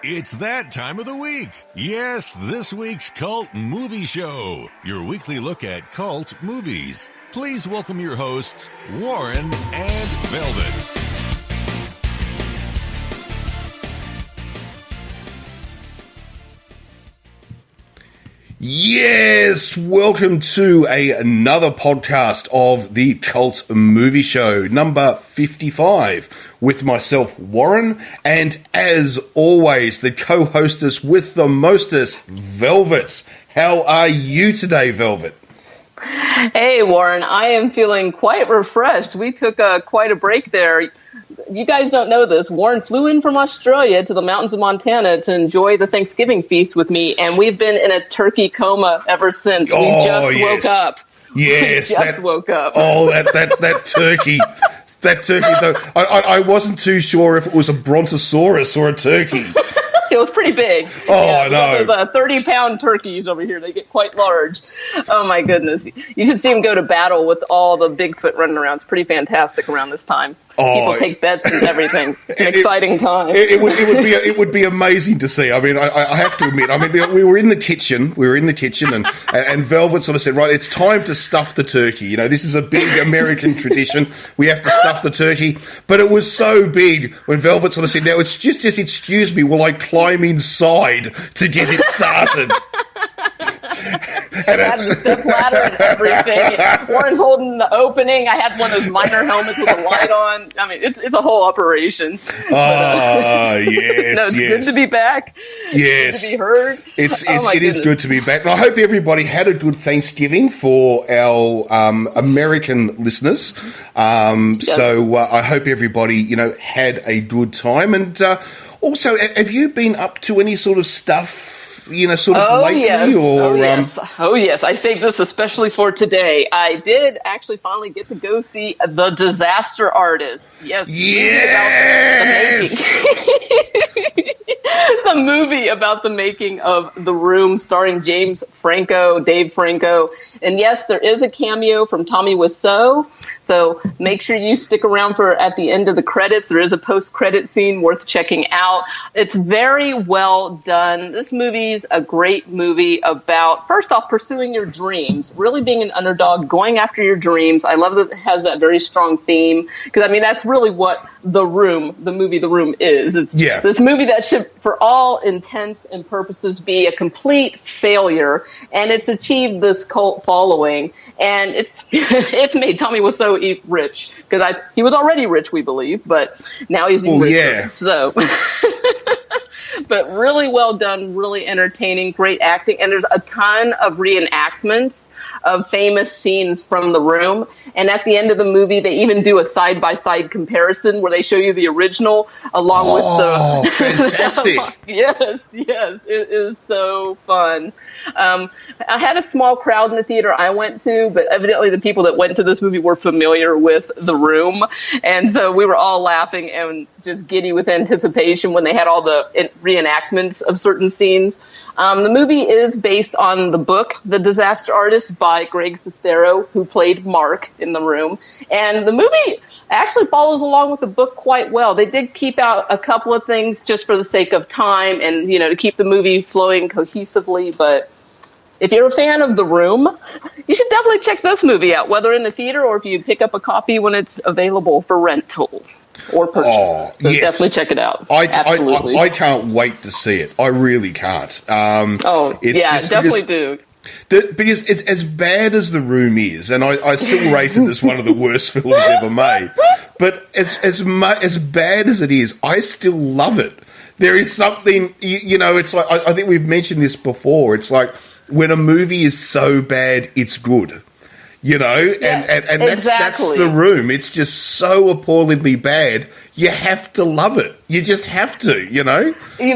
It's that time of the week. Yes, this week's Cult Movie Show, your weekly look at cult movies. Please welcome your hosts, Warren and Velvet. Yes, welcome to another podcast of the Cult Movie Show, number 55, with myself, Warren, and as always, the co-hostess with the mostest, Velvet. How are you today, Velvet? Hey, Warren, I am feeling quite refreshed. We took quite a break there. You guys don't know this. Warren flew in from Australia to the mountains of Montana to enjoy the Thanksgiving feast with me, and we've been in a turkey coma ever since. We just woke up. Yes. We just woke up. Oh, that turkey. That turkey, though. I wasn't too sure if it was a brontosaurus or a turkey. It was pretty big. Oh, yeah, I know. Those 30-pound turkeys over here. They get quite large. Oh, my goodness. You should see them go to battle with all the Bigfoot running around. It's pretty fantastic around this time. People take bets and everything. It's an exciting time. It would be amazing to see. I mean, I have to admit. I mean, we were in the kitchen. And Velvet sort of said, "Right, it's time to stuff the turkey. You know, this is a big American tradition. We have to stuff the turkey." But it was so big when Velvet sort of said, "Now, it's just excuse me, will I climb inside to get it started?" I had the step ladder and everything. Warren's holding the opening. I had one of those miner helmets with a light on. I mean, it's a whole operation. Yes. No, it's good to be back. Yes. It's good to be heard. It is good to be back. And I hope everybody had a good Thanksgiving for our American listeners. Yes. So I hope everybody, had a good time. And also, have you been up to any sort of stuff? Lately? Yes. Oh, yes. I saved this especially for today. I did actually finally get to go see The Disaster Artist. Yes. The movie about the making of The Room, starring James Franco, Dave Franco. And yes, there is a cameo from Tommy Wiseau. So make sure you stick around for at the end of the credits. There is a post-credit scene worth checking out. It's very well done. This movie is a great movie about, first off, pursuing your dreams, really being an underdog, going after your dreams. I love that it has that very strong theme because, that's really what The Room, the movie The Room is. It's this movie that should, for all intents and purposes, be a complete failure, and it's achieved this cult following, and it's made Tommy Wiseau rich because he was already rich, we believe, but now he's even richer. Yeah. So. But really well done, really entertaining, great acting, and there's a ton of reenactments of famous scenes from The Room. And at the end of the movie, they even do a side-by-side comparison where they show you the original along with the... Oh, fantastic. Yes, it is so fun. I had a small crowd in the theater I went to, but evidently the people that went to this movie were familiar with The Room. And so we were all laughing and just giddy with anticipation when they had all the reenactments of certain scenes. The movie is based on the book, The Disaster Artist, by Greg Sestero, who played Mark in The Room. And the movie actually follows along with the book quite well. They did keep out a couple of things just for the sake of time and, to keep the movie flowing cohesively. But if you're a fan of The Room, you should definitely check this movie out, whether in the theater or if you pick up a copy when it's available for rental or purchase. So yes. Definitely check it out. Absolutely. I can't wait to see it. I really can't. Definitely do. Because it's as bad as The Room is, and I still rate it as one of the worst films ever made, but as bad as it is, I still love it. There is something, it's like, I think we've mentioned this before, it's like when a movie is so bad, it's good. And that's The Room. It's just so appallingly bad. You have to love it. You just have to, You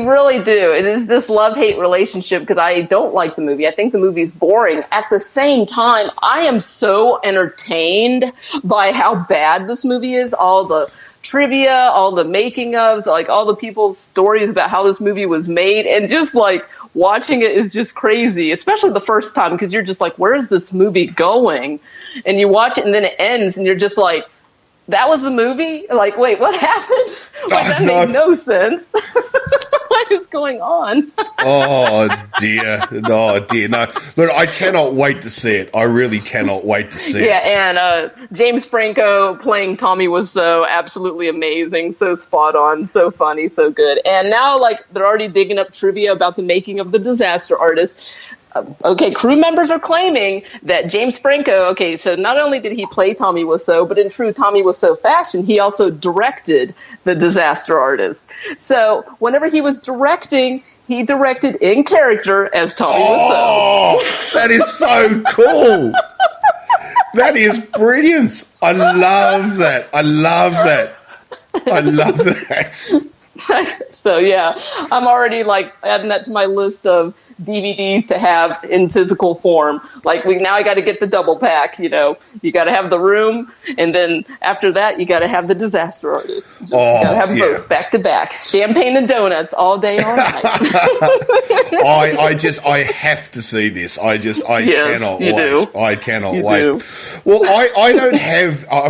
really do. It is this love-hate relationship because I don't like the movie. I think the movie's boring. At the same time, I am so entertained by how bad this movie is. All the trivia, all the making ofs, like all the people's stories about how this movie was made, and just like watching it is just crazy, especially the first time because you're just like, where is this movie going? And you watch it and then it ends and you're just like, that was the movie? Like, wait, what happened? Like, that made no sense. what is going on? Oh dear. No. Look, I cannot wait to see it. I really cannot wait to see it. Yeah, and James Franco playing Tommy was so absolutely amazing, so spot on, so funny, so good. And now, like, they're already digging up trivia about the making of The Disaster Artist. Okay, crew members are claiming that James Franco, so not only did he play Tommy Wiseau, but in true Tommy Wiseau fashion, he also directed The Disaster Artist. So whenever he was directing, he directed in character as Tommy Wiseau. That is so cool. That is brilliant. I love that. So yeah, I'm already like adding that to my list of DVDs to have in physical form. Like I got to get the double pack. You got to have The Room, and then after that, you got to have The Disaster Artist. You got to have both back to back, champagne and donuts all day, all night. I have to see this. I cannot wait. I cannot wait. Do. Well, I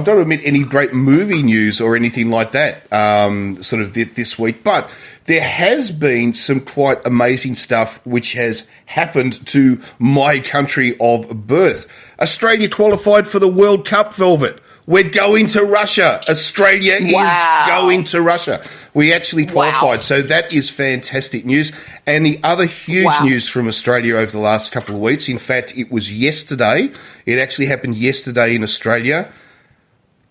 don't admit any great movie news or anything like that. Sort of this week, but there has been some quite amazing stuff which has happened to my country of birth. Australia qualified for the World Cup, Velvet. We're going to Russia. Australia is going to Russia. We actually qualified, so that is fantastic news. And the other huge news from Australia over the last couple of weeks, in fact, it was yesterday. It actually happened yesterday in Australia.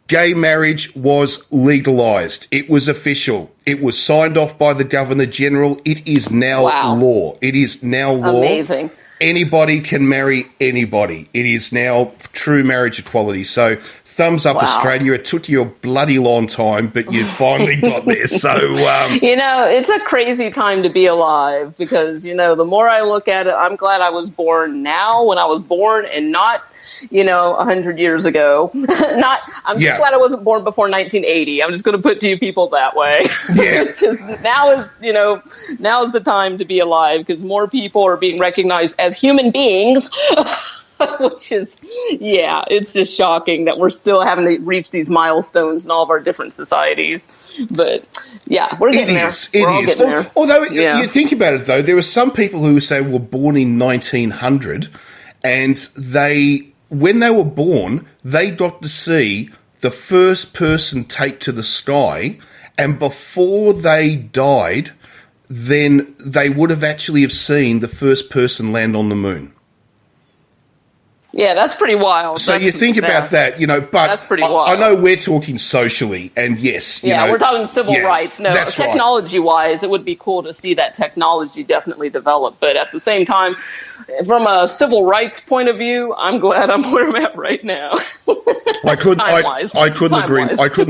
Gay marriage was legalised. It was official. It was signed off by the Governor-General. It is now law. It is now law. Amazing. Anybody can marry anybody. It is now true marriage equality. So thumbs up, Australia. It took you a bloody long time, but you finally got there. So, it's a crazy time to be alive because, the more I look at it, I'm glad I was born now when I was born and not 100 years ago. I'm just glad I wasn't born before 1980. I'm just going to put to you people that way. Yeah. It's just now is the time to be alive because more people are being recognized as human beings. Which is, it's just shocking that we're still having to reach these milestones in all of our different societies. But, we're getting there. We're all getting there. Although, you think about it, though, there are some people who say were born in 1900 and when they were born, they got to see the first person take to the sky, and before they died, then they would have actually have seen the first person land on the moon. Yeah, that's pretty wild. So you think about that, but that's pretty wild. I know we're talking socially, and yes, we're talking civil rights. No, technology-wise, it would be cool to see that technology definitely develop. But at the same time, from a civil rights point of view, I'm glad I'm where I'm at right now. I couldn't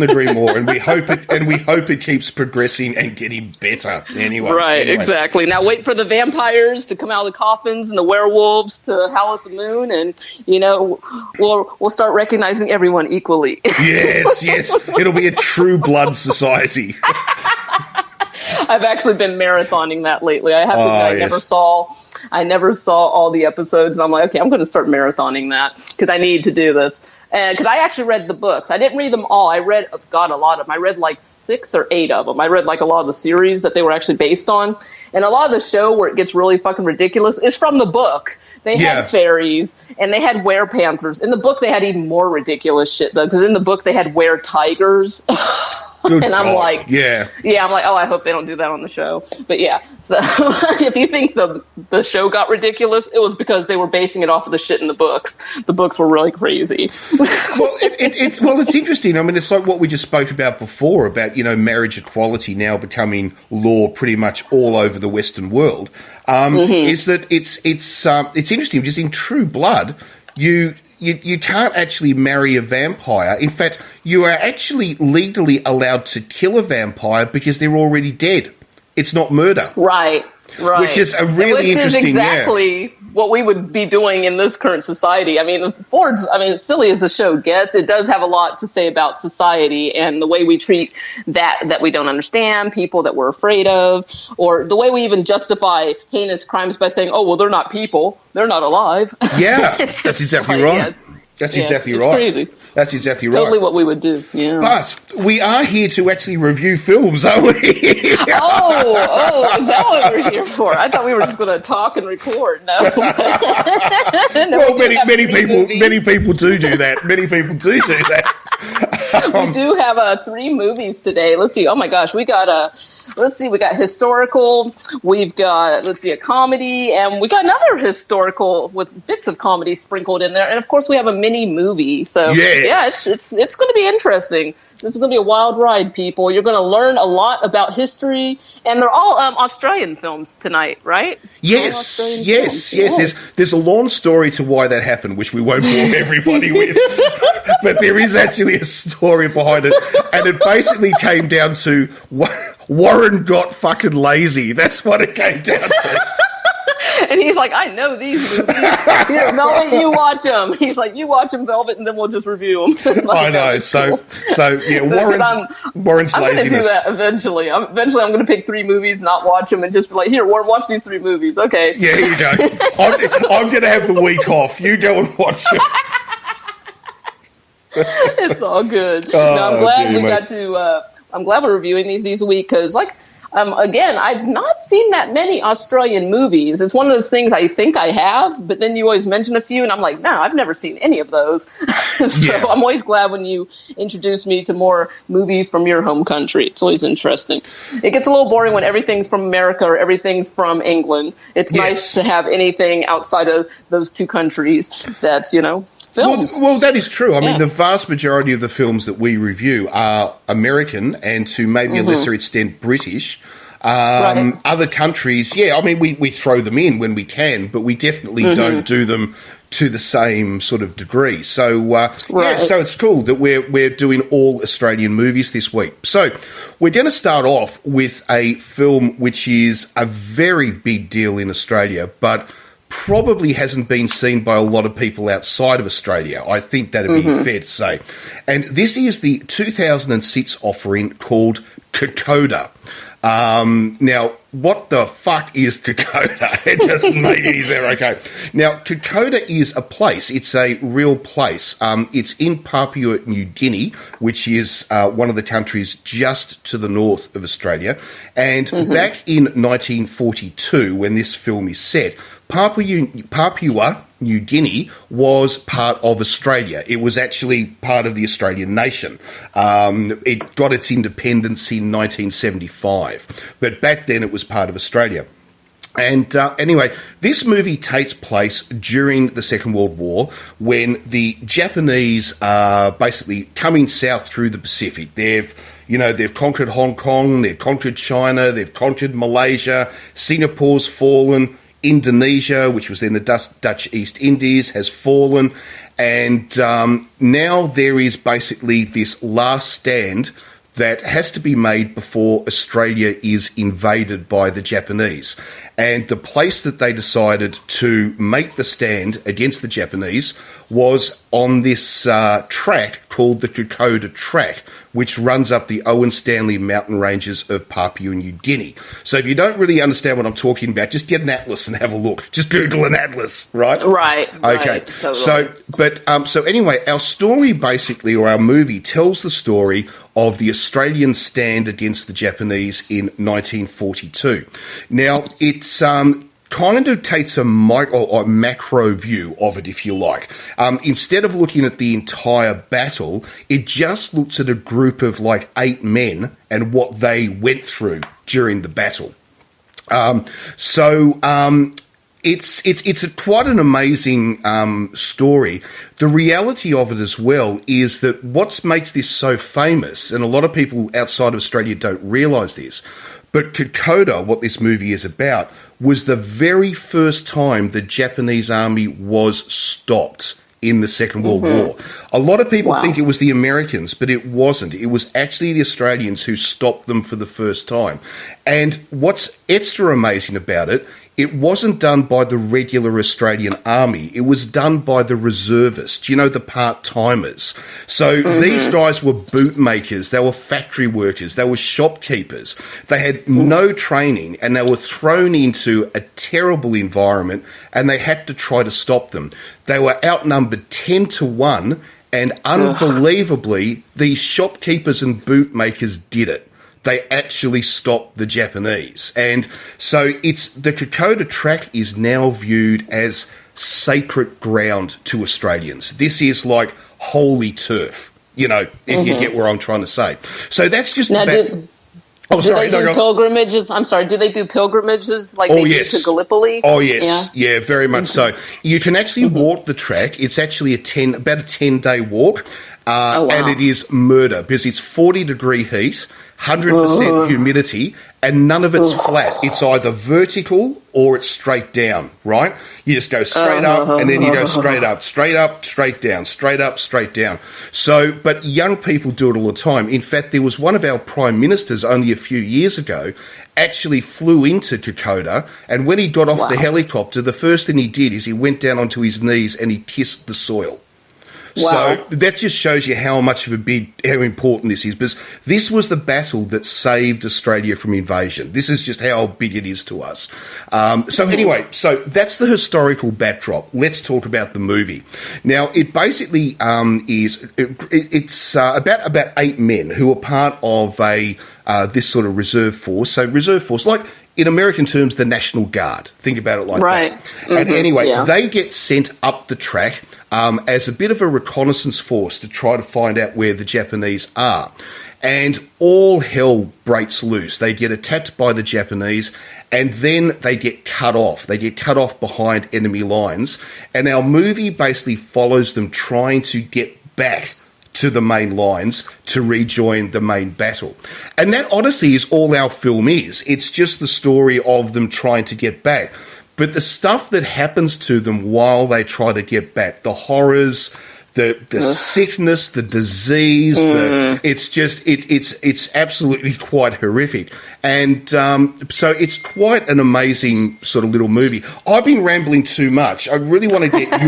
agree more, and we hope it keeps progressing and getting better. Anyway, exactly. Now wait for the vampires to come out of the coffins and the werewolves to howl at the moon, and we'll start recognizing everyone equally. Yes, it'll be a true blood society. I've actually been marathoning that lately. I have to admit, I never saw all the episodes. I'm like, okay, I'm going to start marathoning that because I need to do this. Because I actually read the books. I didn't read them all. I read, a lot of them. I read like 6 or 8 of them. I read like a lot of the series that they were actually based on. And a lot of the show where it gets really fucking ridiculous is from the book. They had fairies and they had were-panthers. In the book, they had even more ridiculous shit, though, because in the book, they had were-tigers. Good and I'm God. like, I'm like, I hope they don't do that on the show. But so if you think the show got ridiculous, it was because they were basing it off of the shit in the books. The books were really crazy. Well, it's interesting. I mean, it's like what we just spoke about before about, marriage equality now becoming law pretty much all over the Western world. Is that it's interesting because in True Blood, you can't actually marry a vampire. In fact, you are actually legally allowed to kill a vampire because they're already dead. It's not murder. Right. Which is a really interesting... Which is exactly what we would be doing in this current society. I mean, as silly as the show gets, it does have a lot to say about society and the way we treat that we don't understand, people that we're afraid of, or the way we even justify heinous crimes by saying, oh, well, they're not people. They're not alive. Yeah, that's exactly right. That's exactly it's right. Crazy. That's exactly right. Totally what we would do. Yeah. But we are here to actually review films, aren't we? Is that what we're here for? I thought we were just going to talk and record. No. Well, many people do that. Many people do that. We do have 3 movies today. Let's see. Oh my gosh, we got we got historical. We've got a comedy, and we got another historical with bits of comedy sprinkled in there. And of course, we have a mini movie. So yeah, it's going to be interesting. This is going to be a wild ride, people. You're going to learn a lot about history, and they're all Australian films tonight, right? Yes. There's a long story to why that happened, which we won't bore everybody with. But there is actually a story behind it, and it basically came down to Warren got fucking lazy. That's what it came down to. And he's like, I know these movies. Here, Velvet, you watch them. He's like, you watch them, Velvet, and then we'll just review them. Like, I know. So yeah, Warren's I'm laziness. going to do that eventually. Eventually, I'm going to pick 3 movies, not watch them, and just be like, here, Warren, watch these 3 movies. Okay. Yeah, here you go. I'm going to have the week off. You go and watch them. It's all good. I'm glad I'm glad we're reviewing these week because, again, I've not seen that many Australian movies. It's one of those things I think I have, but then you always mention a few, and I'm like, no, I've never seen any of those. I'm always glad when you introduce me to more movies from your home country. It's always interesting. It gets a little boring when everything's from America or everything's from England. It's nice to have anything outside of those 2 countries that's, films. Well, that is true. I mean, the vast majority of the films that we review are American and to maybe a lesser extent British. Other countries, I mean, we throw them in when we can, but we definitely don't do them to the same sort of degree. So, so it's cool that we're doing all Australian movies this week. So we're going to start off with a film which is a very big deal in Australia, but probably hasn't been seen by a lot of people outside of Australia. I think that'd be fair to say. And this is the 2006 offering called Kokoda. Now, what the fuck is Kokoda? It doesn't make any sense. Okay. Now, Kokoda is a place. It's a real place. It's in Papua New Guinea, which is one of the countries just to the north of Australia. And back in 1942, when this film is set, Papua New Guinea was part of Australia. It was actually part of the Australian nation. It got its independence in 1975, but back then it was part of Australia. And anyway, this movie takes place during the Second World War when the Japanese are basically coming south through the Pacific. They've conquered Hong Kong, they've conquered China, they've conquered Malaysia, Singapore's fallen, Indonesia, which was then the Dutch East Indies, has fallen. And now there is basically this last stand that has to be made before Australia is invaded by the Japanese. And the place that they decided to make the stand against the Japanese was on this track called the Kokoda Track, which runs up the Owen Stanley mountain ranges of Papua New Guinea. So if you don't really understand what I'm talking about, just get an atlas and have a look. Just Google an atlas, right? Right. Okay. Right, totally. So anyway, our story basically, or our movie, tells the story of the Australian stand against the Japanese in 1942. Now, it's kind of takes a macro view of it, if you like. Instead of looking at the entire battle, it just looks at a group of 8 men and what they went through during the battle. It's quite an amazing story. The reality of it as well is that what makes this so famous, and a lot of people outside of Australia don't realise this, but Kokoda, what this movie is about, was the very first time the Japanese army was stopped in the Second World War. A lot of people think it was the Americans, but it wasn't. It was actually the Australians who stopped them for the first time. And what's extra amazing about it it wasn't done by the regular Australian Army. It was done by the reservists, the part-timers. So these guys were bootmakers, they were factory workers, they were shopkeepers. They had no training, and they were thrown into a terrible environment, and they had to try to stop them. They were outnumbered 10-1, and unbelievably, these shopkeepers and bootmakers did it. They actually stopped the Japanese. And so the Kokoda track is now viewed as sacred ground to Australians. This is like holy turf, if you get where I'm trying to say. So that's just now, do they do pilgrimages? I'm sorry, do they do pilgrimages like they do to Gallipoli? Oh, yes. Yeah, very much so. You can actually walk the track. It's actually about a 10-day walk. And it is murder because it's 40-degree heat, 100% humidity, and none of it's flat. It's either vertical or it's straight down, right? You just go straight up, and then you go straight up, straight down, straight up, straight down. So, but young people do it all the time. In fact, there was one of our prime ministers only a few years ago actually flew into Kokoda, and when he got off the helicopter, the first thing he did is he went down onto his knees and he kissed the soil. Wow. So that just shows you how important this is, because this was the battle that saved Australia from invasion. This is just how big it is to us. Anyway, so that's the historical backdrop. Let's talk about the movie. Now, it basically it's about 8 men who are part of this sort of reserve force. So reserve force, like in American terms, the National Guard. Think about it like that. And anyway, they get sent up the track as a bit of a reconnaissance force to try to find out where the Japanese are. And all hell breaks loose. They get attacked by the Japanese, and then they get cut off. They get cut off behind enemy lines. And our movie basically follows them trying to get back to the main lines to rejoin the main battle. And that honestly is all our film is. It's just the story of them trying to get back. But the stuff that happens to them while they try to get back, the horrors, the sickness, the disease, it's absolutely quite horrific. And so it's quite an amazing sort of little movie. I've been rambling too much. I really want to get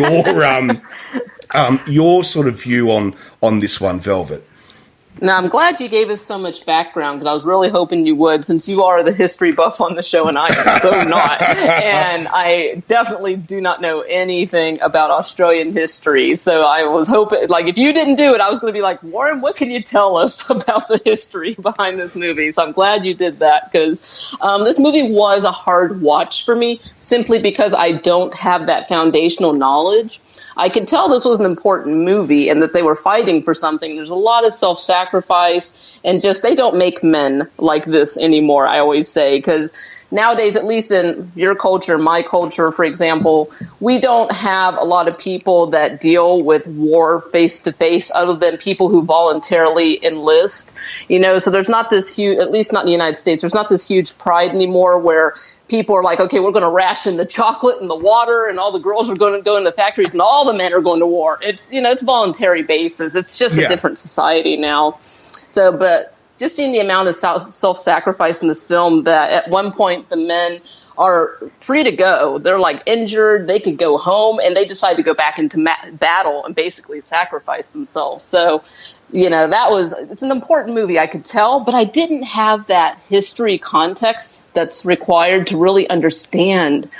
your sort of view on this one, Velvet. Now, I'm glad you gave us so much background, because I was really hoping you would, since you are the history buff on the show and I am so not. And I definitely do not know anything about Australian history. So I was hoping, like, if you didn't do it, I was going to be like, Warren, what can you tell us about the history behind this movie? So I'm glad you did that, because this movie was a hard watch for me, simply because I don't have that foundational knowledge. I could tell this was an important movie and that they were fighting for something. There's a lot of self-sacrifice, and just they don't make men like this anymore, I always say, because nowadays, at least in your culture, my culture, for example, we don't have a lot of people that deal with war face-to-face other than people who voluntarily enlist. So there's not this huge, at least not in the United States, there's not this huge pride anymore where people are like, okay, we're going to ration the chocolate and the water, and all the girls are going to go into factories, and all the men are going to war. It's, it's voluntary basis. It's just a different society now. So, but just seeing the amount of self-sacrifice in this film, that at one point the men are free to go. They're like injured. They could go home, and they decide to go back into battle and basically sacrifice themselves. So, it's an important movie, I could tell, but I didn't have that history context that's required to really understand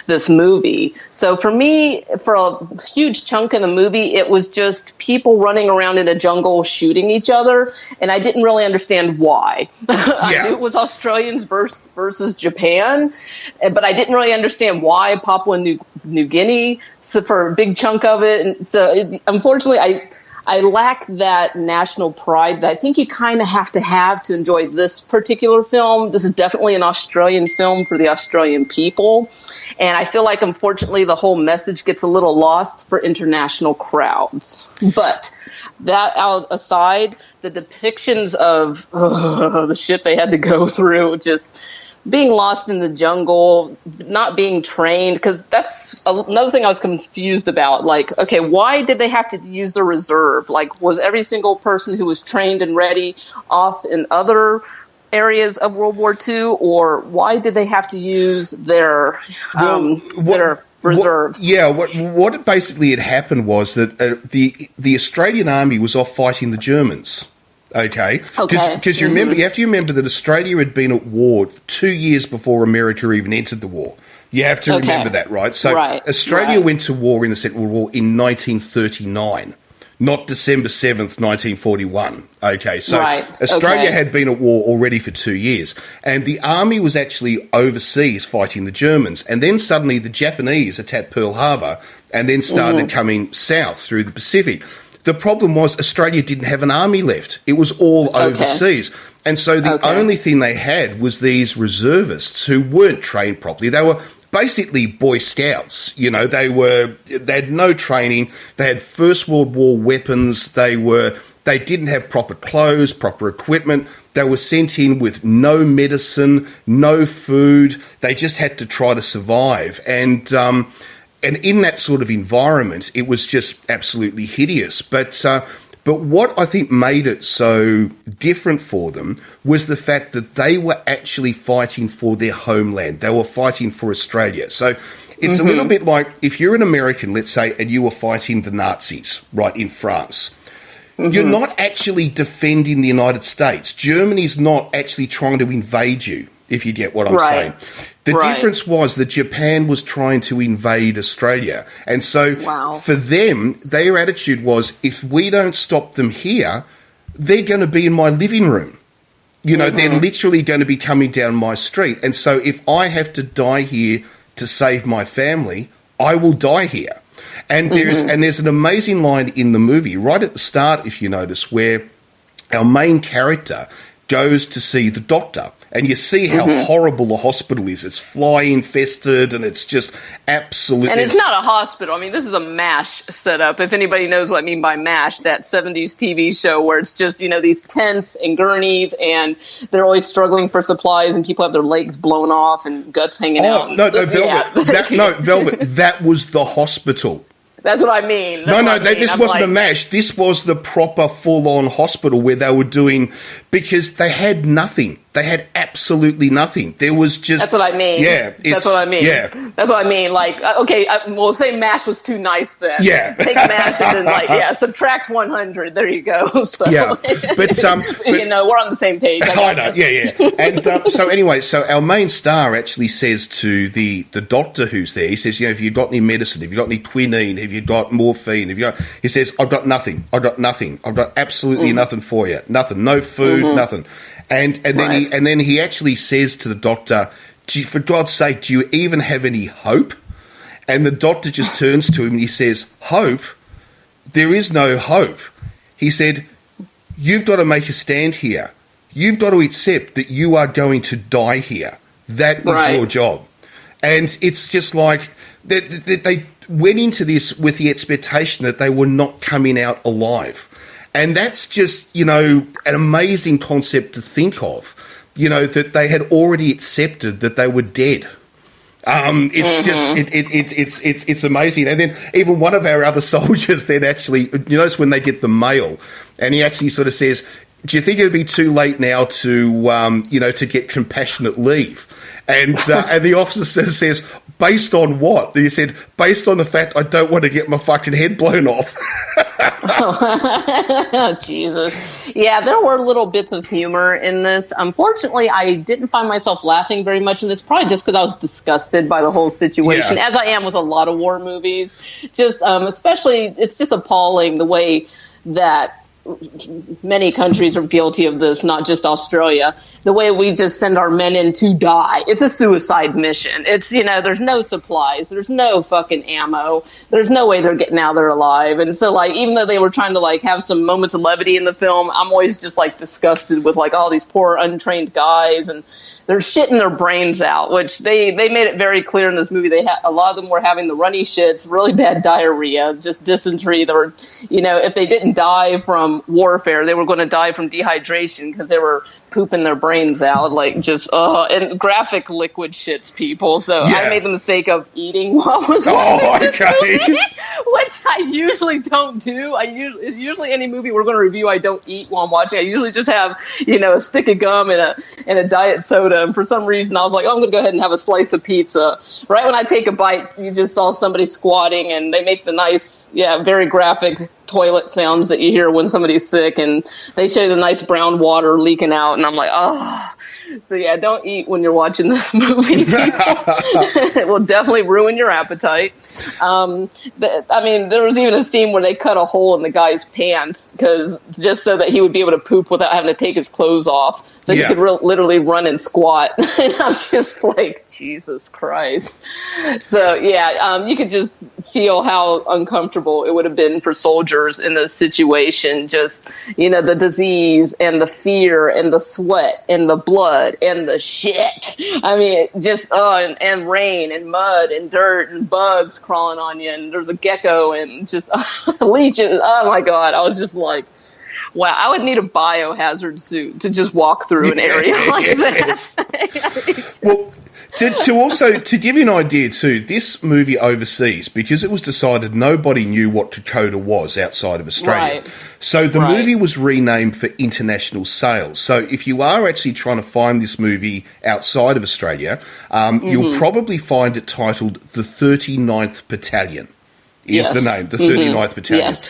this movie. So for me, for a huge chunk of the movie, it was just people running around in a jungle shooting each other, and I didn't really understand why. I knew it was Australians versus Japan, but I didn't really understand why Papua New Guinea, so for a big chunk of it. And so unfortunately, I lack that national pride that I think you kind of have to enjoy this particular film. This is definitely an Australian film for the Australian people. And I feel like, unfortunately, the whole message gets a little lost for international crowds. But that out aside, the depictions of the shit they had to go through, just being lost in the jungle, not being trained, because that's another thing I was confused about. Like, okay, why did they have to use the reserve? Like, was every single person who was trained and ready off in other areas of World War II, or why did they have to use their reserves? What basically had happened was that the Australian Army was off fighting the Germans. Okay. Because you have to remember that Australia had been at war 2 years before America even entered the war. You have to remember that, right? So Australia went to war in the Second World War in 1939. Not December 7th, 1941. Okay, so Australia had been at war already for 2 years. And the army was actually overseas fighting the Germans. And then suddenly the Japanese attacked Pearl Harbor and then started coming south through the Pacific. The problem was Australia didn't have an army left. It was all overseas. And so the only thing they had was these reservists who weren't trained properly. They were basically Boy Scouts. You know, they had no training. They had First World War weapons. They didn't have proper clothes, proper equipment. They were sent in with no medicine, no food. They just had to try to survive. And in that sort of environment, it was just absolutely hideous. But what I think made it so different for them was the fact that they were actually fighting for their homeland. They were fighting for Australia. So it's a little bit like if you're an American, let's say, and you were fighting the Nazis, right, in France. You're not actually defending the United States. Germany's not actually trying to invade you, if you get what I'm saying. The difference was that Japan was trying to invade Australia. And so for them, their attitude was, if we don't stop them here, they're going to be in my living room. You know, they're literally going to be coming down my street. And so if I have to die here to save my family, I will die here. And there's an amazing line in the movie, right at the start, if you notice, where our main character goes to see the doctor. And you see how horrible the hospital is. It's fly-infested, and it's just absolutely... And it's not a hospital. I mean, this is a MASH setup. If anybody knows what I mean by MASH, that 70s TV show where it's just, you know, these tents and gurneys, and they're always struggling for supplies, and people have their legs blown off and guts hanging out. No, Velvet. Velvet, that was the hospital. That's what I mean. This wasn't a MASH. This was the proper full-on hospital where they were doing... Because they had nothing. They had absolutely nothing. There was just... That's what I mean. Yeah. That's what I mean. Yeah. That's what I mean. Like, okay, we'll say MASH was too nice then. Yeah. Take MASH and then, subtract 100. There you go. So, yeah. But you know, we're on the same page. I know. Yeah. And so anyway, so our main star actually says to the doctor who's there, he says, you know, have you got any medicine? Have you got any quinine? Have you got morphine? He says, I've got nothing. I've got absolutely nothing for you. Nothing. No food, nothing. And then he actually says to the doctor, for God's sake, do you even have any hope? And the doctor just turns to him and he says, hope? There is no hope. He said, you've got to make a stand here. You've got to accept that you are going to die here. That is your job. And it's just like they went into this with the expectation that they were not coming out alive. And that's just, you know, an amazing concept to think of, you know, that they had already accepted that they were dead. It's amazing. And then even one of our other soldiers then actually, you notice when they get the mail, and he actually sort of says, do you think it'd be too late now to, to get compassionate leave? And the officer says, based on what? And he said, based on the fact I don't want to get my fucking head blown off. Oh, Jesus. Yeah, there were little bits of humor in this. Unfortunately, I didn't find myself laughing very much in this, probably just because I was disgusted by the whole situation, as I am with a lot of war movies. Just, especially, it's just appalling the way that many countries are guilty of this, not just Australia. The way we just send our men in to die. It's a suicide mission. It's, you know, there's no supplies. There's no fucking ammo. There's no way they're getting out there alive. And so, like, even though they were trying to, like, have some moments of levity in the film, I'm always just, like, disgusted with, like, all these poor untrained guys, and they're shitting their brains out, which they made it very clear in this movie. A lot of them were having the runny shits, really bad diarrhea, just dysentery. They were, you know, if they didn't die from warfare. They were going to die from dehydration because they were pooping their brains out, like just and graphic liquid shits people. So I made the mistake of eating while I was watching this movie, which I usually don't do. Usually any movie we're going to review, I don't eat while I'm watching. I usually just have a stick of gum and a diet soda. And for some reason, I was like, I'm going to go ahead and have a slice of pizza. Right when I take a bite, you just saw somebody squatting, and they make the nice, very graphic toilet sounds that you hear when somebody's sick, and they show the nice brown water leaking out, and I'm like, oh. So don't eat when you're watching this movie, people. It will definitely ruin your appetite. There was even a scene where they cut a hole in the guy's pants just so that he would be able to poop without having to take his clothes off. So he could literally run and squat. And I'm just like, Jesus Christ. So you could just feel how uncomfortable it would have been for soldiers in this situation. Just, the disease and the fear and the sweat and the blood and the shit. I mean, just, and rain and mud and dirt and bugs crawling on you. And there's a gecko and just leeches. Oh my God. I was just like, wow, I would need a biohazard suit to just walk through an area like that. Well, to give you an idea too, this movie overseas, because it was decided nobody knew what Kokoda was outside of Australia. Right. So the movie was renamed for international sales. So if you are actually trying to find this movie outside of Australia, you'll probably find it titled The 39th Battalion. Is the name, the 39th Battalion. Yes.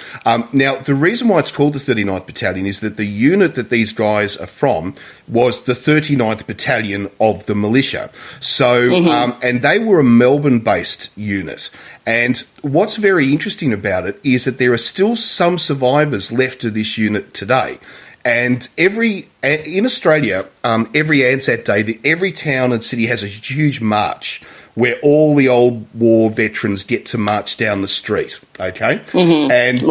Now, the reason why it's called the 39th Battalion is that the unit that these guys are from was the 39th Battalion of the militia. So, and they were a Melbourne-based unit. And what's very interesting about it is that there are still some survivors left of this unit today. And in Australia, every Anzac Day, every town and city has a huge march where all the old war veterans get to march down the street, okay? And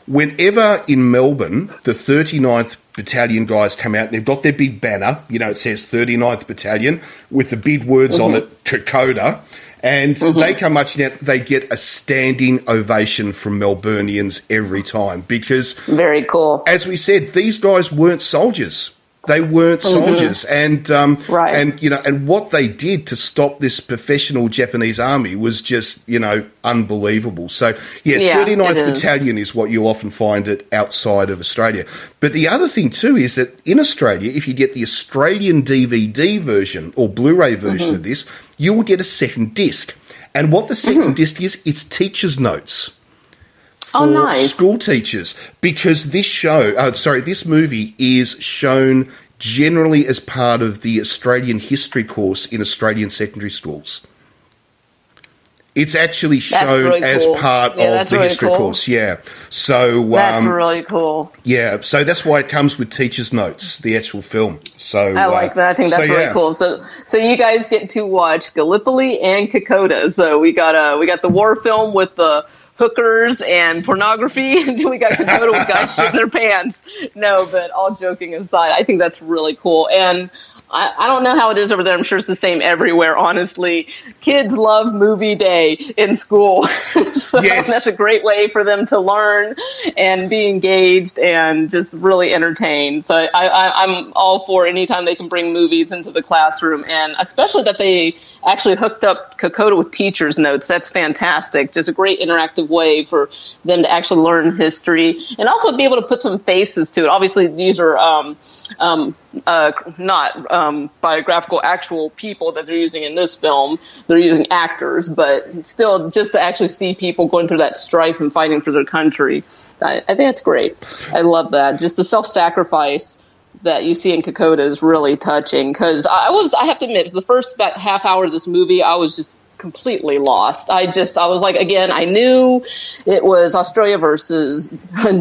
whenever in Melbourne, the 39th Battalion guys come out, and they've got their big banner, it says 39th Battalion, with the big words on it, Kokoda, and they come marching out, they get a standing ovation from Melburnians every time, because... Very cool. As we said, these guys weren't soldiers. They weren't soldiers, and and what they did to stop this professional Japanese army was just unbelievable. So 39th Battalion is what you often find it outside of Australia. But the other thing too is that in Australia, if you get the Australian DVD version or Blu-ray version of this, you will get a second disc. And what the second disc is, it's teachers' notes. For school teachers, because this movie is shown generally as part of the Australian history course in Australian secondary schools. It's actually shown as part of the history course, So that's really cool. Yeah, so that's why it comes with teachers' notes, the actual film. So I like that. I think that's really cool. So you guys get to watch Gallipoli and Kokoda. So we got the war film with the hookers and pornography, and then we got Kokoda with guys shitting their pants. No, but all joking aside, I think that's really cool. And I don't know how it is over there. I'm sure it's the same everywhere, honestly. Kids love movie day in school. So that's a great way for them to learn and be engaged and just really entertained. So I'm all for anytime they can bring movies into the classroom, and especially that they actually hooked up Kokoda with teachers' notes. That's fantastic. Just a great interactive way for them to actually learn history and also be able to put some faces to it. Obviously, these are not biographical actual people that they're using in this film. They're using actors, but still just to actually see people going through that strife and fighting for their country. I think that's great. I love that. Just the self-sacrifice that you see in Kokoda is really touching, because I have to admit, the first about half hour of this movie, I was just completely lost. I was like, again, I knew it was Australia versus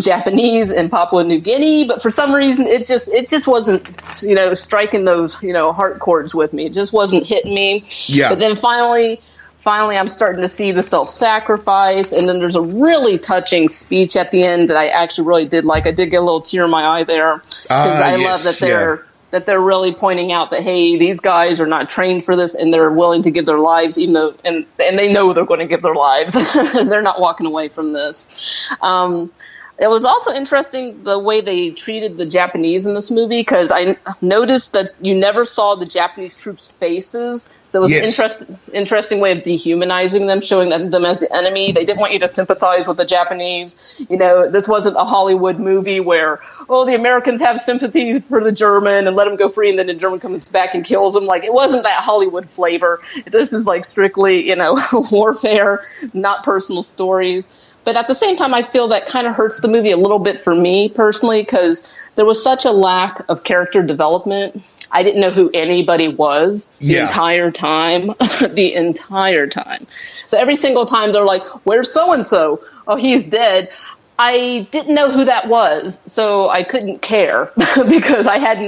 Japanese and Papua New Guinea, but for some reason it just wasn't, striking those, heart chords with me. It just wasn't hitting me. Yeah. But then finally I'm starting to see the self-sacrifice, and then there's a really touching speech at the end that I actually really did like. I did get a little tear in my eye there, because I love that they're really pointing out that, hey, these guys are not trained for this, and they're willing to give their lives, even though, and they know they're going to give their lives. They're not walking away from this. It was also interesting the way they treated the Japanese in this movie, because I noticed that you never saw the Japanese troops' faces. So it was an interesting way of dehumanizing them, showing them as the enemy. They didn't want you to sympathize with the Japanese. You know, this wasn't a Hollywood movie where, oh, the Americans have sympathies for the German and let him go free, and then the German comes back and kills him. Like, it wasn't that Hollywood flavor. This is like strictly, you know, warfare, not personal stories. But at the same time, I feel that kind of hurts the movie a little bit for me personally, because there was such a lack of character development. I didn't know who anybody was the entire time. The entire time. So every single time they're like, where's so-and-so? Oh, he's dead. I didn't know who that was, so I couldn't care because I had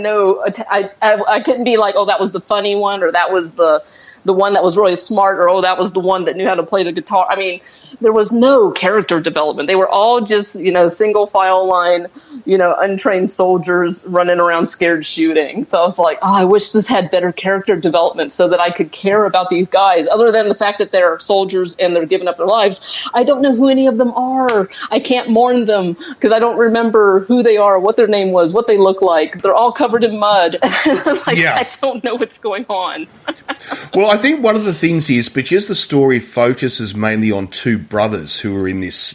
I couldn't be like, oh, that was the funny one, or that was the one that was really smart, or, oh, that was the one that knew how to play the guitar. I mean, there was no character development. They were all just, you know, single file line, you know, untrained soldiers running around scared shooting. So I was like, oh, I wish this had better character development so that I could care about these guys. Other than the fact that they're soldiers and they're giving up their lives, I don't know who any of them are. I can't mourn them because I don't remember who they are, what their name was, what they look like. They're all covered in mud. I don't know what's going on. Well, I think one of the things is because the story focuses mainly on two brothers who are in this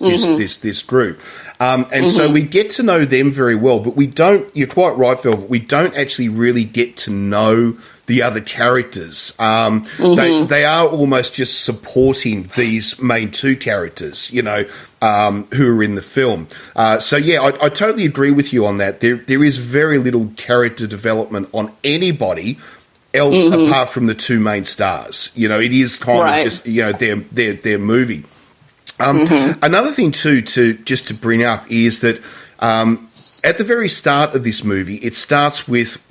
group, so we get to know them very well, but we don't. You're quite right, Velvet. We don't actually really get to know the other characters. They are almost just supporting these main two characters, you know, who are in the film. I totally agree with you on that. There is very little character development on anybody else apart from the two main stars. You know, it is kind of just, you know, their movie. Another thing too to bring up is that at the very start of this movie, it starts with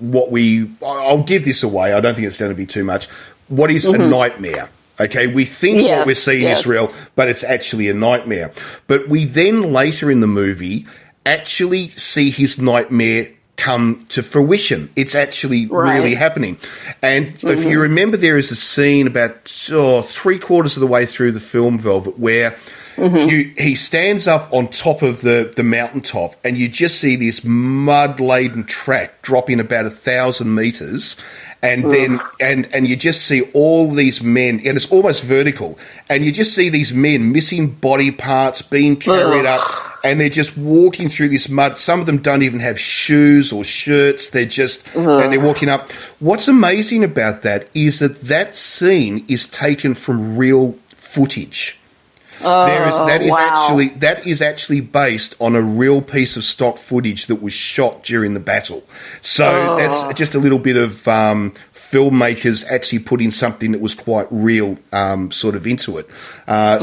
I'll give this away, I don't think it's going to be too much, what is a nightmare. Okay, we think what we're seeing is real, but it's actually a nightmare. But we then later in the movie actually see his nightmare come to fruition. It's actually really happening. And if you remember, there is a scene about 3/4 of the way through the film, Velvet, where he stands up on top of the mountaintop, and you just see this mud-laden track dropping about 1,000 meters. And then, and you just see all these men, and it's almost vertical, and you just see these men missing body parts being carried up, and they're just walking through this mud. Some of them don't even have shoes or shirts. They're just, and they're walking up. What's amazing about that is that scene is taken from real footage. That is actually based on a real piece of stock footage that was shot during the battle. So that's just a little bit of filmmakers actually putting something that was quite real sort of into it. But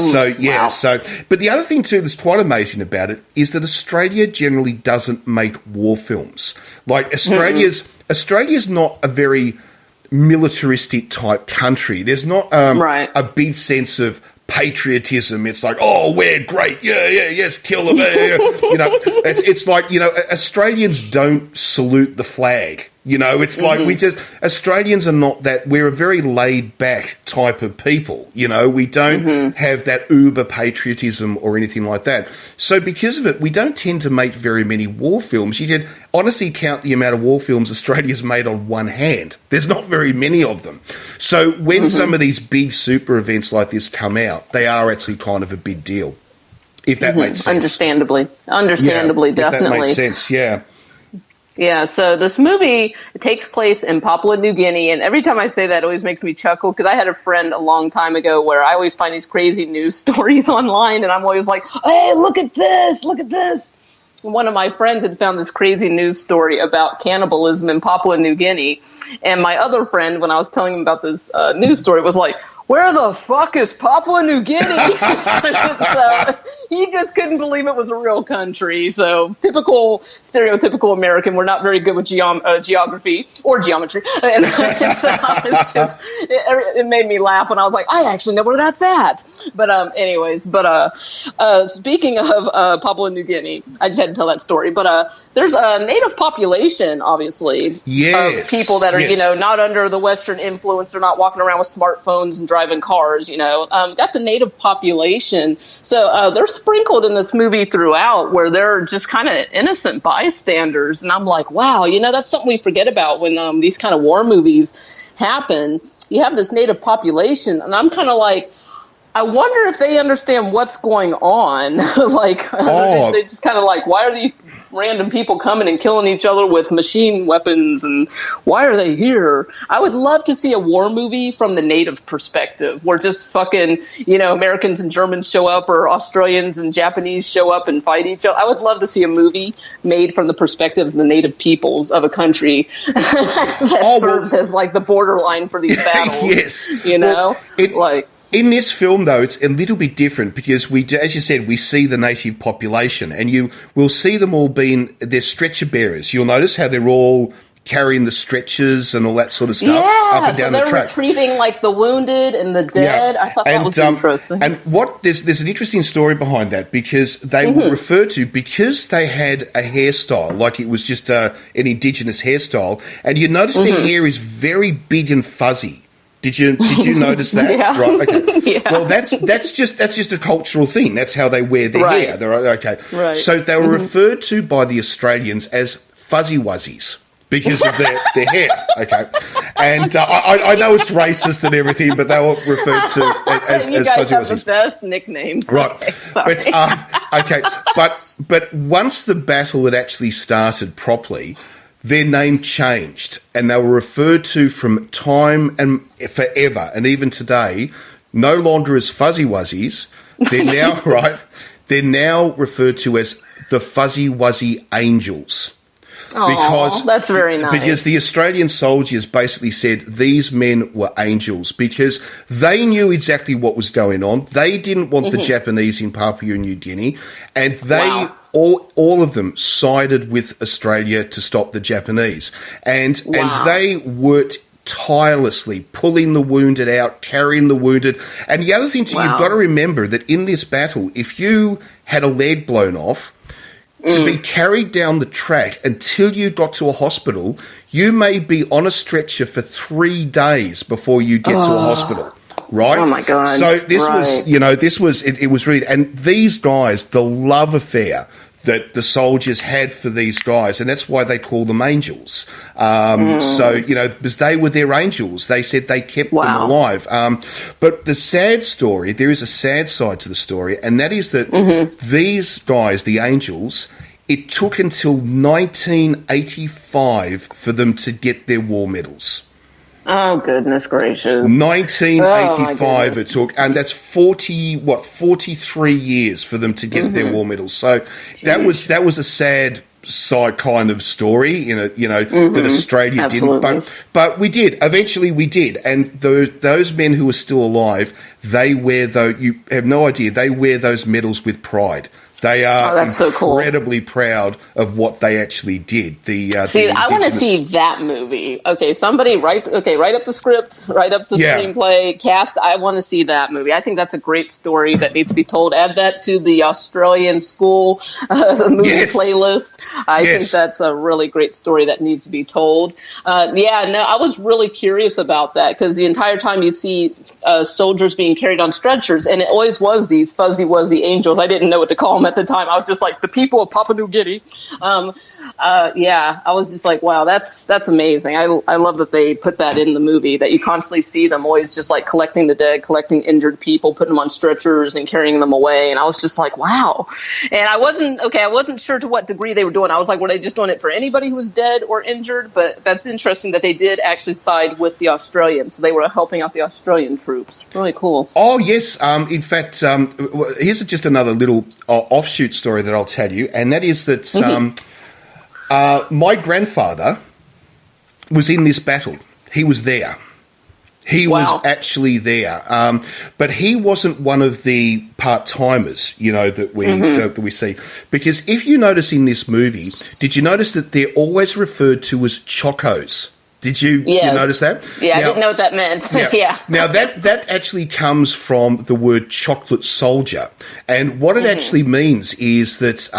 the other thing too that's quite amazing about it is that Australia generally doesn't make war films. Like Australia's not a very militaristic type country. There's not a big sense of patriotism. It's like, oh, we're great, yes, kill them. You know, it's like, you know, Australians don't salute the flag. You know, it's like Australians are not that, we're a very laid back type of people. You know, we don't have that uber patriotism or anything like that. So because of it, we don't tend to make very many war films. You can honestly count the amount of war films Australia's made on one hand. There's not very many of them. So when some of these big super events like this come out, they are actually kind of a big deal. If that makes sense. Understandably, definitely. If that makes sense, yeah. Yeah, so this movie takes place in Papua New Guinea, and every time I say that, it always makes me chuckle, because I had a friend a long time ago where I always find these crazy news stories online, and I'm always like, hey, look at this! One of my friends had found this crazy news story about cannibalism in Papua New Guinea, and my other friend, when I was telling him about this news story, was like, where the fuck is Papua New Guinea? So he just couldn't believe it was a real country. So stereotypical American. We're not very good with geography or geometry. And so it made me laugh when I was like, I actually know where that's at. But speaking of Papua New Guinea, I just had to tell that story. But there's a native population, obviously, of people that are, you know, not under the Western influence. They're not walking around with smartphones and driving driving cars, got the native population. So they're sprinkled in this movie throughout where they're just kind of innocent bystanders. And I'm like, wow, that's something we forget about when these kind of war movies happen. You have this native population, and I'm kind of like, I wonder if they understand what's going on. They just kind of like, why are these random people coming and killing each other with machine weapons, and why are they here? I would love to see a war movie from the native perspective, where just fucking, Americans and Germans show up, or Australians and Japanese show up and fight each other. I would love to see a movie made from the perspective of the native peoples of a country that serves as like the borderline for these battles. Yes. In this film, though, it's a little bit different because as you said, we see the native population, and you will see them all they're stretcher bearers. You'll notice how they're all carrying the stretchers and all that sort of stuff up and down the track. They're retrieving like the wounded and the dead. Yeah. I thought that was interesting. And there's an interesting story behind that, because they were referred to because they had a hairstyle, like it was just an indigenous hairstyle, and you notice their hair is very big and fuzzy. Did you notice that? Yeah. Right. Okay. Yeah. Well, that's just a cultural thing. That's how they wear their hair. They're okay. Right. So they were referred to by the Australians as fuzzy wuzzies because of their hair. Okay. And I know it's racist and everything, but they were referred to as fuzzy wuzzies. You guys have the best nicknames. Right. Okay, sorry. But once the battle had actually started properly, their name changed, and they were referred to from time and forever, and even today, no longer as fuzzy wuzzies. They're now They're now referred to as the Fuzzy Wuzzy Angels. Because that's very nice. Because the Australian soldiers basically said these men were angels because they knew exactly what was going on. They didn't want the Japanese in Papua New Guinea, and they all of them sided with Australia to stop the Japanese. And they worked tirelessly, pulling the wounded out, carrying the wounded. And the other thing you've got to remember that in this battle, if you had a leg blown off, to be carried down the track until you got to a hospital, you may be on a stretcher for 3 days before you get to a hospital. Right? Oh my God. So it was really, and these guys, the love affair that the soldiers had for these guys, and that's why they call them angels. So, because they were their angels, they said they kept them alive. But the sad story, there is a sad side to the story, and that is that these guys, the angels, it took until 1985 for them to get their war medals. Oh, goodness gracious. 1985 it took, and that's 43 years for them to get their war medals. So that was a sad side kind of story, that Australia didn't. But we did. Eventually we did. And those men who are still alive, they wear you have no idea, they wear those medals with pride. They are incredibly proud of what they actually did. I want to see that movie. Okay, somebody write up the script, write up the screenplay, cast. I want to see that movie. I think that's a great story that needs to be told. Add that to the Australian school movie playlist. I think that's a really great story that needs to be told. I was really curious about that because the entire time you see soldiers being carried on stretchers, and it always was these fuzzy wuzzy angels. I didn't know what to call them at the time. I was just like, the people of Papua New Guinea. I was just like, wow, that's amazing. I love that they put that in the movie, that you constantly see them always just like collecting the dead, collecting injured people, putting them on stretchers and carrying them away. And I was just like, wow. And I wasn't sure to what degree they were doing. I was like, were they just doing it for anybody who was dead or injured? But that's interesting that they did actually side with the Australians. So they were helping out the Australian troops. Really cool. Oh, yes. In fact, here's just another little offshoot story that I'll tell you, and that is that my grandfather was in this battle. He was there. He was actually there, but he wasn't one of the part-timers, that we see. Because if you notice in this movie, did you notice that they're always referred to as chocos? Did you notice that? Yeah, I didn't know what that meant. Yeah. Now, that actually comes from the word chocolate soldier. And what it actually means is that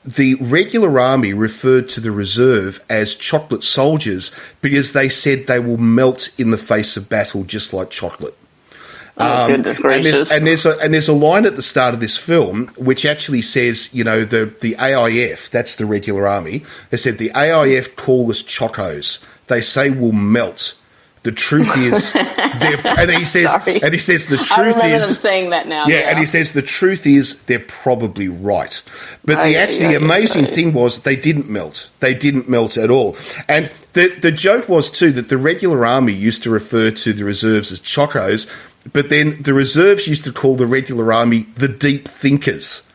the regular army referred to the reserve as chocolate soldiers because they said they will melt in the face of battle just like chocolate. Goodness gracious. And there's a line at the start of this film which actually says, the AIF, that's the regular army, they said the AIF call us chocos. They say we'll melt. The truth is, and he says the truth I remember is them saying that now. Yeah, and he says the truth is they're probably right. But the amazing thing was they didn't melt. They didn't melt at all. And the joke was too that the regular army used to refer to the reserves as chocos, but then the reserves used to call the regular army the deep thinkers,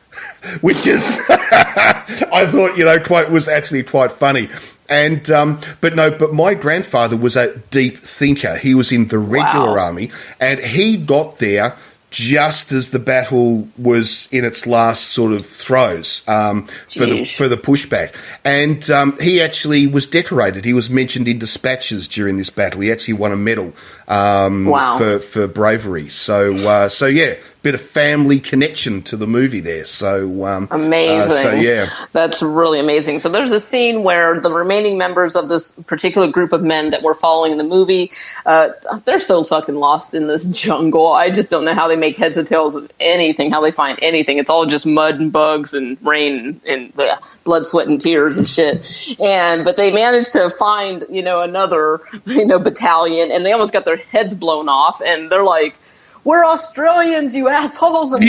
which is I thought was actually quite funny. And but my grandfather was a deep thinker. He was in the regular army, and he got there just as the battle was in its last sort of throes for the pushback. And he actually was decorated. He was mentioned in dispatches during this battle. He actually won a medal for bravery. So bit of family connection to the movie there. So amazing. That's really amazing. So there's a scene where the remaining members of this particular group of men that we're following in the movie, they're so fucking lost in this jungle. I just don't know how they make heads or tails of anything, how they find anything. It's all just mud and bugs and rain and blood, sweat, and tears and shit. But they managed to find, another, battalion, and they almost got their heads blown off, and they're like, "We're Australians, you assholes!" And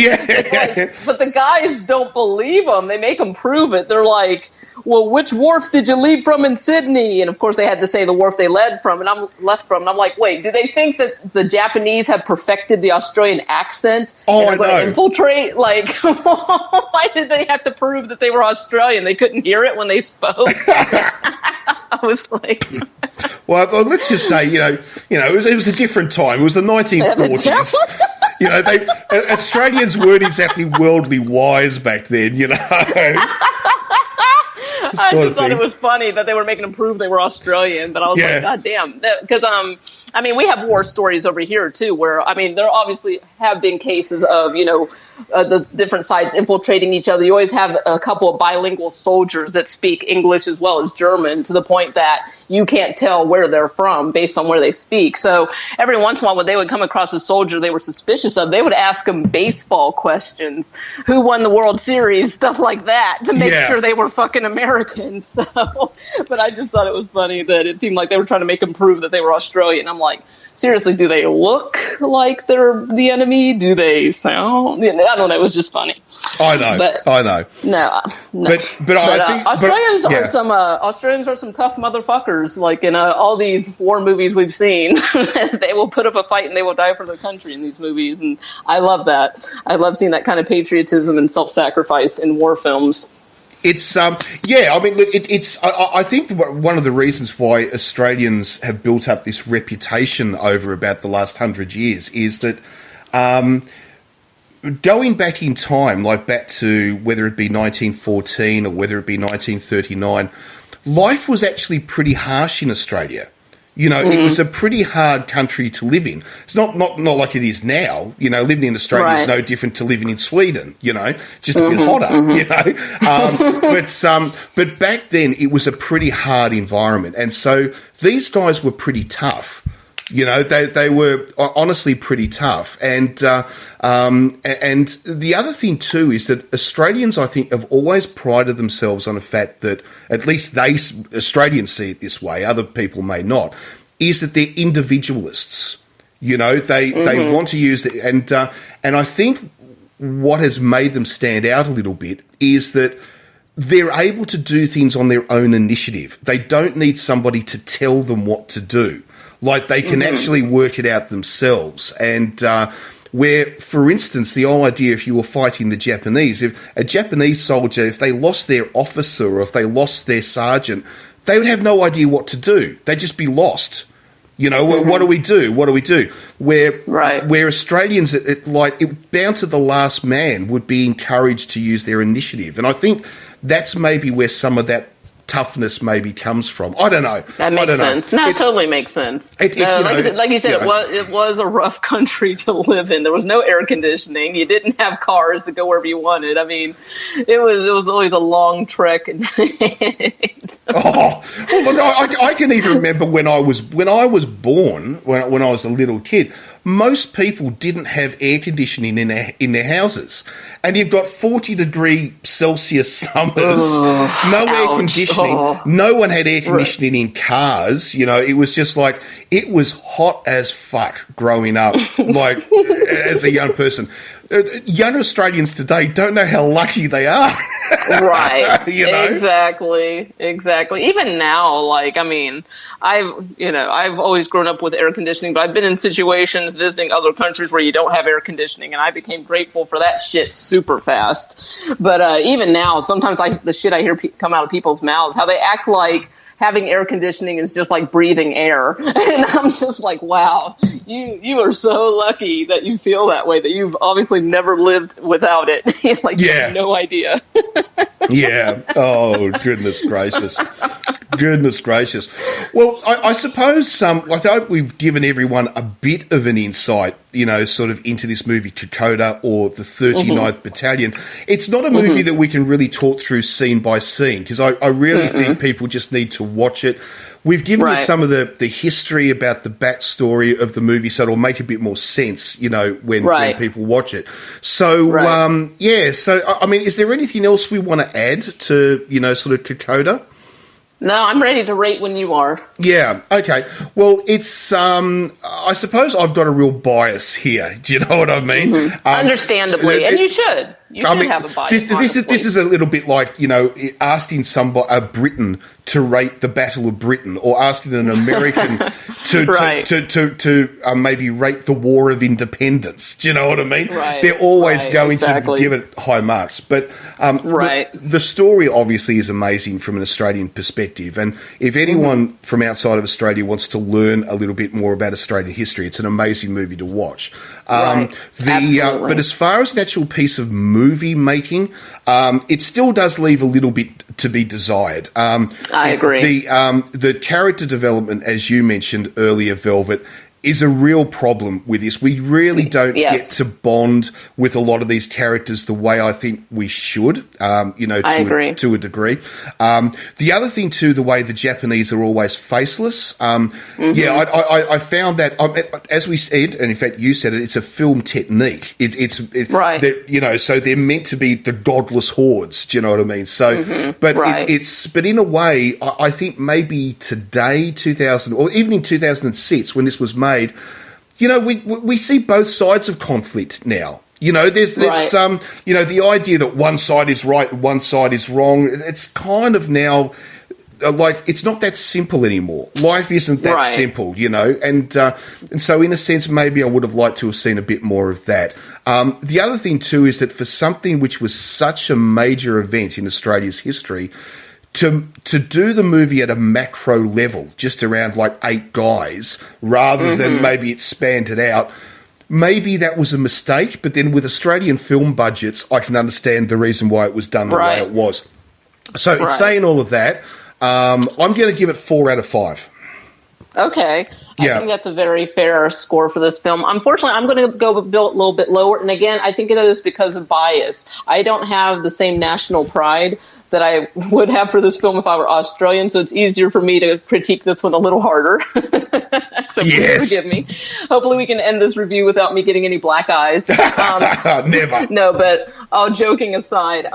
but the guys don't believe them. They make them prove it. They're like, "Well, which wharf did you leave from in Sydney?" And of course, they had to say the wharf they left from. And I'm like, "Wait, do they think that the Japanese have perfected the Australian accent and are going to infiltrate? Like, why did they have to prove that they were Australian? They couldn't hear it when they spoke." I was like. Well, let's just say, it was a different time. It was the 1940s. Australians weren't exactly worldly wise back then, I just thought it was funny that they were making them prove they were Australian, but I was like, God damn. Because, we have war stories over here, too, where, there obviously have been cases of, the different sides infiltrating each other. You always have a couple of bilingual soldiers that speak English as well as German, to the point that you can't tell where they're from based on where they speak. So every once in a while, when they would come across a soldier they were suspicious of, they would ask them baseball questions. Who won the World Series? Stuff like that, to make sure they were fucking Americans. So, but I just thought it was funny that it seemed like they were trying to make them prove that they were Australian. I'm like, seriously, do they look like they're the enemy? Do they sound? I don't know. It was just funny. I know. No. But I think Australians are some tough motherfuckers. Like in all these war movies we've seen, they will put up a fight and they will die for their country in these movies, and I love that. I love seeing that kind of patriotism and self-sacrifice in war films. It's I think one of the reasons why Australians have built up this reputation over about the last 100 years is that going back in time, like back to whether it be 1914 or whether it be 1939, life was actually pretty harsh in Australia. It was a pretty hard country to live in. It's not like it is now. Living in Australia is no different to living in Sweden. Just a bit hotter. But back then it was a pretty hard environment, and so these guys were pretty tough. They were honestly pretty tough, and the other thing too is that Australians, I think, have always prided themselves on the fact that, at least Australians see it this way, other people may not, is that they're individualists. They want to use it, and I think what has made them stand out a little bit is that they're able to do things on their own initiative. They don't need somebody to tell them what to do. Like, they can actually work it out themselves. And where, for instance, the whole idea, if you were fighting the Japanese, if a Japanese soldier, if they lost their officer or if they lost their sergeant, they would have no idea what to do. They'd just be lost. What do we do? What do we do? Where Australians, down to the last man, would be encouraged to use their initiative. And I think that's maybe where some of that toughness maybe comes from. I don't know. That makes sense. No, it totally makes sense. Like you said, it was a rough country to live in. There was no air conditioning. You didn't have cars to go wherever you wanted. I mean, it was always a long trek. I can even remember when I was born, when I was a little kid. Most people didn't have air conditioning in their houses, and you've got 40-degree Celsius summers, no air conditioning. No one had air conditioning in cars. You know, it was just like, it was hot as fuck growing up, like as a young person. Young Australians today don't know how lucky they are. Right. You know? Exactly. Even now, like, I mean, I've always grown up with air conditioning, but I've been in situations visiting other countries where you don't have air conditioning, and I became grateful for that shit super fast. But even now, sometimes the shit I hear come out of people's mouths, how they act like having air conditioning is just like breathing air. And I'm just like, wow, you are so lucky that you feel that way, that you've obviously never lived without it. Like, you have no idea. Yeah. Oh, goodness gracious. Goodness gracious. Well, I suppose I hope we've given everyone a bit of an insight, you know, sort of into this movie, Kokoda, or the 39th Battalion. It's not a movie that we can really talk through scene by scene, because I really think people just need to watch it. We've given you some of the history about the backstory of the movie, so it'll make a bit more sense, you know, when people watch it. So, so, I mean, is there anything else we want to add to, you know, sort of Kokoda? No, I'm ready to rate when you are. Yeah, okay. Well, it's, I suppose I've got a real bias here. Do you know what I mean? Understandably, and you should. You should have a bias. This is a little bit like, you know, asking a Briton to rate the Battle of Britain, or asking an American to maybe rate the War of Independence. Do you know what I mean? Right. They're always going to give it high marks. But the story obviously is amazing from an Australian perspective. And if anyone from outside of Australia wants to learn a little bit more about Australian history, it's an amazing movie to watch. But as far as an actual piece of movie making, it still does leave a little bit to be desired. I agree. The character development, as you mentioned earlier, Velvet, is a real problem with this. We really don't get to bond with a lot of these characters the way I think we should, you know, to a degree. The other thing, too, the way the Japanese are always faceless. I found that, as we said, and in fact you said it, it's a film technique. It's you know, so they're meant to be the godless hordes. Do you know what I mean? So, but but in a way, I think maybe today, 2000, or even in 2006, when this was made, you know, we see both sides of conflict now. You know, there's some, you know, the idea that one side is right and one side is wrong. It's kind of now, like, it's not that simple anymore. Life isn't that simple, you know, and so in a sense, maybe I would have liked to have seen a bit more of that. The other thing too is that for something which was such a major event in Australia's history, to do the movie at a macro level, just around like 8 guys, rather than maybe it spanned it out, maybe that was a mistake. But then with Australian film budgets, I can understand the reason why it was done the way it was. So in saying all of that, I'm going to give it 4 out of 5. Okay. I think that's a very fair score for this film. Unfortunately, I'm going to go a little bit lower. And again, I think it is because of bias. I don't have the same national pride that I would have for this film if I were Australian, so it's easier for me to critique this one a little harder. So please forgive me. Hopefully we can end this review without me getting any black eyes. Never. No, but all joking aside,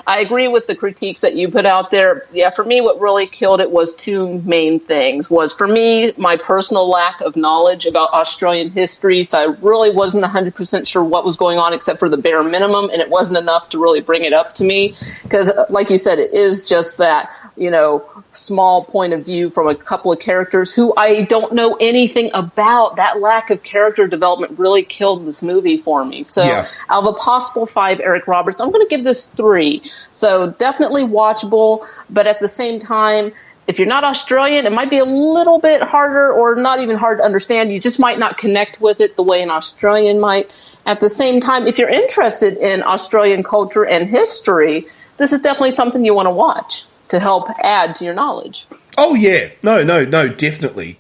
I agree with the critiques that you put out there. Yeah, for me, what really killed it was 2 main things. Was, for me, my personal lack of knowledge about Australian history, so I really wasn't 100% sure what was going on except for the bare minimum, and it wasn't enough to really bring it up to me. Because, like you said, it is just that, you know, small point of view from a couple of characters who I don't know anything about. That lack of character development really killed this movie for me. So out of a possible 5 Eric Roberts, I'm going to give this 3. So definitely watchable, but at the same time, if you're not Australian, it might be a little bit harder, or not even hard to understand. You just might not connect with it the way an Australian might. At the same time, if you're interested in Australian culture and history, this is definitely something you want to watch to help add to your knowledge. Oh yeah, no, definitely,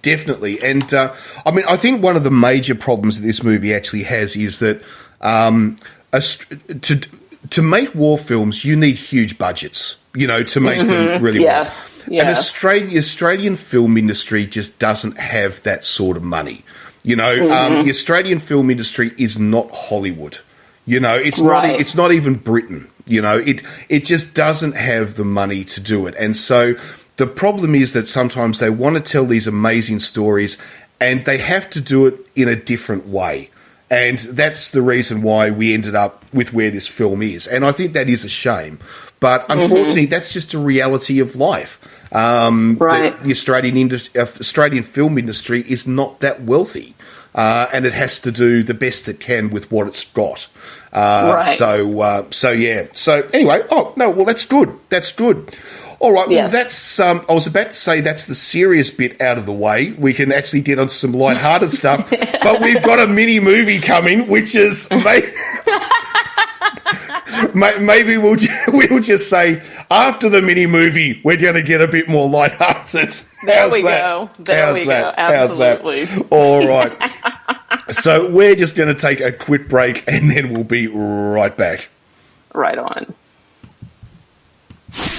and I mean, I think one of the major problems that this movie actually has is that to make war films, you need huge budgets, to make them really well. And the Australian film industry just doesn't have that sort of money. The Australian film industry is not Hollywood. It's not even Britain. It just doesn't have the money to do it, and so. The problem is that sometimes they want to tell these amazing stories and they have to do it in a different way. And that's the reason why we ended up with where this film is. And I think that is a shame. But unfortunately, that's just a reality of life. The Australian film industry is not that wealthy. And it has to do the best it can with what it's got. So anyway, that's good. That's good. All right, well, that's. I was about to say that's the serious bit out of the way. We can actually get on some lighthearted stuff, but we've got a mini movie coming, which is maybe we'll just say after the mini movie we're going to get a bit more lighthearted. There we go. Absolutely. All right. So we're just going to take a quick break, and then we'll be right back. Right on.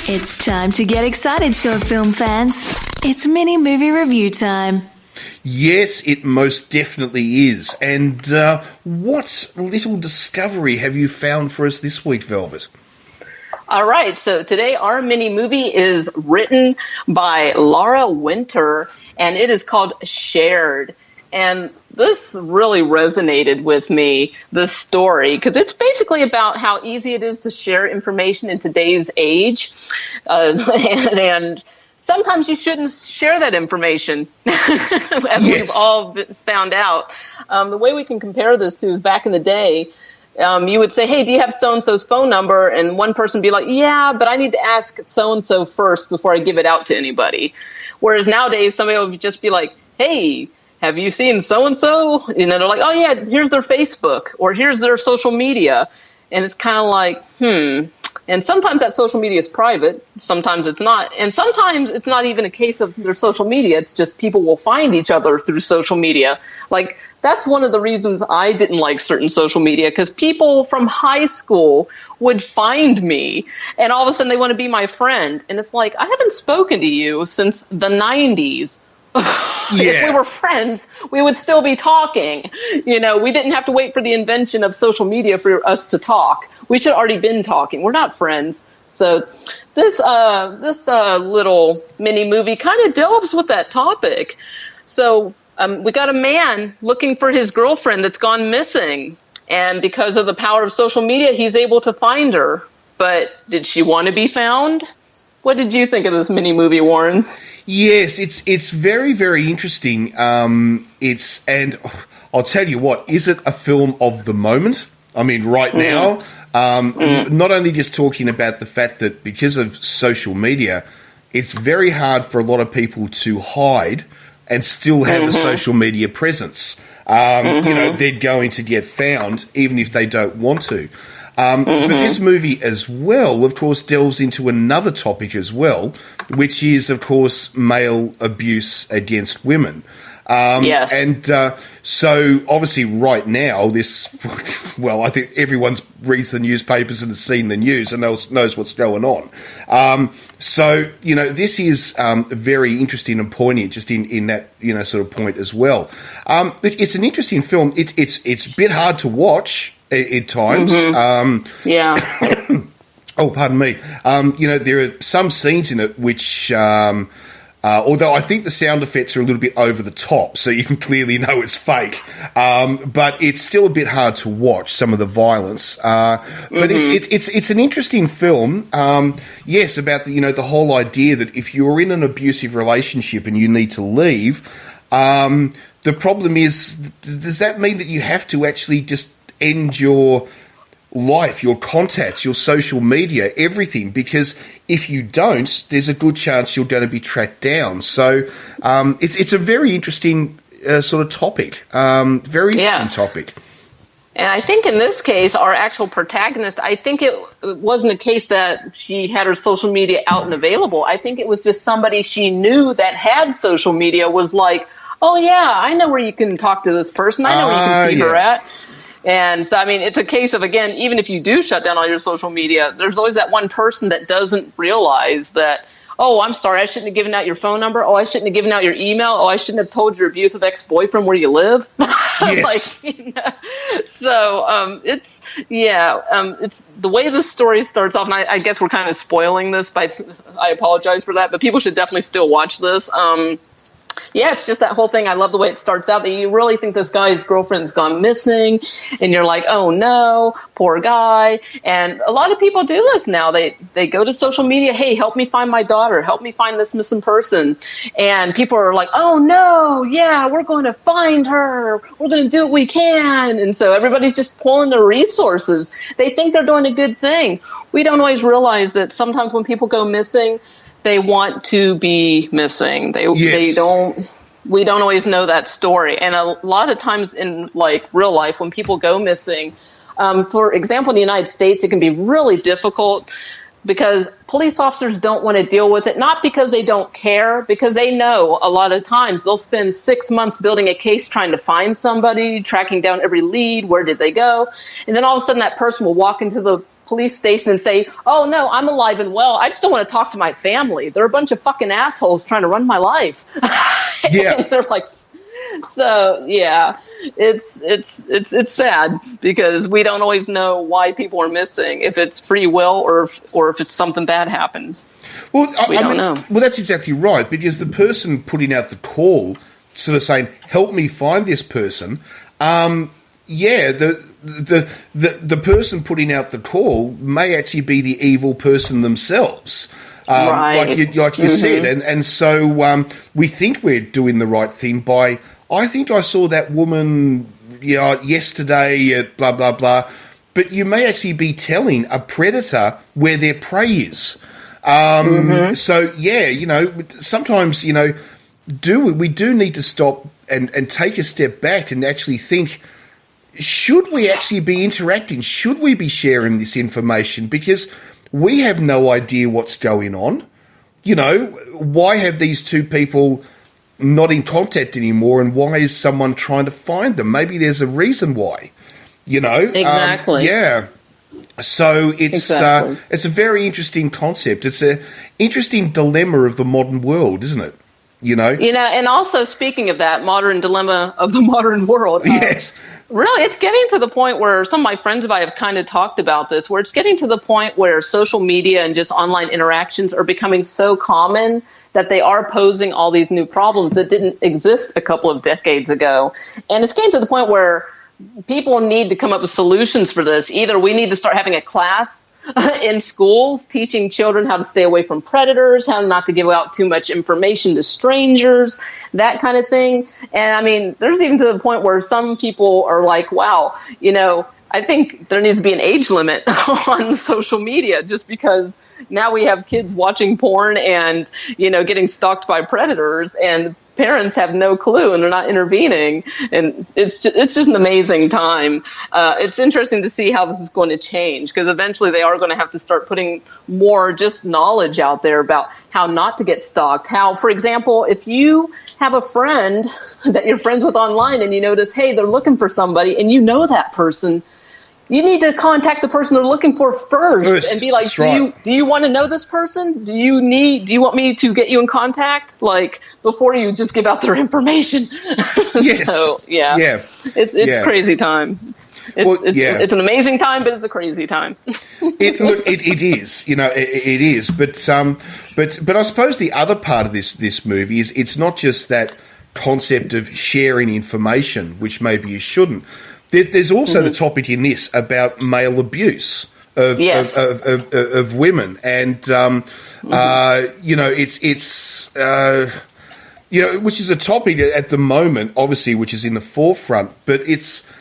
It's time to get excited, short film fans. It's mini movie review time. Yes, it most definitely is. And what little discovery have you found for us this week, Velvet? All right, so today our mini movie is written by Laura Winter, and it is called Shared. And this really resonated with me, this story, because it's basically about how easy it is to share information in today's age. And sometimes you shouldn't share that information, as we've all found out. The way we can compare this to is back in the day, you would say, hey, do you have so-and-so's phone number? And one person would be like, yeah, but I need to ask so-and-so first before I give it out to anybody. Whereas nowadays, somebody would just be like, hey, have you seen so-and-so? They're like, oh, yeah, here's their Facebook or here's their social media. And it's kind of like, And sometimes that social media is private. Sometimes it's not. And sometimes it's not even a case of their social media. It's just people will find each other through social media. Like, that's one of the reasons I didn't like certain social media, because people from high school would find me and all of a sudden they want to be my friend. And it's like, I haven't spoken to you since the 90s. If we were friends, we would still be talking. We didn't have to wait for the invention of social media for us to talk. We should have already been talking. We're not friends. So this little mini movie kind of delves with that topic. So we got a man looking for his girlfriend that's gone missing. And because of the power of social media, he's able to find her. But did she want to be found? What did you think of this mini movie, Warren? Yes, it's very, very interesting. And I'll tell you what, is it a film of the moment? I mean, right now, not only just talking about the fact that because of social media, it's very hard for a lot of people to hide and still have a social media presence. They're going to get found even if they don't want to. But this movie as well, of course, delves into another topic as well, which is, of course, male abuse against women. Yes. And so, obviously, right now, I think everyone reads the newspapers and has seen the news and knows what's going on. This is very interesting and poignant just in that, sort of point as well. It's an interesting film. It's a bit hard to watch at times. Oh, pardon me. There are some scenes in it which, although I think the sound effects are a little bit over the top, so you can clearly know it's fake. But it's still a bit hard to watch, some of the violence. But it's an interesting film. Yes, about the whole idea that if you're in an abusive relationship and you need to leave, the problem is, does that mean that you have to actually just end your life, your contacts, your social media, everything? Because if you don't, there's a good chance you're going to be tracked down. So it's a very interesting sort of topic. Very interesting topic. And I think in this case, our actual protagonist, I think it wasn't a case that she had her social media out and available. I think it was just somebody she knew that had social media was like, oh, yeah, I know where you can talk to this person. I know where you can see her at. And so, I mean, it's a case of, again, even if you do shut down all your social media, there's always that one person that doesn't realize that, oh, I'm sorry, I shouldn't have given out your phone number. Oh, I shouldn't have given out your email. Oh, I shouldn't have told your abusive ex-boyfriend where you live. Yes. So it's the way the story starts off, and I guess we're kind of spoiling this, I apologize for that, but people should definitely still watch this. Yeah, it's just that whole thing. I love the way it starts out, that you really think this guy's girlfriend's gone missing, and you're like, oh no, poor guy. And a lot of people do this now. They go to social media, hey, help me find my daughter, help me find this missing person. And people are like, oh no, yeah, we're going to find her. We're going to do what we can. And so everybody's just pulling their resources. They think they're doing a good thing. We don't always realize that sometimes when people go missing, they want to be missing. We don't always know that story. And a lot of times in like real life, when people go missing, for example, in the United States, it can be really difficult because police officers don't want to deal with it, not because they don't care, because they know a lot of times they'll spend 6 months building a case trying to find somebody, tracking down every lead, where did they go? And then all of a sudden that person will walk into the police station and say, oh no, I'm alive and well. I just don't want to talk to my family. They're a bunch of fucking assholes trying to run my life. Yeah. And they're like, so yeah, it's sad because we don't always know why people are missing, if it's free will or if it's something bad happens. Well, we don't know. Well, that's exactly right, because the person putting out the call, sort of saying, help me find this person, the person putting out the call may actually be the evil person themselves. Right. Like you said. And so we think we're doing the right thing by, I think I saw that woman yesterday at blah, blah, blah. But you may actually be telling a predator where their prey is. So, yeah, sometimes, we do need to stop and take a step back and actually think, should we actually be interacting? Should we be sharing this information? Because we have no idea what's going on. Why have these two people not in contact anymore, and why is someone trying to find them? Maybe there's a reason why, Exactly. Yeah. So it's a very interesting concept. It's an interesting dilemma of the modern world, isn't it? And also speaking of that modern dilemma of the modern world. Yes. Really, it's getting to the point where some of my friends and I have kind of talked about this, where it's getting to the point where social media and just online interactions are becoming so common that they are posing all these new problems that didn't exist a couple of decades ago. And it's getting to the point where people need to come up with solutions for this. Either we need to start having a class in schools teaching children how to stay away from predators, how not to give out too much information to strangers, that kind of thing. And I mean, there's even to the point where some people are like, wow, I think there needs to be an age limit on social media, just because now we have kids watching porn and, getting stalked by predators, and parents have no clue and they're not intervening. And it's just an amazing time. It's interesting to see how this is going to change, because eventually they are going to have to start putting more just knowledge out there about how not to get stalked. How, for example, if you have a friend that you're friends with online and you notice, hey, they're looking for somebody, and that person, you need to contact the person they're looking for first and be like, do you want to know this person? Do you want me to get you in contact? Like, before you just give out their information. Yes. So, yeah. It's crazy time. It's an amazing time, but it's a crazy time. It is, it is. But I suppose the other part of this movie is it's not just that concept of sharing information, which maybe you shouldn't. There's also the topic in this about male abuse of women, and which is a topic at the moment, obviously, which is in the forefront. But it's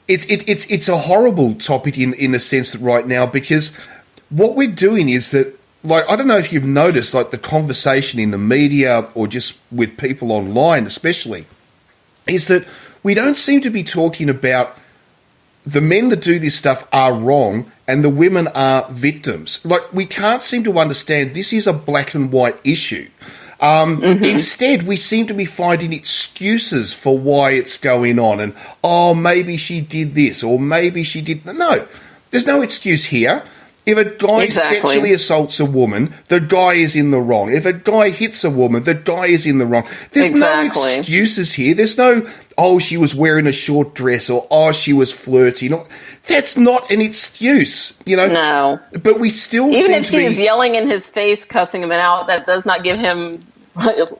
a horrible topic in the sense that right now, because what we're doing is that, like, I don't know if you've noticed, like, the conversation in the media or just with people online, especially, is that we don't seem to be talking about the men that do this stuff are wrong and the women are victims. Like, we can't seem to understand this is a black and white issue. Instead, we seem to be finding excuses for why it's going on. And, maybe she did this or maybe she did... No, there's no excuse here. If a guy sexually assaults a woman, the guy is in the wrong. If a guy hits a woman, the guy is in the wrong. There's no excuses here. There's no, she was wearing a short dress or, she was flirty. No, that's not an excuse, No. But we still even if she was yelling in his face, cussing him out, that does not give him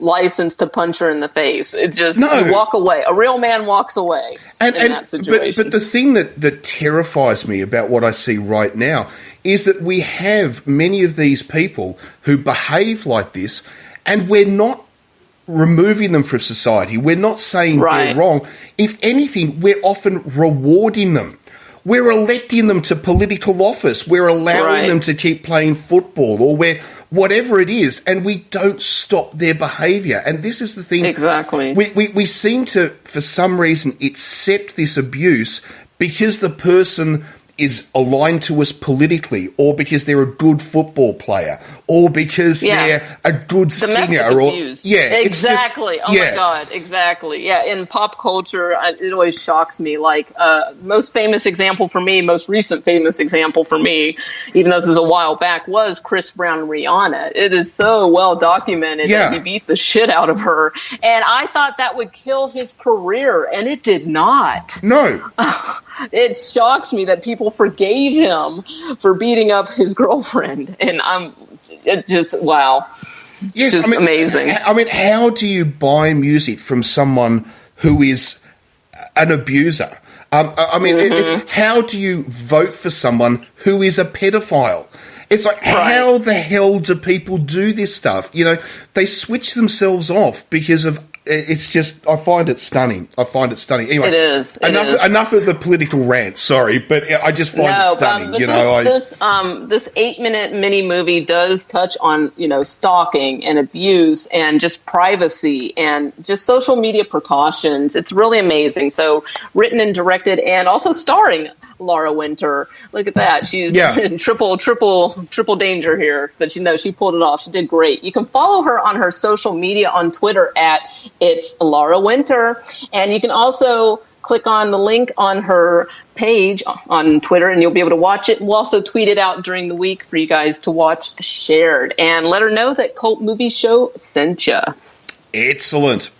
license to punch her in the face. It's just you walk away. A real man walks away in that situation. But the thing that terrifies me about what I see right now is that we have many of these people who behave like this, and we're not removing them from society. We're not saying they're wrong. If anything, we're often rewarding them. We're electing them to political office. We're allowing them to keep playing football or whatever it is, and we don't stop their behaviour. And this is the thing. Exactly. We seem to, for some reason, accept this abuse because the person is aligned to us politically, or because they're a good football player, or because they're a good singer. Exactly. My God, exactly. Yeah, in pop culture, it always shocks me. Like, most recent famous example for me, even though this is a while back, was Chris Brown and Rihanna. It is so well documented that he beat the shit out of her. And I thought that would kill his career, and it did not. No. It shocks me that people forgave him for beating up his girlfriend. And wow. Yes, just amazing. I mean, how do you buy music from someone who is an abuser? It's, how do you vote for someone who is a pedophile? It's like, how the hell do people do this stuff? They switch themselves off because of... It's just, I find it stunning. Anyway, it is. Enough of the political rant. Sorry, but I just find it stunning. This 8-minute mini movie does touch on stalking and abuse and just privacy and just social media precautions. It's really amazing. So written and directed and also starring Laura Winter. Look at that. She's in triple danger here. But she pulled it off. She did great. You can follow her on her social media on Twitter at It's Laura Winter. And you can also click on the link on her page on Twitter and you'll be able to watch it. We'll also tweet it out during the week for you guys to watch shared. And let her know that Cult Movie Show sent you. Excellent.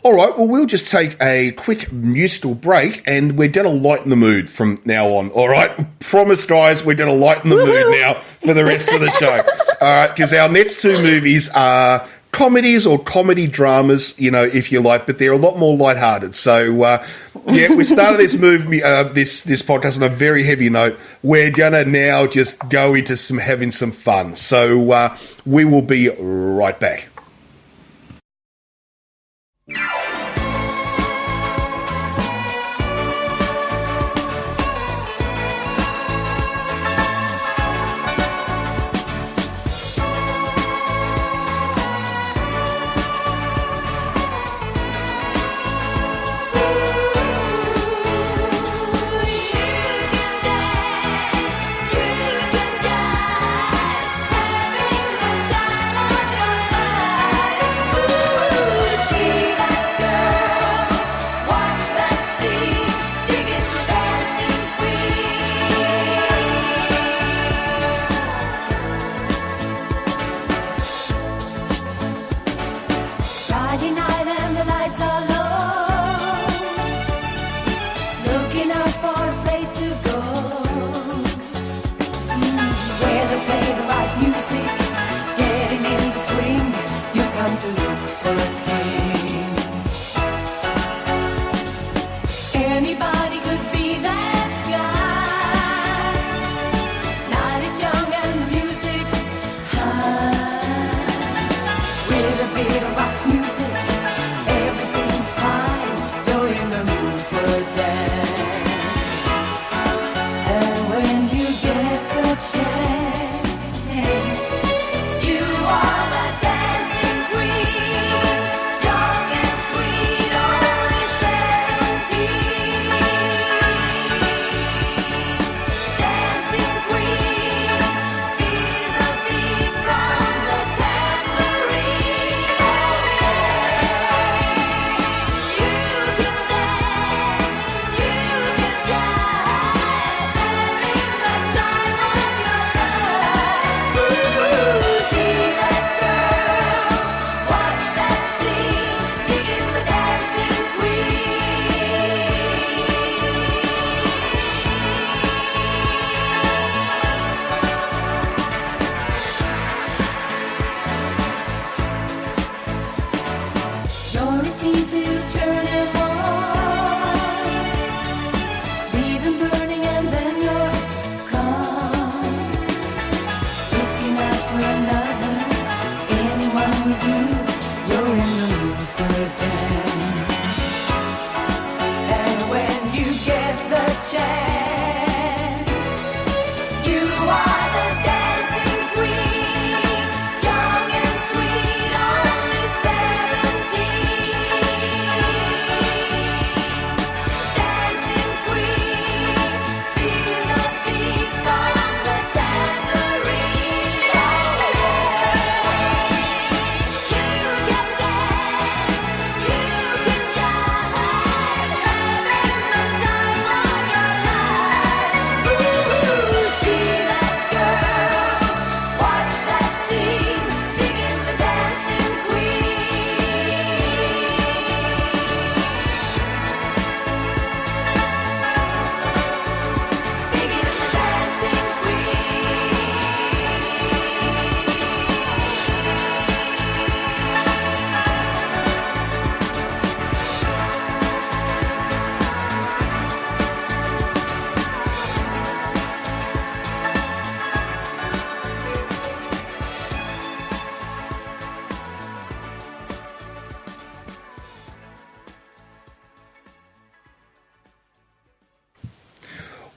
All right, well, we'll just take a quick musical break and we're going to lighten the mood from now on, all right? Promise, guys, we're going to lighten the mood now for the rest of the show. All right, because our next two movies are comedies or comedy dramas, if you like, but they're a lot more lighthearted. So, we started this movie, this podcast on a very heavy note. We're going to now just go into having some fun. So, we will be right back.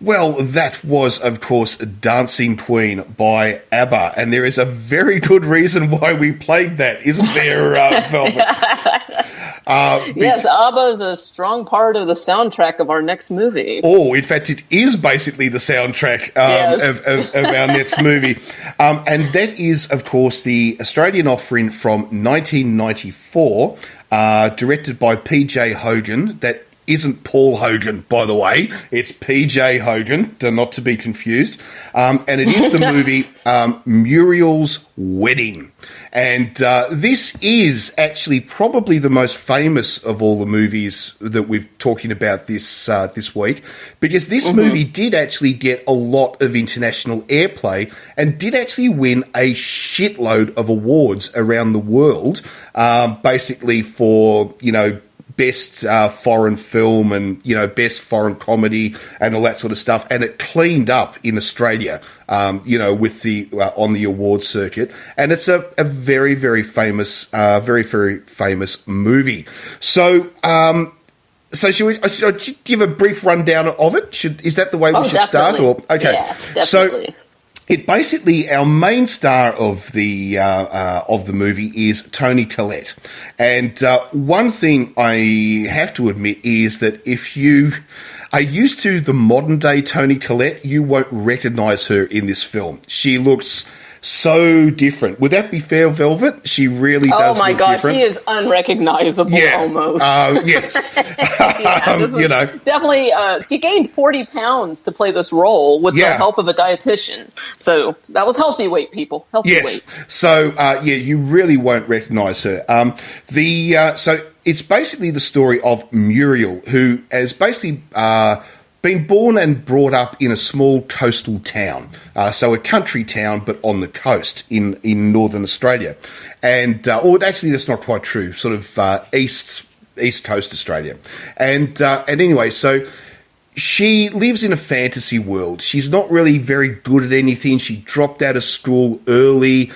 Well, that was, of course, Dancing Queen by ABBA, and there is a very good reason why we played that, isn't there, Velvet? Yes, ABBA is a strong part of the soundtrack of our next movie. Oh, in fact, it is basically the soundtrack of our next movie. And that is, of course, the Australian offering from 1994, directed by P.J. Hogan. That isn't Paul Hogan, by the way. It's P.J. Hogan, not to be confused. And it is the movie Muriel's Wedding. And this is actually probably the most famous of all the movies that we're talking about this week, because this movie did actually get a lot of international airplay and did actually win a shitload of awards around the world, basically for, best foreign film and, best foreign comedy and all that sort of stuff. And it cleaned up in Australia, with the, on the awards circuit. And it's a very, very famous, very, very famous movie. So, should I give a brief rundown of it? Is that the way we should start? Or, okay. Yeah, definitely. So, it basically, our main star of the movie is Toni Collette, and one thing I have to admit is that if you are used to the modern day Toni Collette, you won't recognise her in this film. She looks so different. Would that be fair, Velvet? She really does. Oh my look gosh, different. she is unrecognizable almost. Yes. Definitely, she gained 40 pounds to play this role with the help of a dietitian. So that was healthy weight, people. Healthy weight. So, you really won't recognise her. So it's basically the story of Muriel, who has basically been born and brought up in a small coastal town, so a country town, but on the coast in northern Australia. And, actually that's not quite true, sort of east coast Australia. And anyway, so she lives in a fantasy world. She's not really very good at anything. She dropped out of school early.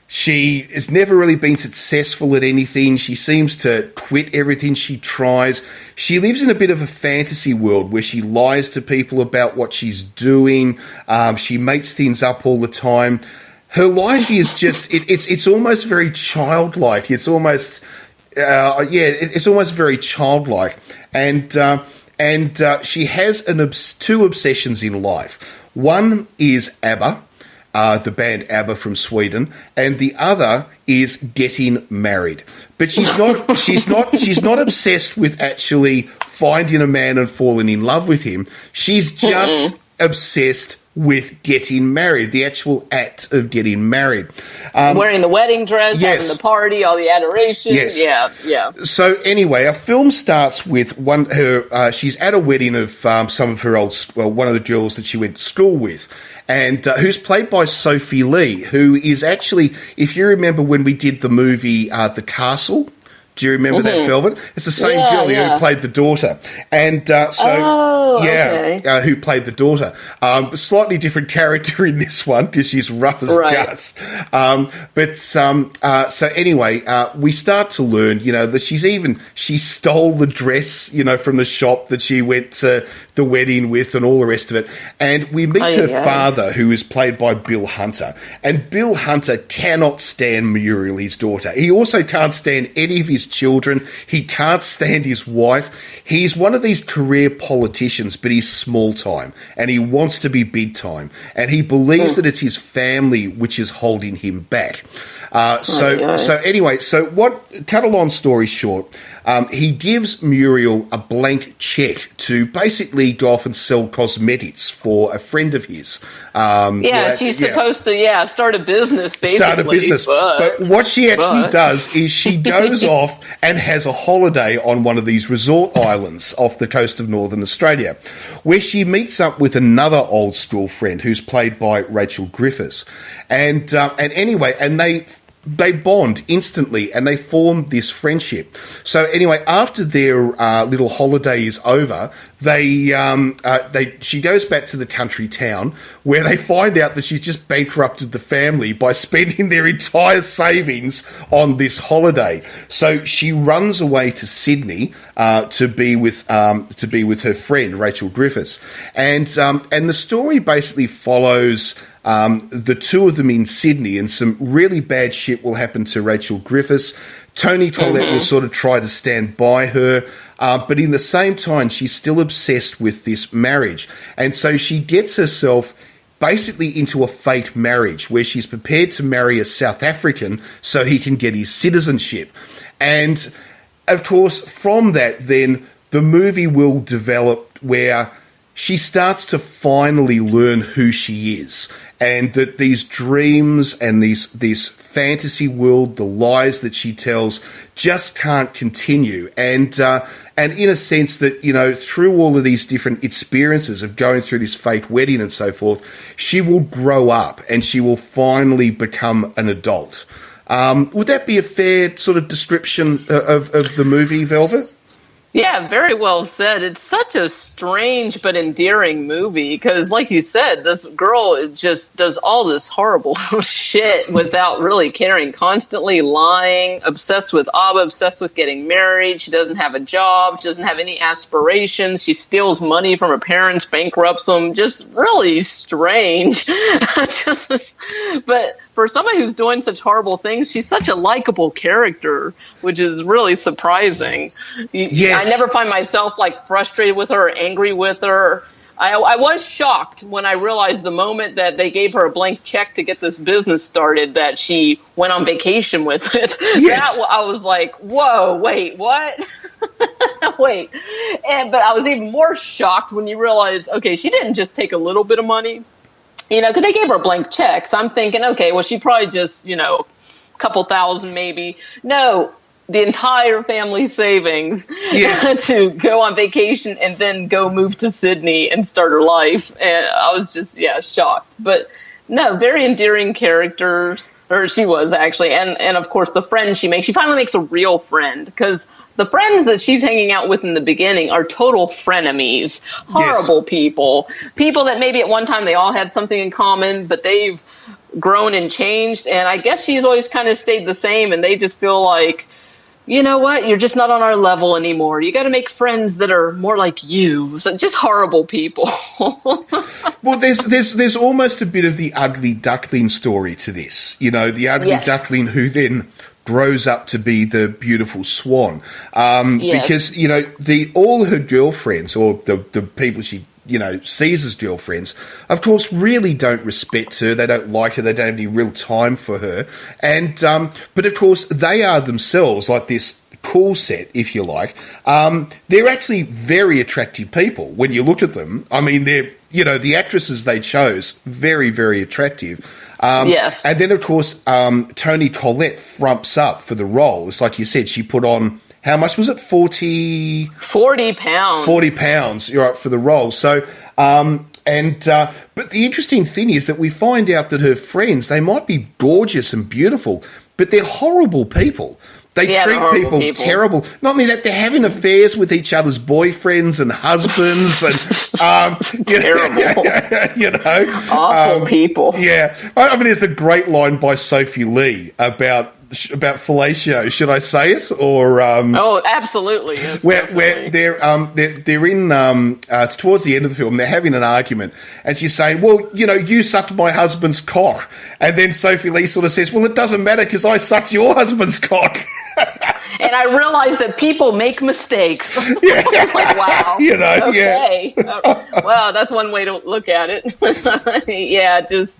She has never really been successful at anything. She seems to quit everything she tries. She lives in a bit of a fantasy world where she lies to people about what she's doing. She makes things up all the time. Her life is just, it's almost very childlike. It's almost, it's almost very childlike. And she has two obsessions in life. One is ABBA. The band ABBA from Sweden, and the other is getting married. But she's not obsessed with actually finding a man and falling in love with him. She's just obsessed with getting married, the actual act of getting married. Wearing the wedding dress, having the party, all the adoration. Yes. Yeah. So anyway, our film starts with she's at a wedding of some of her one of the girls that she went to school with. And who's played by Sophie Lee, who is actually, if you remember when we did the movie The Castle, do you remember that, Velvet? It's the same girl who played the daughter. And who played the daughter. Slightly different character in this one because she's rough as guts. So anyway, we start to learn, that she stole the dress, from the shop that she went to the wedding with and all the rest of it. And we meet her father, who is played by Bill Hunter. And Bill Hunter cannot stand Muriel, his daughter. He also can't stand any of his children. He can't stand his wife. He's one of these career politicians, but he's small time and he wants to be big time. And he believes that it's his family which is holding him back. Cut a long story short, he gives Muriel a blank check to basically go off and sell cosmetics for a friend of his. She's supposed to, start a business, basically. But what she actually does is she goes off and has a holiday on one of these resort islands off the coast of northern Australia, where she meets up with another old school friend who's played by Rachel Griffiths. And they they bond instantly and they form this friendship. So anyway, after their little holiday is over, she goes back to the country town where they find out that she's just bankrupted the family by spending their entire savings on this holiday. So she runs away to Sydney to be with her friend Rachel Griffiths, and the story basically follows the two of them in Sydney, and some really bad shit will happen to Rachel Griffiths. Tony Collette will sort of try to stand by her, but in the same time, she's still obsessed with this marriage. And so she gets herself basically into a fake marriage where she's prepared to marry a South African so he can get his citizenship. And, of course, from that, then the movie will develop where she starts to finally learn who she is, and that these dreams and this fantasy world, the lies that she tells, just can't continue. And in a sense that, you know, through all of these different experiences of going through this fake wedding and so forth, she will grow up and she will finally become an adult. Would that be a fair sort of description of the movie, Velvet? Yeah, very well said. It's such a strange but endearing movie because, like you said, this girl just does all this horrible shit without really caring, constantly lying, obsessed with ABBA, obsessed with getting married. She doesn't have a job. She doesn't have any aspirations. She steals money from her parents, bankrupts them. Just really strange. But for somebody who's doing such horrible things, she's such a likable character, which is really surprising. Yes. I never find myself like frustrated with her or angry with her. I was shocked when I realized the moment that they gave her a blank check to get this business started that she went on vacation with it. Yes. I was like, whoa, wait, what? Wait. But I was even more shocked when you realize, okay, she didn't just take a little bit of money. You know, because they gave her a blank check. So I'm thinking, okay, well, she probably just, you know, a couple thousand maybe. No, the entire family savings to go on vacation and then go move to Sydney and start her life. And I was just, shocked. But no, very endearing characters. Or she was actually. And of course, the friend she makes, she finally makes a real friend because the friends that she's hanging out with in the beginning are total frenemies, horrible people that maybe at one time they all had something in common, but they've grown and changed. And I guess she's always kind of stayed the same. And they just feel like, you know what? You're just not on our level anymore. You got to make friends that are more like you. So just horrible people. Well, there's almost a bit of the ugly duckling story to this. You know, the ugly duckling who then grows up to be the beautiful swan. Because, you know, all her girlfriends or the people she, you know, sees as girlfriends, of course, really don't respect her. They don't like her. They don't have any real time for her. And, but of course, they are themselves like this cool set, if you like. They're actually very attractive people when you look at them. I mean, they're, you know, the actresses they chose, very, very attractive. Yes. And then, of course, Toni Collette frumps up for the role. It's like you said, she put on, how much was it? 40 pounds. 40 pounds, you're right, for the role. So, but the interesting thing is that we find out that her friends, they might be gorgeous and beautiful, but they're horrible people. They treat people terrible. Not only that, they're having affairs with each other's boyfriends and husbands, and terrible. You know, awful people. Yeah, I mean, there's a great line by Sophie Lee about fellatio. Should I say it or? Oh, absolutely. Yes, where they're in it's towards the end of the film. They're having an argument, and she's saying, "Well, you know, you sucked my husband's cock," and then Sophie Lee sort of says, "Well, it doesn't matter because I sucked your husband's cock." And I realized that people make mistakes. Yeah. I was like, wow. You know, okay. Wow, that's one way to look at it. Yeah, just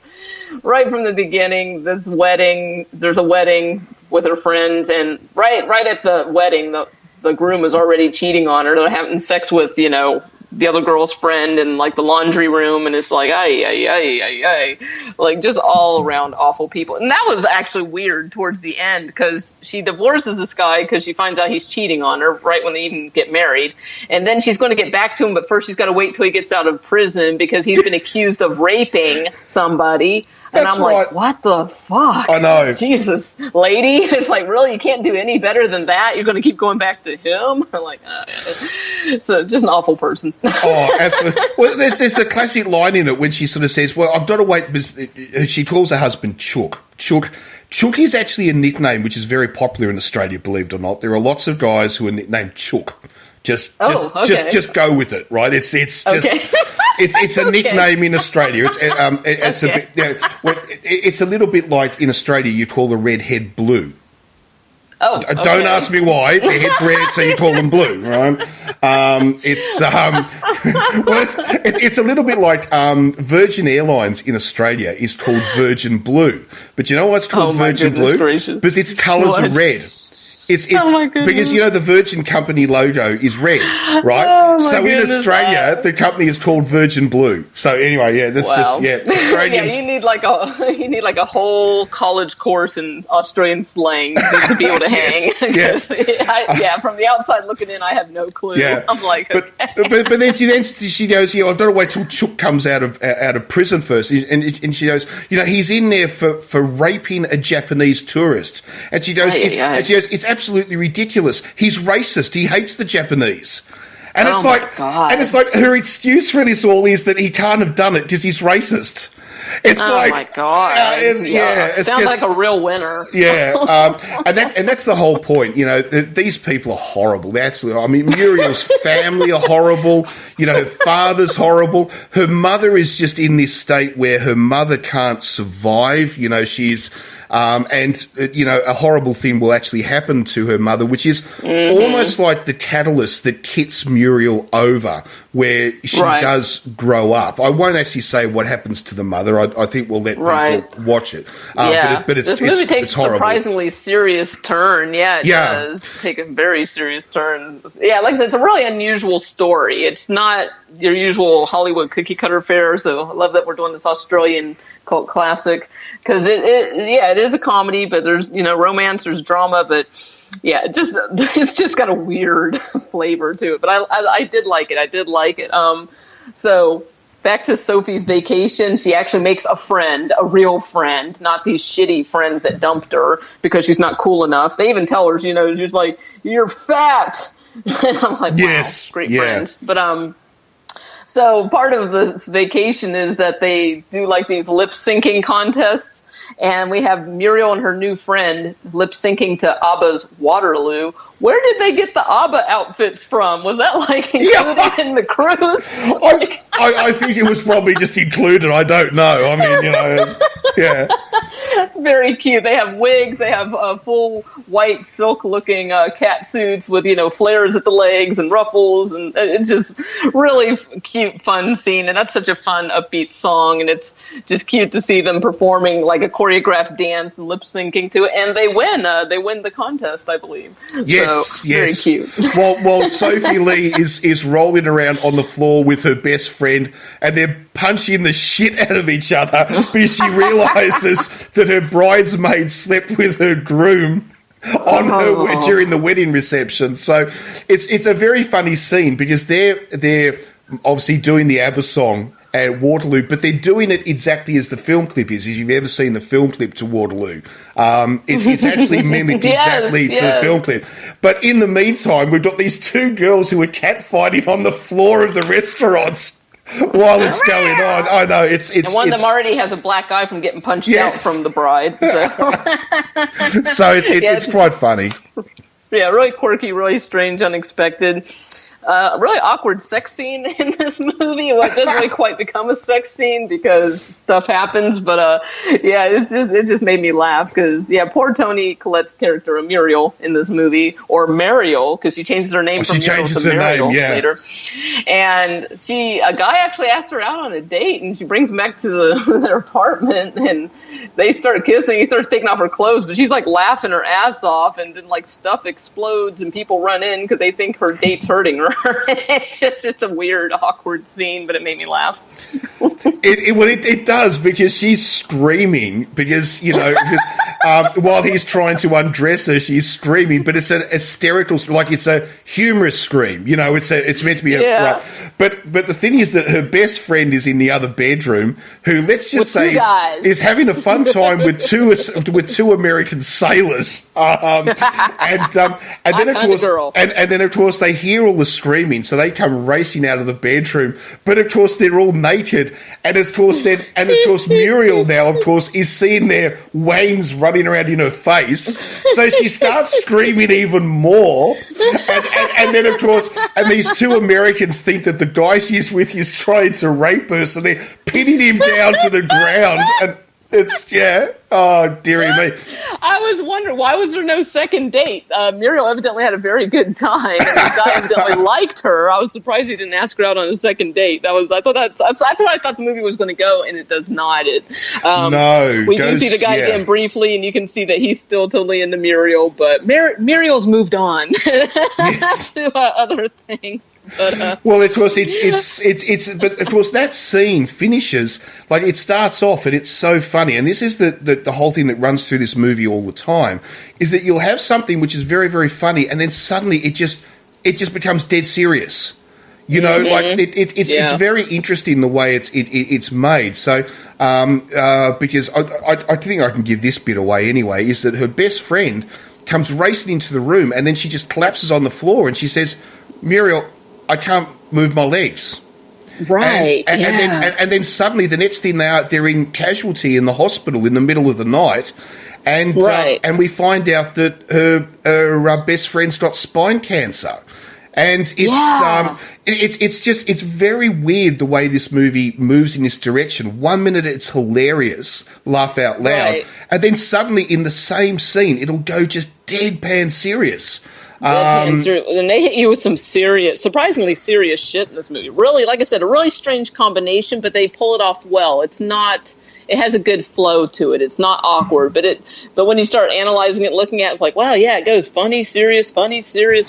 right from the beginning, there's a wedding with her friends, and right at the wedding, the groom is already cheating on her. They're having sex with, you know, the other girl's friend in like the laundry room, and it's like, like just all around awful people. And that was actually weird towards the end because she divorces this guy because she finds out he's cheating on her right when they even get married. And then she's going to get back to him, but first she's got to wait till he gets out of prison because he's been accused of raping somebody. And I'm like, what the fuck? I know. Jesus, lady. It's like, really? You can't do any better than that? You're going to keep going back to him? I'm like, so just an awful person. Oh, absolutely. Well, there's a classic line in it when she sort of says, well, I've got to wait. She calls her husband Chook. Chook is actually a nickname which is very popular in Australia, believe it or not. There are lots of guys who are nicknamed Chook. Just go with it, right? It's just it's a nickname in Australia. It's a bit, it's a little bit like in Australia you call a redhead blue. Oh, okay. Don't ask me why. Their head's red, so you call them blue, right? It's a little bit like Virgin Airlines in Australia is called Virgin Blue, but you know why it's called Virgin Blue? Gracious. Because its colours are red. It's because the Virgin Company logo is red, right? So in Australia, the company is called Virgin Blue. So anyway, that's Australians. You need like a whole college course in Australian slang to be able to hang. From the outside looking in, I have no clue. Yeah. I'm like, but then she goes, I've got to wait till Chook comes out of prison first, and she goes, he's in there for raping a Japanese tourist, and she goes, it's absolutely ridiculous. He's racist. He hates the Japanese. And it's like her excuse for this all is that he can't have done it because he's racist. It's my god! It sounds like a real winner. And that's the whole point. These people are horrible. Muriel's family are horrible. Her father's horrible. Her mother is just in this state where her mother can't survive. She's. A horrible thing will actually happen to her mother, which is almost like the catalyst that kits Muriel over, where she does grow up. I won't actually say what happens to the mother. I think we'll let people watch it. But this movie takes a surprisingly serious turn. Yeah, it does take a very serious turn. Yeah, like I said, it's a really unusual story. It's not your usual Hollywood cookie cutter fare. So I love that we're doing this Australian cult classic because it is a comedy, but there's romance, there's drama, but it's just got a weird flavor to it. But I did like it. So back to Sophie's vacation, she actually makes a friend, a real friend, not these shitty friends that dumped her because she's not cool enough. They even tell her, she's like, "You're fat," and I'm like, "Wow, great friends." But so part of this vacation is that they do like these lip syncing contests. And we have Muriel and her new friend lip syncing to ABBA's Waterloo. Where did they get the ABBA outfits from? Was that included in the cruise? I think it was probably just included. I don't know. That's very cute. They have wigs. They have full white silk-looking cat suits with flares at the legs and ruffles, and it's just really cute, fun scene. And that's such a fun, upbeat song, and it's just cute to see them performing like a choreographed dance and lip syncing to it. And they win. They win the contest, I believe. Yes, very cute. While Sophie Lee is rolling around on the floor with her best friend, and they're punching the shit out of each other because she realizes that her bridesmaid slept with her groom on her during the wedding reception. So it's a very funny scene because they're obviously doing the ABBA song at Waterloo, but they're doing it exactly as the film clip is. If you've ever seen the film clip to Waterloo, it's actually mimicked exactly to the film clip. But in the meantime, we've got these two girls who are catfighting on the floor of the restaurants while it's going on. I know it's and one of them already has a black eye from getting punched out from the bride. So it's quite funny. Yeah, really quirky, really strange, unexpected. Really awkward sex scene in this movie. Well, it doesn't really quite become a sex scene because stuff happens, but it just made me laugh because poor Toni Collette's character, Muriel, in this movie, or Mariel, because she changes her name from Muriel to Mariel later. And a guy actually asked her out on a date, and she brings him back to their apartment, and they start kissing. He starts taking off her clothes, but she's like laughing her ass off, and then like stuff explodes, and people run in because they think her date's hurting her. It's a weird, awkward scene, but it made me laugh. It does because she's screaming because while he's trying to undress her, she's screaming, but it's an hysterical, like it's a humorous scream. You know, it's meant to be right. But the thing is that her best friend is in the other bedroom, who let's just say is having a fun time with two American sailors. And then of course they hear all the screaming, so they come racing out of the bedroom. But of course they're all naked, and of course Muriel now of course is seeing their wangs running around in her face, so she starts screaming even more. And then of course, and these two Americans think that the guy she's with is trying to rape her, so they're pinning him down to the ground, and it's oh dearie me. I was wondering, why was there no second date? Muriel evidently had a very good time, and the guy evidently liked her. I was surprised he didn't ask her out on a second date. That's where I thought the movie was going to go, and it does not. We do see the guy again briefly, and you can see that he's still totally into Muriel, but Muriel's moved on to other things. But, well, of course, but of course that scene finishes like it starts off, and it's so funny, and this is the whole thing that runs through this movie all the time, is that you'll have something which is very, very funny, and then suddenly it just becomes dead serious. You know, like it's very interesting the way it's made. So because I think I can give this bit away anyway, is that her best friend comes racing into the room, and then she just collapses on the floor, and she says, "Muriel, I can't move my legs." Right, and then suddenly the next thing they're in casualty in the hospital in the middle of the night, and we find out that her best friend's got spine cancer, and it's very weird the way this movie moves in this direction. 1 minute it's hilarious, laugh out loud, and then suddenly in the same scene it'll go just deadpan serious. And they hit you with some surprisingly serious shit in this movie. Really, like I said, a really strange combination, but they pull it off well. It has a good flow to it. It's not awkward, but when you start analyzing it, looking at it, it's like, wow, yeah, it goes funny, serious,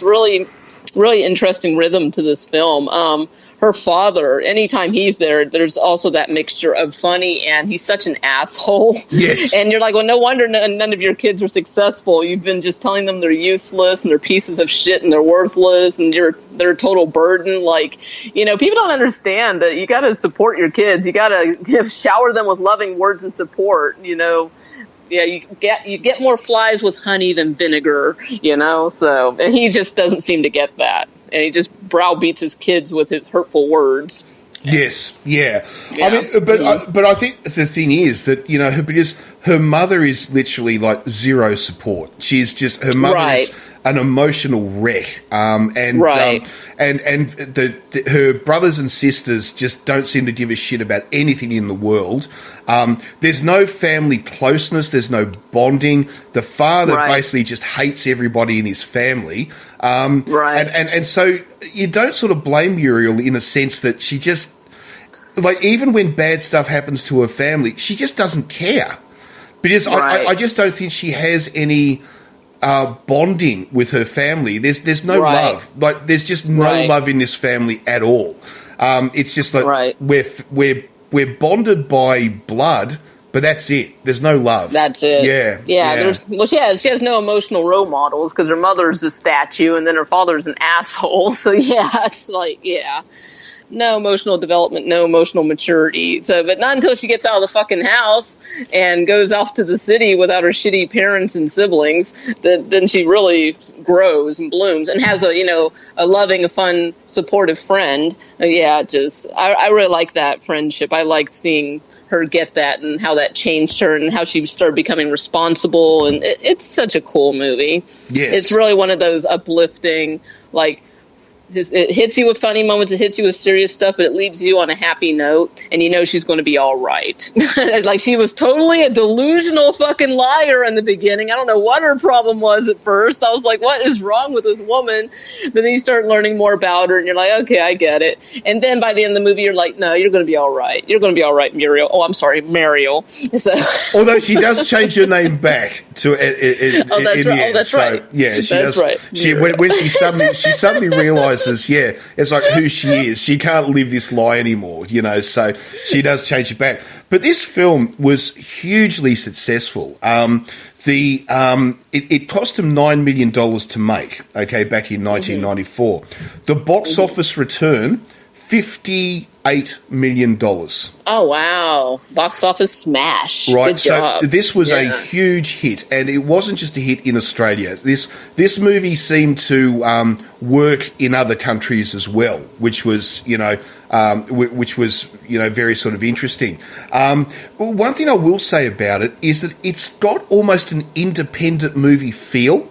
really, really interesting rhythm to this film. Her father, anytime he's there, there's also that mixture of funny, and he's such an asshole. Yes. And you're like, well, no wonder none of your kids are successful. You've been just telling them they're useless and they're pieces of shit and they're worthless and they're a total burden. Like, you know, people don't understand that you got to support your kids. You got to shower them with loving words and support, you know. Yeah, you get more flies with honey than vinegar, you know. So, and he just doesn't seem to get that, and he just browbeats his kids with his hurtful words. Yes, yeah. I mean, but I think the thing is that, you know, because her mother is literally like zero support. She's just her mother is an emotional wreck, and her brothers and sisters just don't seem to give a shit about anything in the world. There's no family closeness. There's no bonding. The father basically just hates everybody in his family. And so you don't sort of blame Muriel in a sense that she just, like, even when bad stuff happens to her family, she just doesn't care. Because I just don't think she has any bonding with her family. There's no love. Like, there's just no love in this family at all. It's just like we're bonded by blood, but that's it. There's no love. That's it. Yeah. She has no emotional role models because her mother's a statue and then her father's an asshole. So it's like no emotional development, no emotional maturity. So, but not until she gets out of the fucking house and goes off to the city without her shitty parents and siblings, then she really grows and blooms and has a loving, a fun, supportive friend. I really like that friendship. I like seeing her get that and how that changed her and how she started becoming responsible. And it's such a cool movie. Yes. It's really one of those uplifting, like, it hits you with funny moments, it hits you with serious stuff, but it leaves you on a happy note, and you know she's going to be all right. Like, she was totally a delusional fucking liar in the beginning. I don't know what her problem was at first. I was like, what is wrong with this woman? But then you start learning more about her, and you're like, okay, I get it. And then by the end of the movie, you're like, no, you're going to be all right. You're going to be all right, Muriel. Oh, I'm sorry, Muriel. So. Although she does change her name back to that's right. Yeah, she that's does. Right. When she suddenly realizes, it's like who she is. She can't live this lie anymore, you know, so she does change it back. But this film was hugely successful. it cost them $9 million to make, okay, back in 1994. The box office return, $58 million. Oh, wow. Box office smash. Right, Good job. so this was a huge hit, and it wasn't just a hit in Australia. This movie seemed to work in other countries as well, which was, very sort of interesting. One thing I will say about it is that it's got almost an independent movie feel,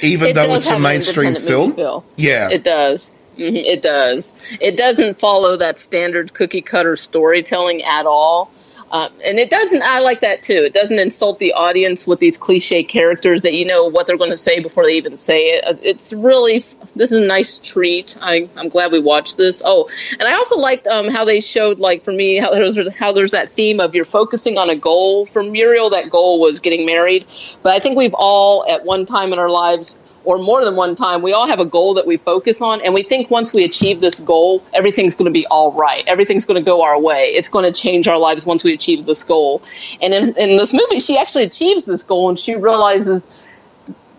even though it's a mainstream film. Yeah, it does. It does. It doesn't follow that standard cookie cutter storytelling at all. And it doesn't, I like that too. It doesn't insult the audience with these cliche characters that you know what they're going to say before they even say it. It's really, this is a nice treat. I'm glad we watched this. Oh, and I also liked how they showed, like, for me, how there's that theme of you're focusing on a goal. For Muriel, that goal was getting married. But I think we've all, at one time in our lives, or more than one time, we all have a goal that we focus on, and we think once we achieve this goal, everything's going to be all right. Everything's going to go our way. It's going to change our lives once we achieve this goal. And in this movie, she actually achieves this goal, and she realizes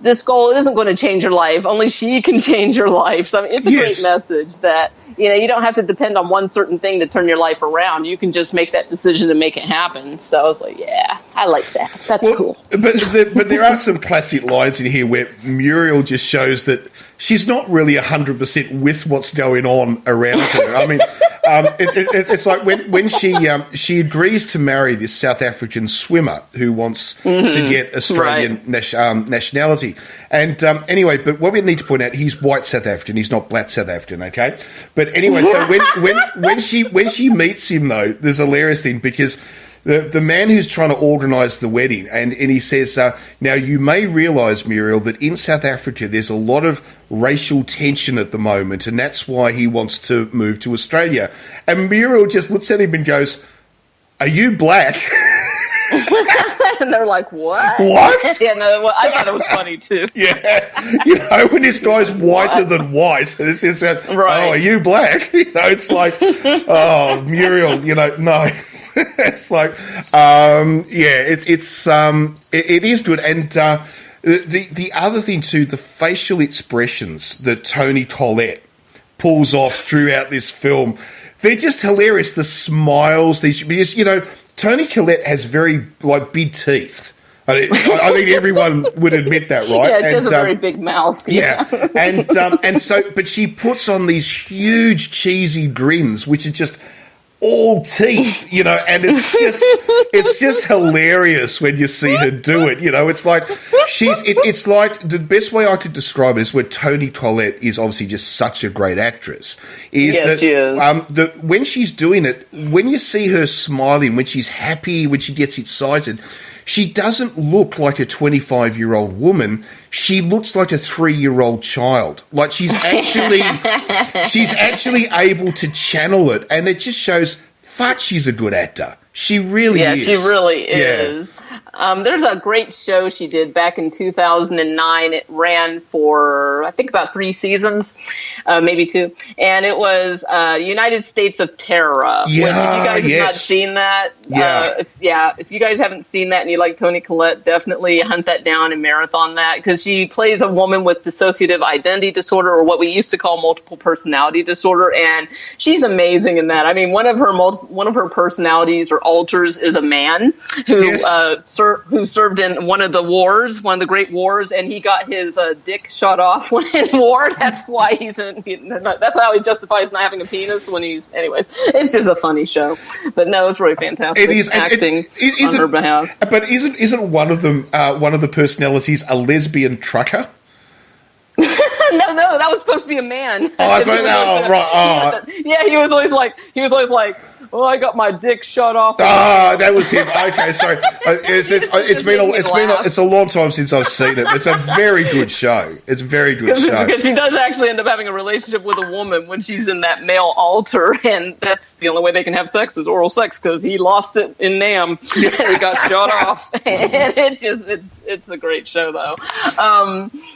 this goal isn't going to change her life. Only she can change her life. So, I mean, it's a great message that, you don't have to depend on one certain thing to turn your life around. You can just make that decision to make it happen. So I was like, yeah, I like that. That's cool. But there are some classic lines in here where Muriel just shows that she's not really 100% with what's going on around her. I mean, it's like when she agrees to marry this South African swimmer who wants to get Australian nationality. And anyway, but what we need to point out, he's white South African. He's not black South African, okay? But anyway, so when she meets him, though, there's a hilarious thing because the man who's trying to organise the wedding, and he says, now you may realise, Muriel, that in South Africa there's a lot of racial tension at the moment, and that's why he wants to move to Australia. And Muriel just looks at him and goes, "Are you black?" And they're like, what? What? Yeah, no, I thought it was funny, too. Yeah. When this guy's whiter than white, and it's just, oh, are you black? It's like, oh, Muriel, no. It's like, it is good. And the other thing, too, the facial expressions that Toni Collette pulls off throughout this film, they're just hilarious. The smiles, because, Toni Collette has very, big teeth. I think everyone would admit that, right? Yeah, she has a very big mouth. Yeah. And so, but she puts on these huge cheesy grins, which are just all teeth, and it's just hilarious when you see her do it. It's like it's like the best way I could describe it is where Toni Collette is obviously just such a great actress. She is. When she's doing it, when you see her smiling, when she's happy, when she gets excited, she doesn't look like a 25-year-old woman. She looks like a 3-year-old child. Like she's actually able to channel it, and it just shows, she's a good actor. She really is. Yeah, she really is. There's a great show she did back in 2009. It ran for, I think, about 3 seasons, maybe 2. And it was United States of Terror. If you guys have not seen that, if you guys haven't seen that and you like Toni Collette, definitely hunt that down and marathon that, because she plays a woman with dissociative identity disorder, or what we used to call multiple personality disorder, and she's amazing in that. I mean, one of her personalities or alters is a man who served in one of the great wars, and he got his dick shot off when in war. That's why that's how he justifies not having a penis when anyways, it's just a funny show. But no, it's really fantastic. It is acting on her behalf. But isn't one of them, one of the personalities, a lesbian trucker? No, that was supposed to be a man. Right. Oh. Yeah, he was always like, "Oh, I got my dick shot off." That was him. Okay, sorry. It's a long time since I've seen it. It's a very good show. It's a very good show. Because she does actually end up having a relationship with a woman when she's in that male altar, and that's the only way they can have sex is oral sex, because he lost it in Nam and he got shot off. And It's a great show, though.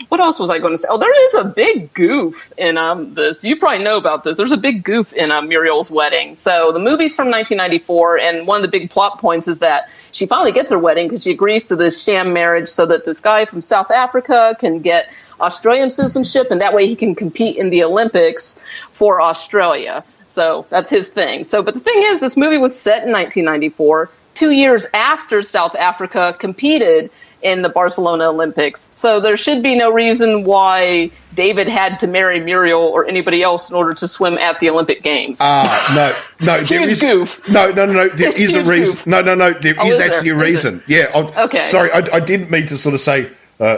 What else was I going to say? Oh, there is a big goof in this. You probably know about this. There's a big goof in Muriel's wedding. So the movie's from 1994, and one of the big plot points is that she finally gets her wedding because she agrees to this sham marriage so that this guy from South Africa can get Australian citizenship, and that way he can compete in the Olympics for Australia. So that's his thing. But the thing is, this movie was set in 1994, 2 years after South Africa competed in the Barcelona Olympics. So there should be no reason why David had to marry Muriel or anybody else in order to swim at the Olympic Games. No, there is goof. No, there is a reason. Goof. No, there is actually a reason. Yeah, okay. Sorry, I didn't mean to sort of say,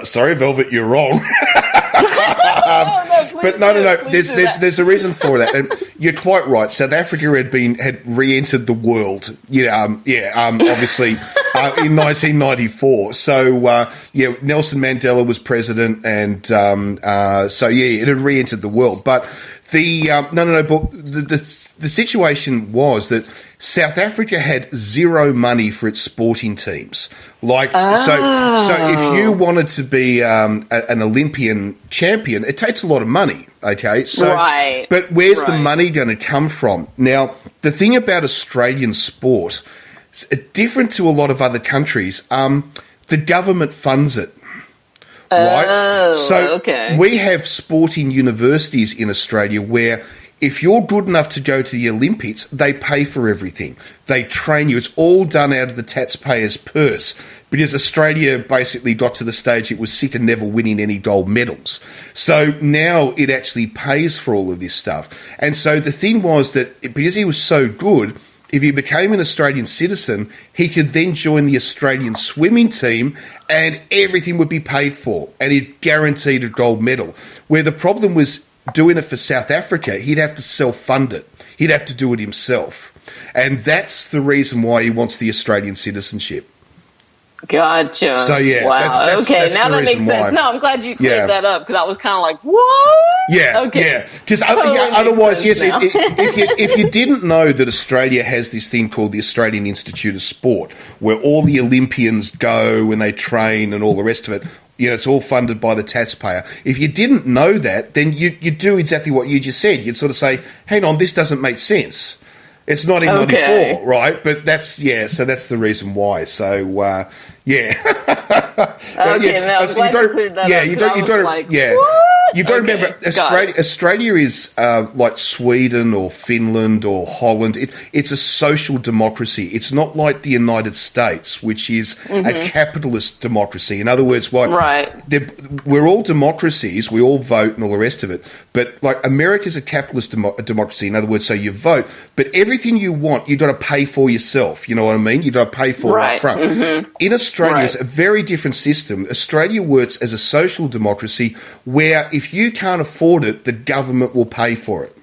sorry, Velvet, you're wrong. But no. There's a reason for that, and you're quite right. South Africa had re-entered the world. Obviously in 1994. So Nelson Mandela was president, and it had re-entered the world. But the situation was that South Africa had zero money for its sporting teams. So if you wanted to be an Olympian champion, it takes a lot of money. Okay, right. But where's the money going to come from? Now, the thing about Australian sport, different to a lot of other countries, the government funds it. Right? Oh, so okay. We have sporting universities in Australia where if you're good enough to go to the Olympics, they pay for everything. They train you. It's all done out of the taxpayer's purse because Australia basically got to the stage it was sick of never winning any gold medals. So now it actually pays for all of this stuff. And so the thing was that because he was so good, if he became an Australian citizen, he could then join the Australian swimming team and everything would be paid for and he'd guaranteed a gold medal. Where the problem was doing it for South Africa, he'd have to self-fund it. He'd have to do it himself. And that's the reason why he wants the Australian citizenship. Gotcha. So, yeah. Wow. That's now the that makes sense. why. No, I'm glad you cleared that up because I was kind of like, what? Yeah. Okay. Yeah. Because Otherwise, yes, if you didn't know that Australia has this thing called the Australian Institute of Sport, where all the Olympians go and they train and all the rest of it, it's all funded by the taxpayer. If you didn't know that, then you do exactly what you just said. You'd sort of say, hang on, this doesn't make sense. It's 1994, right? But that's the reason why. So, Okay, now I'm glad you cleared that up. You don't remember Australia is like Sweden or Finland or Holland. It's a social democracy. It's not like the United States, which is a capitalist democracy. In other words, we're all democracies. We all vote and all the rest of it. But like America's a capitalist democracy. In other words, so you vote, but everything you want, you've got to pay for yourself. You know what I mean? You've got to pay for it up front. In Australia, it's a very different system. Australia works as a social democracy where if you can't afford it, the government will pay for it.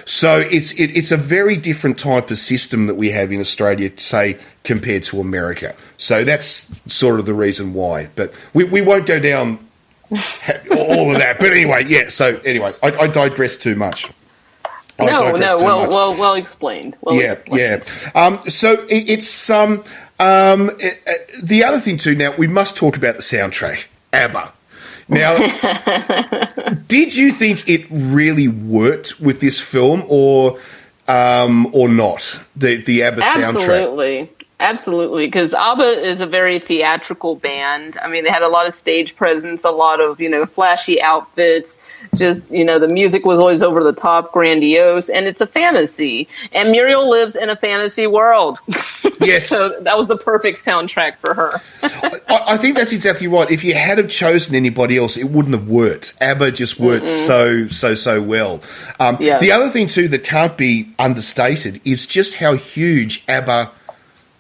So it's a very different type of system that we have in Australia, say, compared to America. So that's sort of the reason why. But we won't go down all of that. But anyway, I digress too much. Well explained. So it's the other thing too. Now we must talk about the soundtrack, ABBA. Now, did you think it really worked with this film, or not? The ABBA soundtrack. Absolutely, because ABBA is a very theatrical band. I mean, they had a lot of stage presence, a lot of, flashy outfits. Just, the music was always over the top, grandiose, and it's a fantasy. And Muriel lives in a fantasy world. Yes. So that was the perfect soundtrack for her. I think that's exactly right. If you had have chosen anybody else, it wouldn't have worked. ABBA just worked so well. The other thing, too, that can't be understated is just how huge ABBA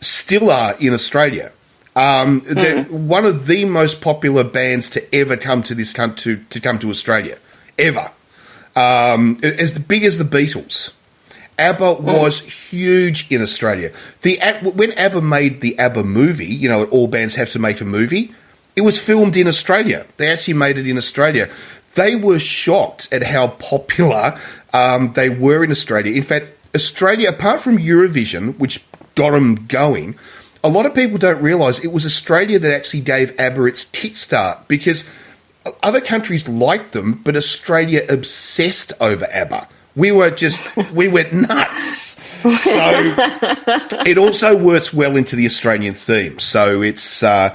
still are in Australia. They're one of the most popular bands to ever come to this country, to come to Australia, ever. As big as the Beatles. ABBA was huge in Australia. When ABBA made the ABBA movie, all bands have to make a movie, it was filmed in Australia. They actually made it in Australia. They were shocked at how popular they were in Australia. In fact, Australia, apart from Eurovision, which got them going, a lot of people don't realise it was Australia that actually gave ABBA its kickstart, because other countries liked them, but Australia obsessed over ABBA. We went nuts. So it also works well into the Australian theme. So it's a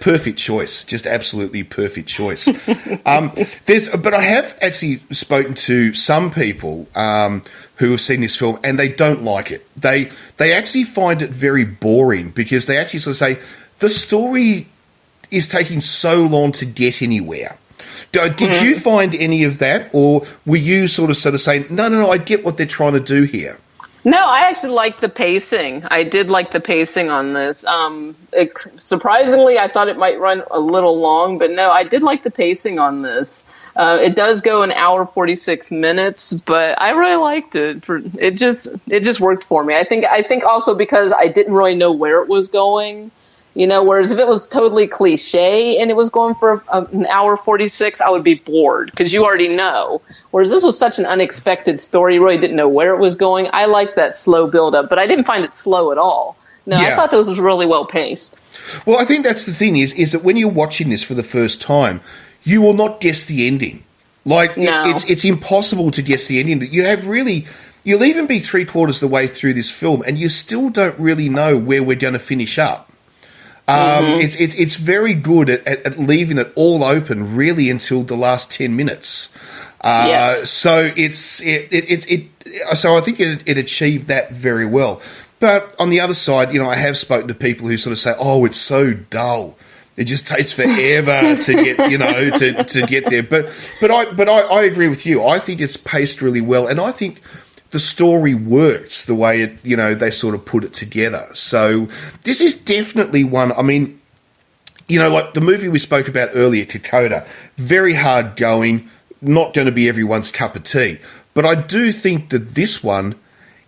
perfect choice, just absolutely perfect choice. But I have actually spoken to some people who have seen this film, and they don't like it. They actually find it very boring, because they actually sort of say the story is taking so long to get anywhere. Did you find any of that, or were you sort of saying, no, I get what they're trying to do here? No, I actually liked the pacing. I did like the pacing on this. Surprisingly, I thought it might run a little long, but no, I did like the pacing on this. It does go an hour 46 minutes, but I really liked it. It just worked for me. I think also because I didn't really know where it was going. Whereas if it was totally cliche and it was going for an hour 46, I would be bored, because you already know. Whereas this was such an unexpected story, you really didn't know where it was going. I liked that slow build-up, but I didn't find it slow at all. No, yeah. I thought this was really well paced. Well, I think that's the thing is that when you're watching this for the first time, you will not guess the ending. It's impossible to guess the ending. You'll even be 3/4 of the way through this film, and you still don't really know where we're going to finish up. It's very good at leaving it all open, really, until the last 10 minutes. Yes. So so I think it achieved that very well. But on the other side, I have spoken to people who sort of say, "Oh, it's so dull. It just takes forever to get, to get there." But I agree with you. I think it's paced really well, and I think the story works the way they sort of put it together. So this is definitely one. I mean, like the movie we spoke about earlier, Kokoda, very hard going, not going to be everyone's cup of tea. But I do think that this one,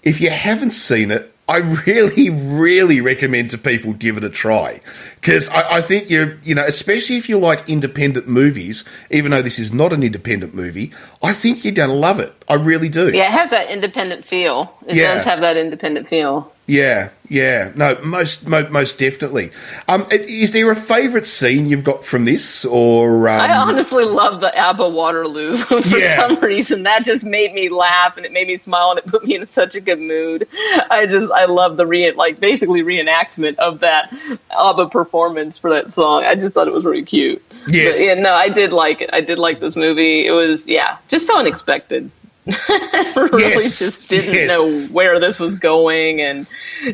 if you haven't seen it, I really, really recommend to people give it a try, because I think especially if you like independent movies, even though this is not an independent movie, I think you're going to love it. I really do. Yeah, it has that independent feel. It does have that independent feel. Yeah. No, most definitely. Is there a favourite scene you've got from this, or? I honestly love the ABBA Waterloo for some reason. That just made me laugh, and it made me smile, and it put me in such a good mood. I love the reenactment of that ABBA performance for that song. I just thought it was really cute. Yes. But, no, I did like it. I did like this movie. It was just so unexpected. Really just didn't know where this was going, and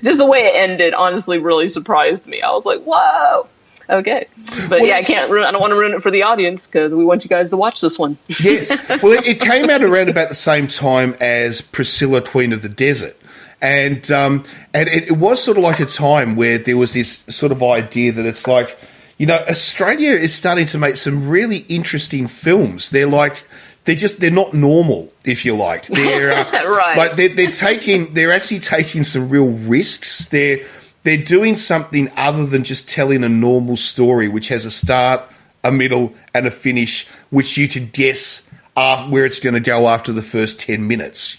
just the way it ended honestly really surprised me. I was like, whoa, okay. But I don't want to ruin it for the audience, because we want you guys to watch this one. Yes. Well, it came out around about the same time as Priscilla, Queen of the Desert. And it was sort of like a time where there was this sort of idea that it's like, Australia is starting to make some really interesting films. They're not normal, if you like. They're right. They're actually taking some real risks. They're doing something other than just telling a normal story, which has a start, a middle, and a finish, which you could guess where it's going to go after the first 10 minutes.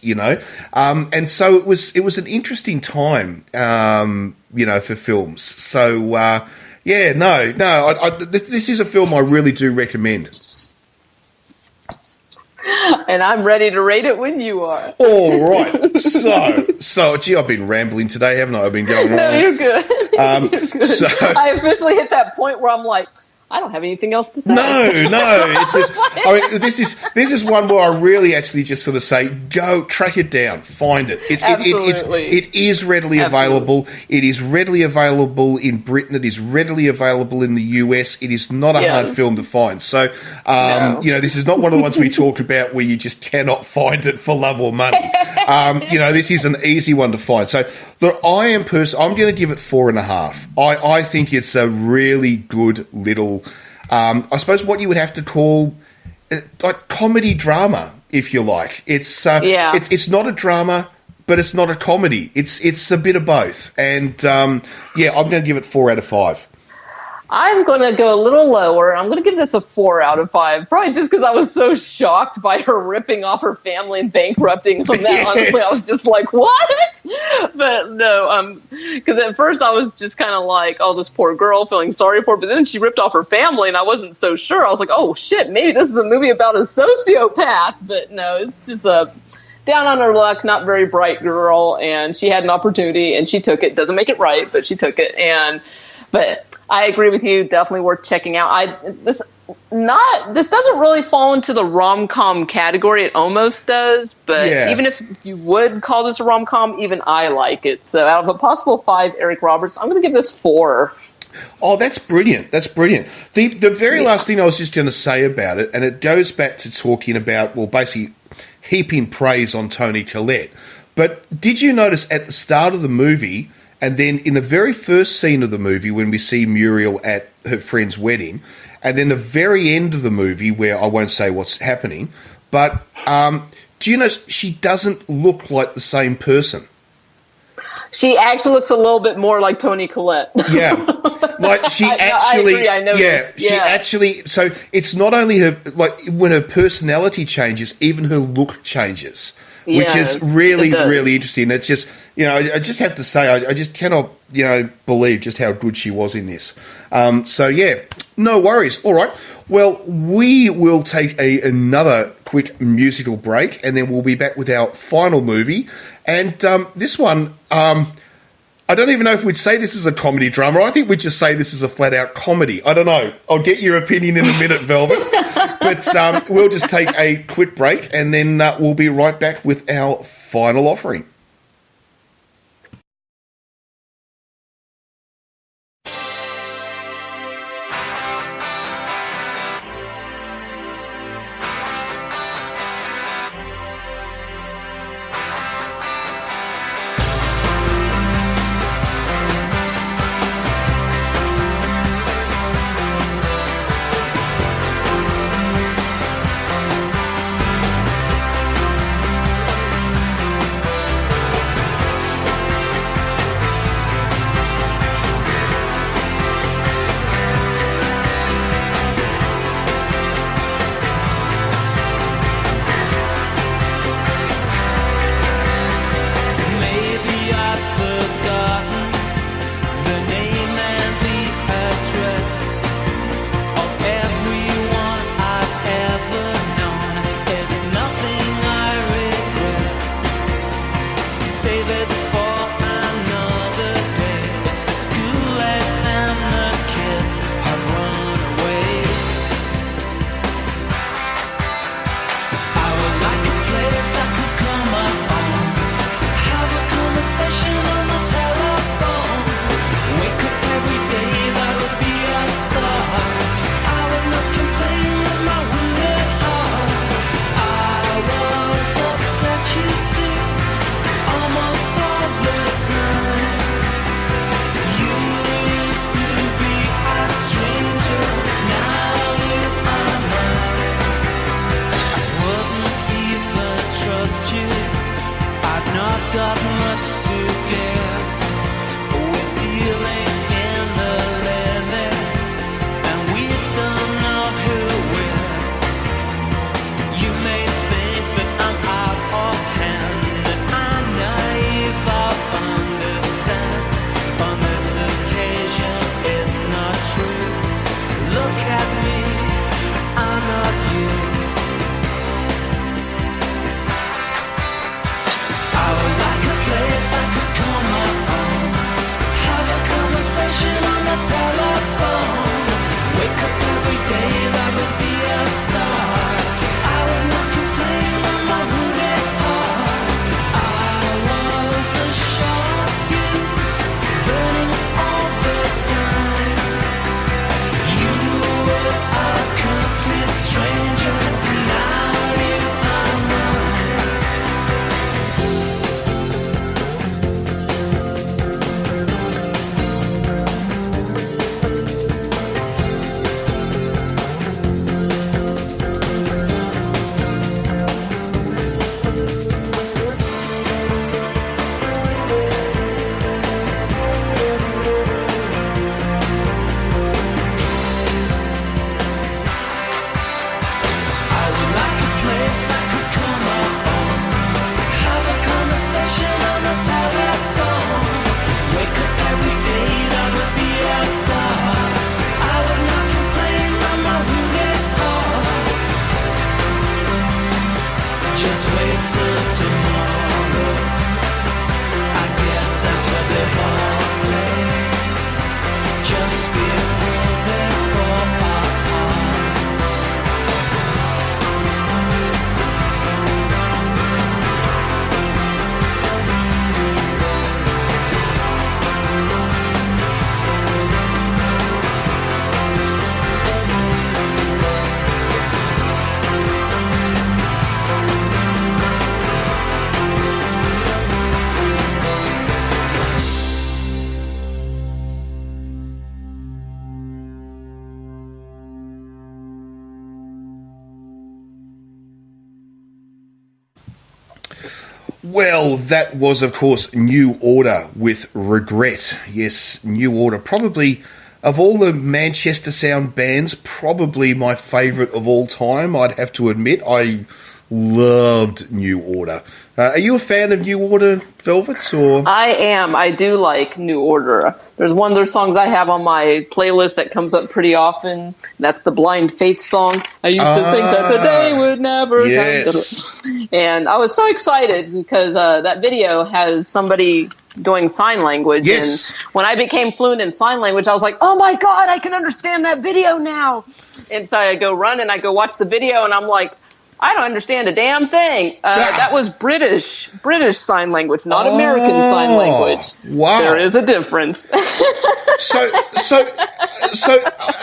And so it was an interesting time, for films. So this is a film I really do recommend. And I'm ready to rate it when you are. All right. So, gee, I've been rambling today, haven't I? I've been going on. No, you're good. You're good. So, I officially hit that point where I'm like, I don't have anything else to say. No. It's just, this is one where I really actually just sort of say, go track it down, find it. It is readily available. It is readily available in Britain. It is readily available in the US. It is not a hard film to find. So, this is not one of the ones we talked about where you just cannot find it for love or money. This is an easy one to find. So, look, I'm going to give it 4.5. I think it's a really good little. I suppose what you would have to call like comedy drama, if you like. It's not a drama, but it's not a comedy. It's a bit of both. And I'm going to give it 4 out of 5. I'm going to go a little lower. I'm going to give this a 4 out of 5, probably just because I was so shocked by her ripping off her family and bankrupting them. That honestly, I was just like, what? But no, because at first I was just kind of like, oh, this poor girl, feeling sorry for her. But then she ripped off her family, and I wasn't so sure. I was like, oh shit, maybe this is a movie about a sociopath. But no, it's just a down on her luck, not very bright girl, and she had an opportunity and she took it. Doesn't make it right, but she took it. But I agree with you, definitely worth checking out. This doesn't really fall into the rom-com category. It almost does, but even if you would call this a rom-com, even I like it. So out of a possible 5 Eric Roberts, I'm going to give this 4. Oh, that's brilliant. That's brilliant. The very last thing I was just going to say about it, and it goes back to talking about, well, basically heaping praise on Toni Collette. But did you notice at the start of the movie, and then in the very first scene of the movie when we see Muriel at her friend's wedding, and then the very end of the movie where I won't say what's happening, but do you know she doesn't look like the same person? She actually looks a little bit more like Toni Collette. Yeah. Like she actually, I agree, she actually, so it's not only her, like when her personality changes, even her look changes, which is really, really interesting. It's just, I just have to say, I just cannot, believe just how good she was in this. So yeah, no worries. All right. Well, we will take another quick musical break, and then we'll be back with our final movie. And this one, I don't even know if we'd say this is a comedy drama. I think we'd just say this is a flat-out comedy. I don't know. I'll get your opinion in a minute, Velvet. But we'll just take a quick break, and then we'll be right back with our final offering. Well, that was, of course, New Order with Regret. Yes, New Order. Probably, of all the Manchester Sound bands, probably my favourite of all time, I'd have to admit. I loved New Order. Are you a fan of New Order, Velvets? Or I am. I do like New Order. There's one of their songs I have on my playlist that comes up pretty often. That's the Blind Faith song. I used to think that the day would never come. And I was so excited because that video has somebody doing sign language. Yes. And when I became fluent in sign language, I was like, oh my God, I can understand that video now. And so I go run and I go watch the video and I'm like, I don't understand a damn thing. That was British sign language, not American sign language. Wow. There is a difference. So,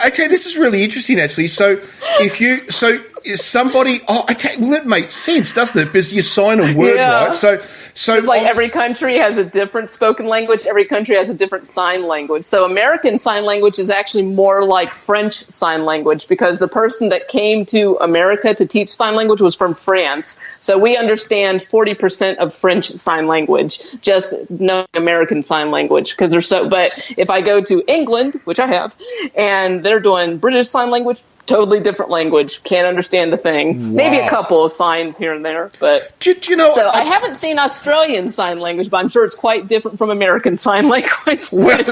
okay, this is really interesting, actually. So, is somebody, okay, well, it makes sense, doesn't it? Because you sign a word, right? So it's like every country has a different spoken language. Every country has a different sign language. So American Sign Language is actually more like French Sign Language because the person that came to America to teach sign language was from France. So we understand 40% of French Sign Language, just no American Sign Language because they're so. But if I go to England, which I have, and they're doing British Sign Language, totally different language. Can't understand a thing. Wow. Maybe a couple of signs here and there, but do you know? So I haven't seen Australian Sign Language, but I'm sure it's quite different from American Sign Language. Well,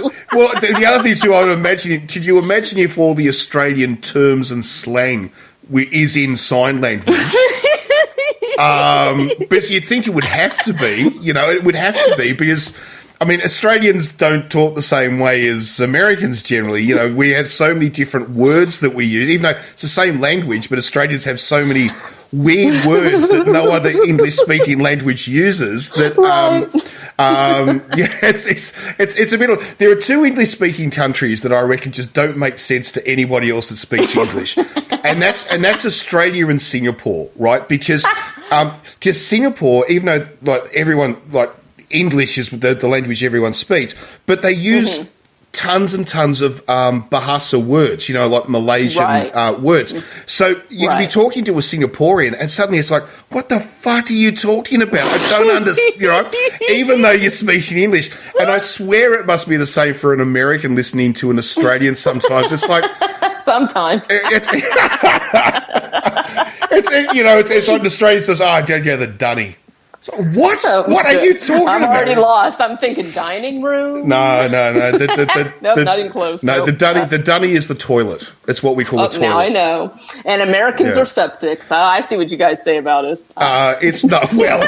the other thing too, I would imagine. Could you imagine if all the Australian terms and slang is in sign language? But you'd think it would have to be. It would have to be because. I mean, Australians don't talk the same way as Americans generally. We have so many different words that we use, even though it's the same language, but Australians have so many weird words that no other English-speaking language uses that, it's a bit there are two English-speaking countries that I reckon just don't make sense to anybody else that speaks English. And that's Australia and Singapore, right? Because Singapore, even though, everyone, English is the language everyone speaks, but they use tons and tons of Bahasa words, like Malaysian words. So you can be talking to a Singaporean and suddenly it's like, what the fuck are you talking about? I don't understand, even though you're speaking English. And I swear it must be the same for an American listening to an Australian sometimes. It's like... Sometimes. It's like an Australian says, the dunny. So what? What are you talking about? I'm already lost. I'm thinking dining room. No. Nope, not even close. No, the dunny is the toilet. It's what we call the toilet. Now I know. And Americans are septic. So I see what you guys say about us. It's not, well...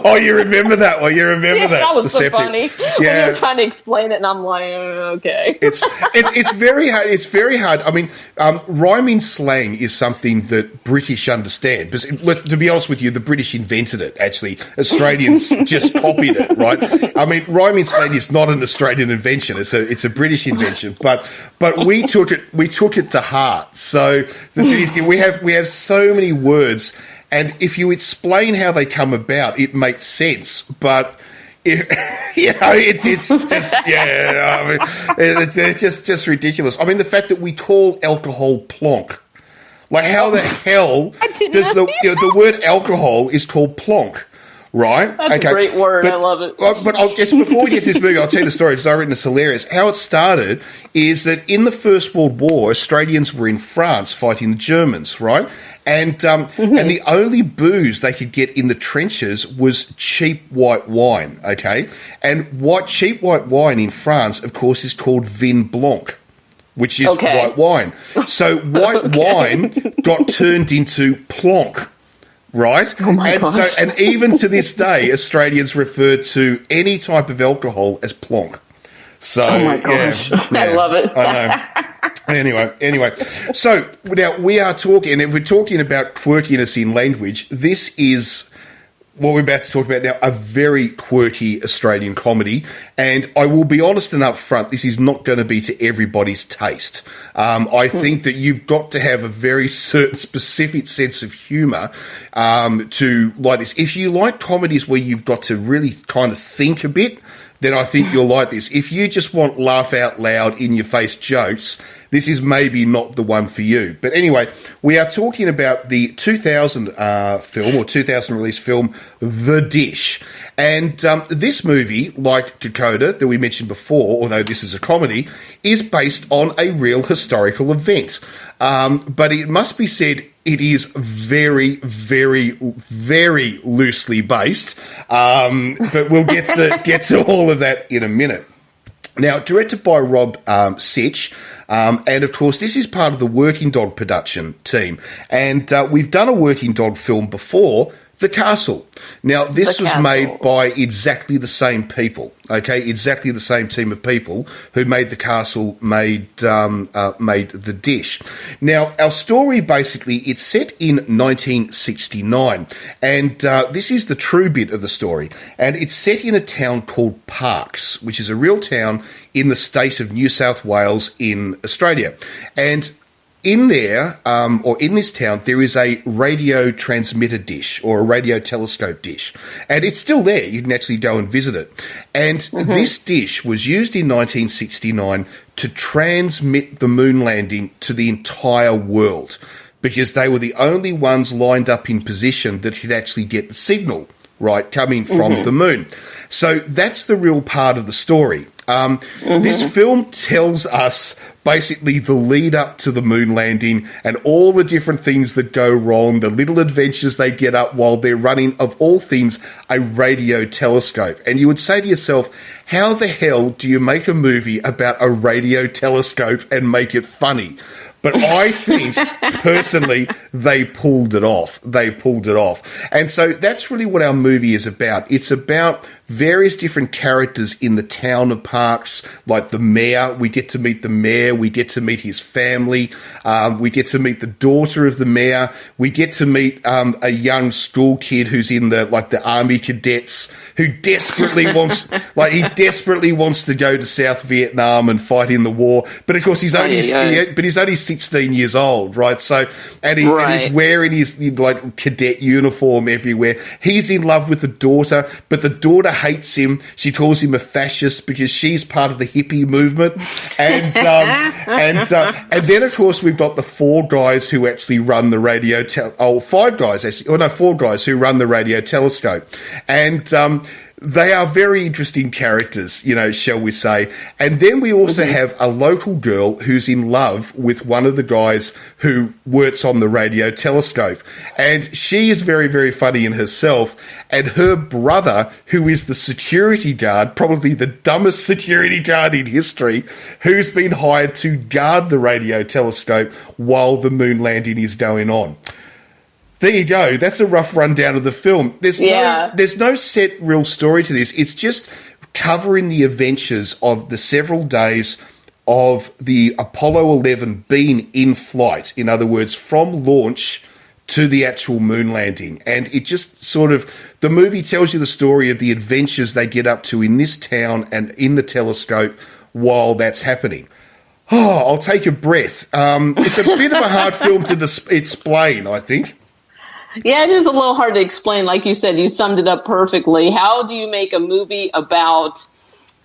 Oh, you remember that one? You remember that? That was so funny. Yeah. When you're trying to explain it, and I'm like, okay. It's very hard. It's very hard. I mean, rhyming slang is something that British understand. Because, to be honest with you, the British invented it. Actually, Australians just copied it, right? I mean, rhyming slang is not an Australian invention. It's a British invention. But we took it to heart. So the thing is, we have so many words. And if you explain how they come about, it makes sense. But it's just ridiculous. I mean, the fact that we call alcohol plonk, like how the hell does the word alcohol is called plonk? Right? That's a great word. I love it. But before we get to this movie, I'll tell you the story because I read this hilarious. How it started is that in the First World War, Australians were in France fighting the Germans, right? And and the only booze they could get in the trenches was cheap white wine, okay? And cheap white wine in France, of course, is called vin blanc, which is white wine. So white wine got turned into plonk. right? Oh my and gosh. So, and even to this day, Australians refer to any type of alcohol as plonk. So, oh my gosh, I love it. I know. Anyway, so now we are talking, and if we're talking about quirkiness in language, this is what we're about to talk about now, a very quirky Australian comedy. And I will be honest and upfront, this is not going to be to everybody's taste. I think that you've got to have a very certain specific sense of humour to like this. If you like comedies where you've got to really kind of think a bit, then I think you'll like this. If you just want laugh out loud, in your face jokes, this is maybe not the one for you. But anyway, we are talking about the 2000 film, or 2000 release film, The Dish. And this movie, like Kokoda, that we mentioned before, although this is a comedy, is based on a real historical event. But it must be said, it is very, very, very loosely based. But we'll get to all of that in a minute. Now, directed by Rob Sitch, and of course, this is part of the Working Dog production team. And we've done a Working Dog film before, The Castle. Now, this was made by exactly the same people, okay? Exactly the same team of people who made The Castle, made The Dish. Now, our story, basically, it's set in 1969, and this is the true bit of the story, and it's set in a town called Parkes, which is a real town in the state of New South Wales in Australia. And in there, or in this town, there is a radio transmitter dish, or a radio telescope dish. And it's still there. You can actually go and visit it. And this dish was used in 1969 to transmit the moon landing to the entire world, because they were the only ones lined up in position that could actually get the signal, right, coming from the moon. So that's the real part of the story. This film tells us basically the lead up to the moon landing and all the different things that go wrong, the little adventures they get up while they're running, of all things, a radio telescope. And you would say to yourself, how the hell do you make a movie about a radio telescope and make it funny? But I think, personally, they pulled it off. And so that's really what our movie is about. It's about various different characters in the town of Parkes, like the mayor. We get to meet the mayor. We get to meet his family. We get to meet the daughter of the mayor. We get to meet a young school kid who's in the army cadets, who desperately wants to go to South Vietnam and fight in the war. But of course, he's only 16 years old, right? So, and he's wearing his cadet uniform everywhere. He's in love with the daughter, but the daughter hates him. She calls him a fascist because she's part of the hippie movement. And and then of course we've got the four guys who actually run the radio. Four guys who run the radio telescope, and they are very interesting characters, shall we say. And then we also have a local girl who's in love with one of the guys who works on the radio telescope. And she is very, very funny in herself. And her brother, who is the security guard, probably the dumbest security guard in history, who's been hired to guard the radio telescope while the moon landing is going on. There you go. That's a rough rundown of the film. There's no set real story to this. It's just covering the adventures of the several days of the Apollo 11 being in flight. In other words, from launch to the actual moon landing. And it just the movie tells you the story of the adventures they get up to in this town and in the telescope while that's happening. Oh, I'll take a breath. It's a bit of a hard film to explain, I think. Yeah, it is a little hard to explain. Like you said, you summed it up perfectly. How do you make a movie about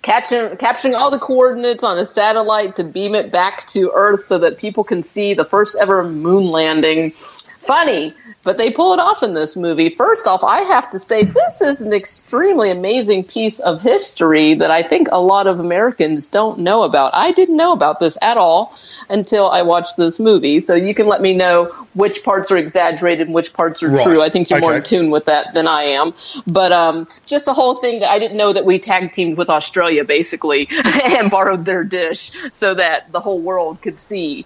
capturing all the coordinates on a satellite to beam it back to Earth so that people can see the first ever moon landing? Funny, but they pull it off in this movie. First off, I have to say this is an extremely amazing piece of history that I think a lot of Americans don't know about. I didn't know about this at all until I watched this movie. So you can let me know which parts are exaggerated and which parts are true. I think you're more in tune with that than I am. But just the whole thing that I didn't know that we tag teamed with Australia, basically, and borrowed their dish so that the whole world could see,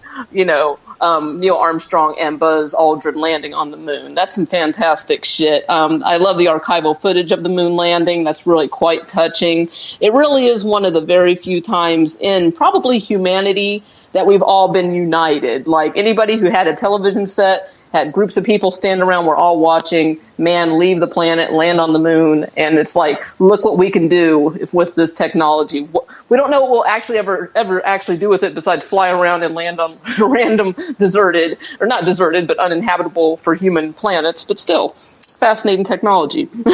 Neil Armstrong and Buzz Aldrin landing on the moon. That's some fantastic shit. I love the archival footage of the moon landing. That's really quite touching. It really is one of the very few times in probably humanity that we've all been united. Like, anybody who had a television set, had groups of people standing around, we're all watching man leave the planet, land on the moon, and it's like, look what we can do with this technology. We don't know what we'll actually ever actually do with it besides fly around and land on random deserted, or not deserted, but uninhabitable for human planets, but still. Fascinating technology. But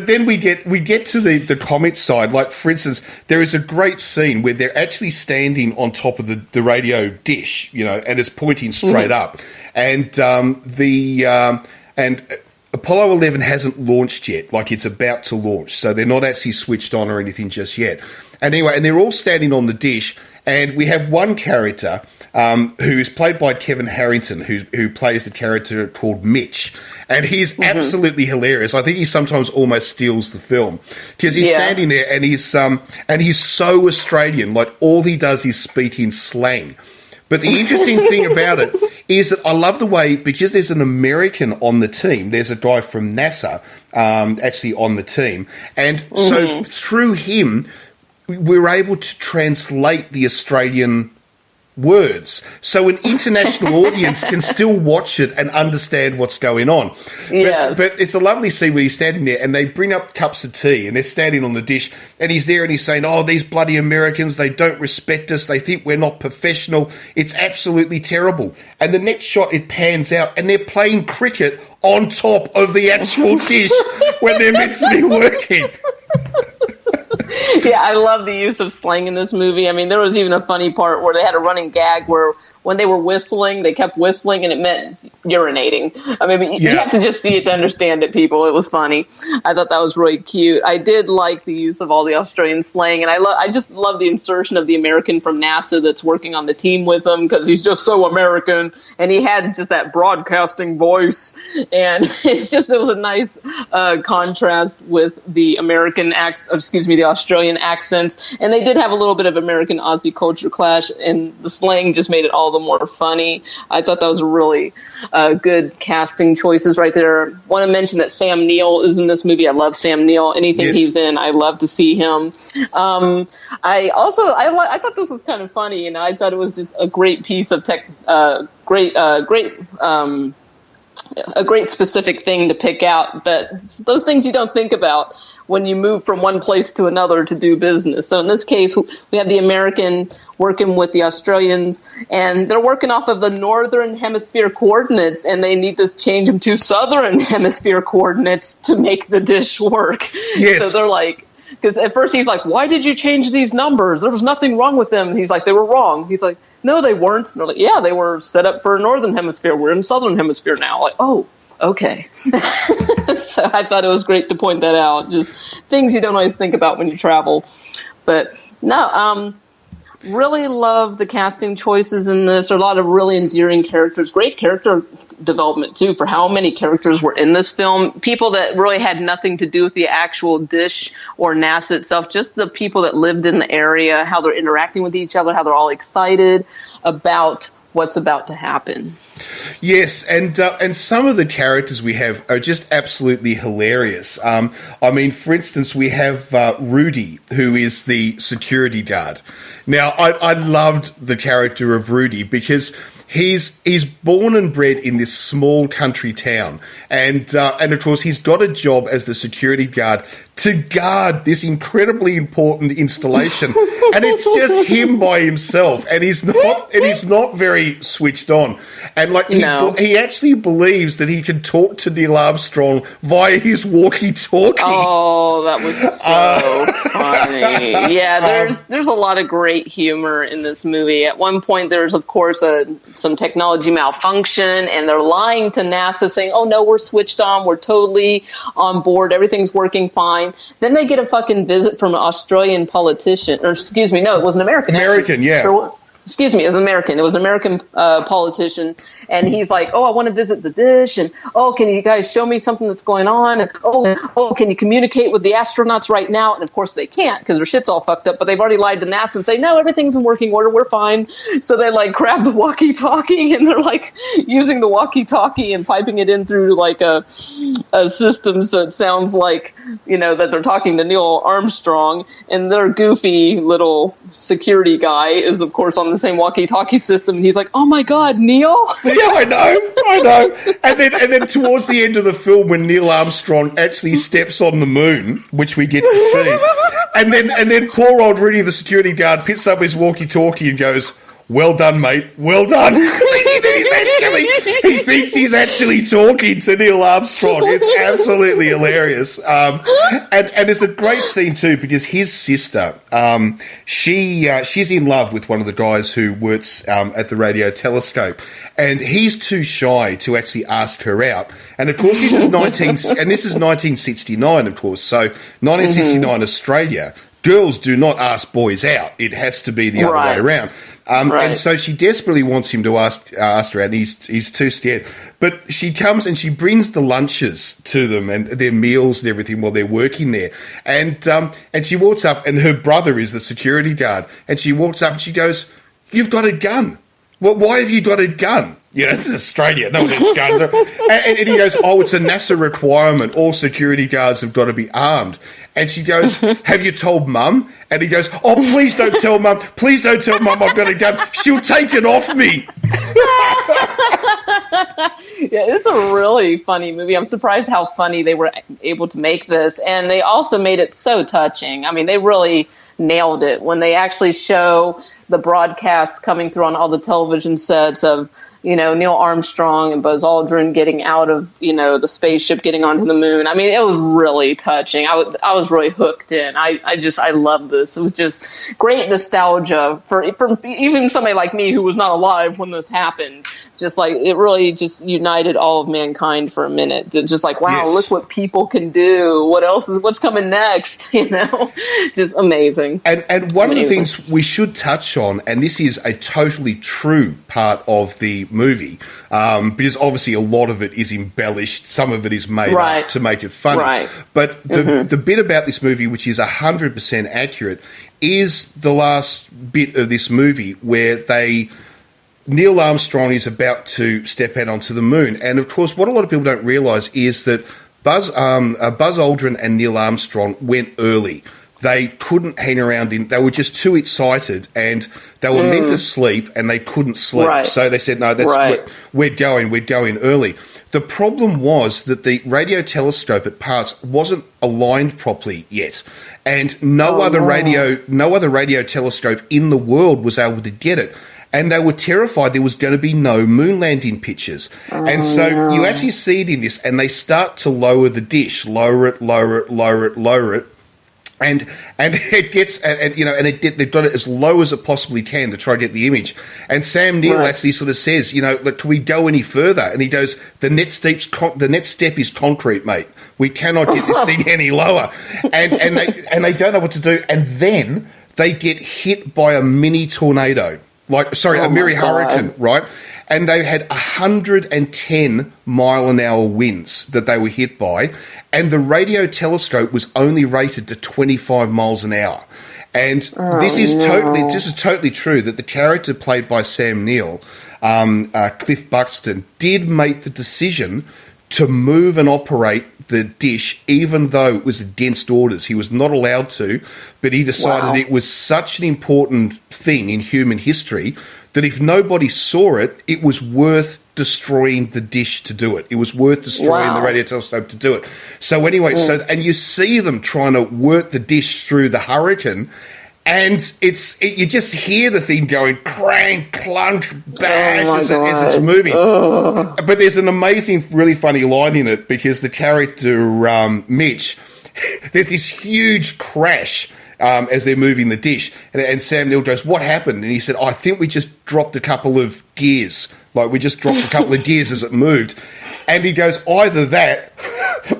then we get to the comic side. Like, for instance, there is a great scene where they're actually standing on top of the radio dish, and it's pointing straight up, and and Apollo 11 hasn't launched yet. Like, it's about to launch, so they're not actually switched on or anything just yet. And anyway, and they're all standing on the dish, and we have one character who is played by Kevin Harrington, who plays the character called Mitch. And he's absolutely hilarious. I think he sometimes almost steals the film, because he's standing there and he's so Australian. Like, all he does is speak in slang. But the interesting thing about it is that I love the way, because there's an American on the team, there's a guy from NASA actually on the team. And so through him, we're able to translate the Australian words, so an international audience can still watch it and understand what's going on. Yes. But it's a lovely scene where he's standing there and they bring up cups of tea and they're standing on the dish and he's there and he's saying, oh, these bloody Americans, they don't respect us, they think we're not professional, it's absolutely terrible. And the next shot, it pans out and they're playing cricket on top of the actual dish when they're meant to be working. Yeah, I love the use of slang in this movie. I mean, there was even a funny part where they had a running gag where when they were whistling, they kept whistling and it meant urinating. I mean, you have to just see it to understand it, people. It was funny. I thought that was really cute. I did like the use of all the Australian slang, and I just love the insertion of the American from NASA that's working on the team with him, because he's just so American, and he had just that broadcasting voice, and it was a nice contrast with the the Australian accents, and they did have a little bit of American Aussie culture clash, and the slang just made it all the more funny. I thought that was really good casting choices right there. Want to mention that Sam Neill is in this movie. I love Sam Neill. Anything he's in, I love to see him. I thought this was kind of funny, and I thought it was just a great piece of a great specific thing to pick out, but those things you don't think about when you move from one place to another to do business. So in this case, we have the American working with the Australians, and they're working off of the Northern Hemisphere coordinates, and they need to change them to Southern Hemisphere coordinates to make the dish work. Yes. So they're like, because at first he's like, why did you change these numbers? There was nothing wrong with them. And he's like, they were wrong. He's like, no, they weren't. And they're like, yeah, they were set up for Northern Hemisphere. We're in Southern Hemisphere now. Like, oh, okay. So I thought it was great to point that out. Just things you don't always think about when you travel. But no, really love the casting choices in this. There are a lot of really endearing characters. Great character development too, for how many characters were in this film. People that really had nothing to do with the actual dish or NASA itself, just the people that lived in the area, how they're interacting with each other, how they're all excited about what's about to happen. Yes, and some of the characters we have are just absolutely hilarious. I mean, for instance, we have Rudy, who is the security guard. Now, I loved the character of Rudy because he's born and bred in this small country town, and of course he's got a job as the security guard to guard this incredibly important installation, and it's just him by himself, and he's not very switched on, and like he actually believes that he can talk to Neil Armstrong via his walkie-talkie. Oh, that was so funny. Yeah, there's a lot of great humor in this movie. At one point, there's of course some technology malfunction, and they're lying to NASA saying, "Oh no, we're switched on, we're totally on board, everything's working fine." Then they get a fucking visit from an Australian politician, or excuse me, no, it was an American. American, actually, yeah. Excuse me, it was American. It was an American politician, and he's like, "Oh, I want to visit the dish, and oh, can you guys show me something that's going on? And oh, can you communicate with the astronauts right now?" And of course, they can't because their shit's all fucked up. But they've already lied to NASA and say, "No, everything's in working order. We're fine." So they like grab the walkie-talkie and they're like using the walkie-talkie and piping it in through like a system, so it sounds like that they're talking to Neil Armstrong, and their goofy little security guy is of course on the same walkie-talkie system, and he's like, "Oh my God, Neil!" Yeah, I know. And then towards the end of the film, when Neil Armstrong actually steps on the moon, which we get to see, and then poor old Rudy, the security guard, picks up his walkie-talkie and goes, "Well done, mate. Well done." He thinks he's actually talking to Neil Armstrong. It's absolutely hilarious. And it's a great scene too, because his sister, she's in love with one of the guys who works at the radio telescope, and he's too shy to actually ask her out. And of course, this is 1969, of course. So 1969 Australia. Girls do not ask boys out. It has to be the other way around. And so she desperately wants him to ask her out, and he's too scared. But she comes and she brings the lunches to them and their meals and everything while they're working there. And she walks up, and her brother is the security guard. And she walks up and she goes, "You've got a gun. Well, why have you got a gun?" This is Australia. No one has guns. And he goes, "Oh, it's a NASA requirement. All security guards have got to be armed." And she goes, "Have you told Mum?" And he goes, "Oh, please don't tell Mum. Please don't tell Mum I've got a gun. She'll take it off me." Yeah, it's a really funny movie. I'm surprised how funny they were able to make this. And they also made it so touching. I mean, they really nailed it when they actually show the broadcast coming through on all the television sets of, Neil Armstrong and Buzz Aldrin getting out of, the spaceship, getting onto the moon. I mean, it was really touching. I was really hooked in. I love this. It was just great nostalgia for even somebody like me who was not alive when this happened. Just like it really just united all of mankind for a minute. Just like, wow, Yes. Look what people can do. What's coming next? Just amazing. And one of the things we should touch on, and this is a totally true part of the movie, because obviously a lot of it is embellished, some of it is made up to make it funny. Right. But the bit about this movie, which is 100% accurate, is the last bit of this movie where Neil Armstrong is about to step out onto the moon. And of course, what a lot of people don't realise is that Buzz Aldrin and Neil Armstrong went early. They couldn't hang around they were just too excited, and they were meant to sleep and they couldn't sleep. Right. So they said, "No, we're going early." The problem was that the radio telescope at Parkes wasn't aligned properly yet, and no other radio telescope in the world was able to get it. And they were terrified there was going to be no moon landing pictures. And so you actually see it in this, and they start to lower the dish, lower it. And it gets, they've got it as low as it possibly can to try to get the image. And Sam Neill actually sort of says, "Look, can we go any further?" And he goes, the next step is concrete, mate. We cannot get this thing any lower. And they don't know what to do. And then they get hit by a mini tornado. A mini hurricane, right? And they had 110 mile-an-hour winds that they were hit by, and the radio telescope was only rated to 25 miles an hour. And this is totally true that the character played by Sam Neill, Cliff Buxton, did make the decision to move and operate the dish, even though it was against orders. He was not allowed to, but he decided it was such an important thing in human history that if nobody saw it, it was worth destroying the dish to do it. It was worth destroying the radio telescope to do it. So anyway, and you see them trying to work the dish through the hurricane, and you just hear the thing going crank, clunk, bash as it's moving. But there's an amazing, really funny line in it, because the character Mitch, there's this huge crash as they're moving the dish, and Sam Neill goes, "What happened?" And he said, "I think we just dropped a couple of gears. We just dropped a couple of gears as it moved." And he goes, "Either that,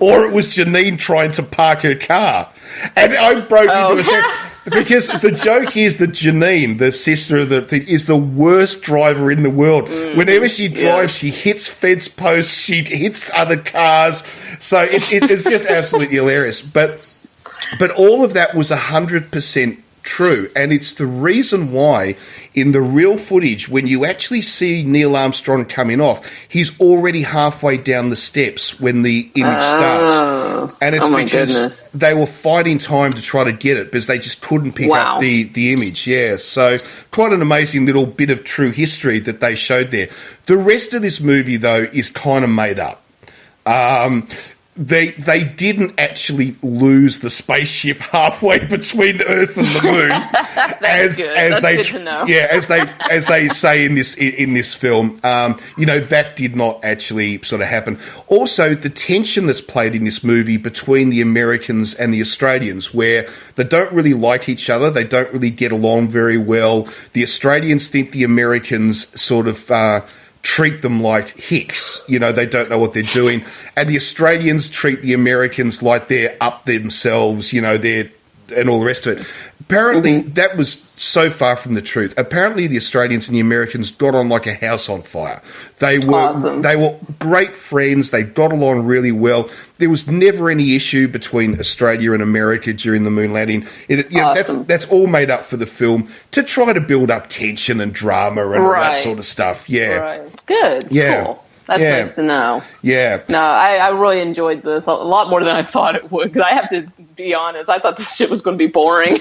or it was Janine trying to park her car." And I broke into a sense. Because the joke is that Janine, the sister of the thing, is the worst driver in the world. Whenever she drives, she hits fence posts, she hits other cars. So it's just absolutely hilarious. But all of that was 100% true, and it's the reason why in the real footage, when you actually see Neil Armstrong coming off, he's already halfway down the steps when the image starts. And it's because they were fighting time to try to get it because they just couldn't pick up the image. Yeah, so quite an amazing little bit of true history that they showed there. The rest of this movie, though, is kind of made up. They didn't actually lose the spaceship halfway between Earth and the Moon, as they say in this film. That did not actually sort of happen. Also, the tension that's played in this movie between the Americans and the Australians, where they don't really like each other, they don't really get along very well. The Australians think the Americans sort of treat them like hicks. They don't know what they're doing. And the Australians treat the Americans like they're up themselves, they're, and all the rest of it. Apparently, that was so far from the truth. Apparently, the Australians and the Americans got on like a house on fire. They were great friends. They got along really well. There was never any issue between Australia and America during the moon landing. That's all made up for the film to try to build up tension and drama and all that sort of stuff. Yeah. Right. Good. Yeah. Cool. That's nice to know. Yeah. No, I really enjoyed this a lot more than I thought it would. Because I have to be honest, I thought this shit was going to be boring.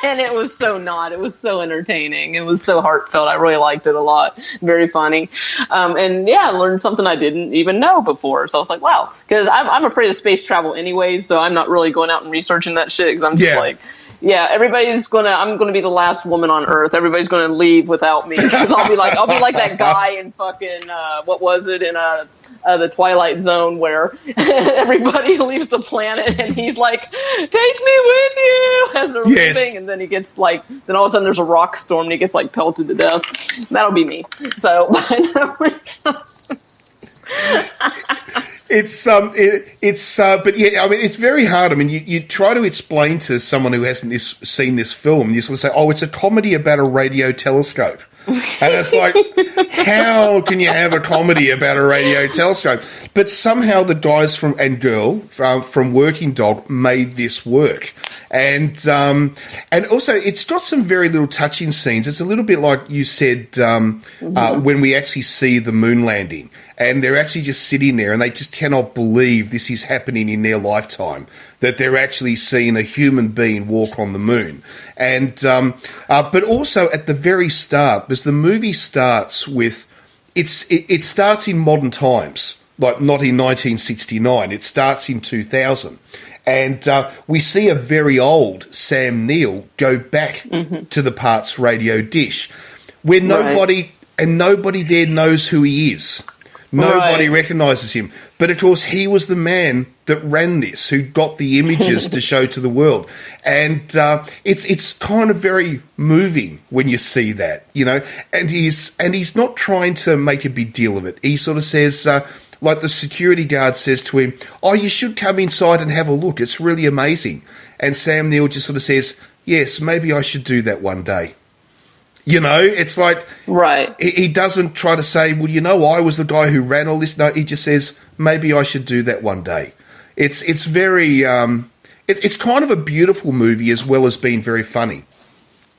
And it was so not. It was so entertaining. It was so heartfelt. I really liked it a lot. Very funny. And yeah, I learned something I didn't even know before. So I was like, wow. Because I'm afraid of space travel anyways. So I'm not really going out and researching that shit. Because I'm just like... Yeah, I'm gonna be the last woman on Earth. Everybody's gonna leave without me. 'Cause I'll be like that guy in fucking what was it in the Twilight Zone where everybody leaves the planet and he's like, "Take me with you," as they're leaving, and then he gets then all of a sudden there's a rock storm and he gets pelted to death. That'll be me. So. But yeah, I mean, it's very hard. I mean, you try to explain to someone who hasn't seen this film, you sort of say, "Oh, it's a comedy about a radio telescope," and it's like, how can you have a comedy about a radio telescope? But somehow the guys from Working Dog made this work, and also it's got some very little touching scenes. It's a little bit like you said when we actually see the moon landing. And they're actually just sitting there and they just cannot believe this is happening in their lifetime, that they're actually seeing a human being walk on the moon. And but also at the very start, because the movie starts with, it starts in modern times, like not in 1969. It starts in 2000. And we see a very old Sam Neill go back to the Parts radio dish where nobody there knows who he is. Nobody recognises him. But, of course, he was the man that ran this, who got the images to show to the world. And it's kind of very moving when you see that, And he's not trying to make a big deal of it. He sort of says, like the security guard says to him, "Oh, you should come inside and have a look. It's really amazing." And Sam Neill just sort of says, "Yes, maybe I should do that one day." It's like he doesn't try to say, "Well, I was the guy who ran all this." No, he just says, "Maybe I should do that one day." It's very it's kind of a beautiful movie as well as being very funny.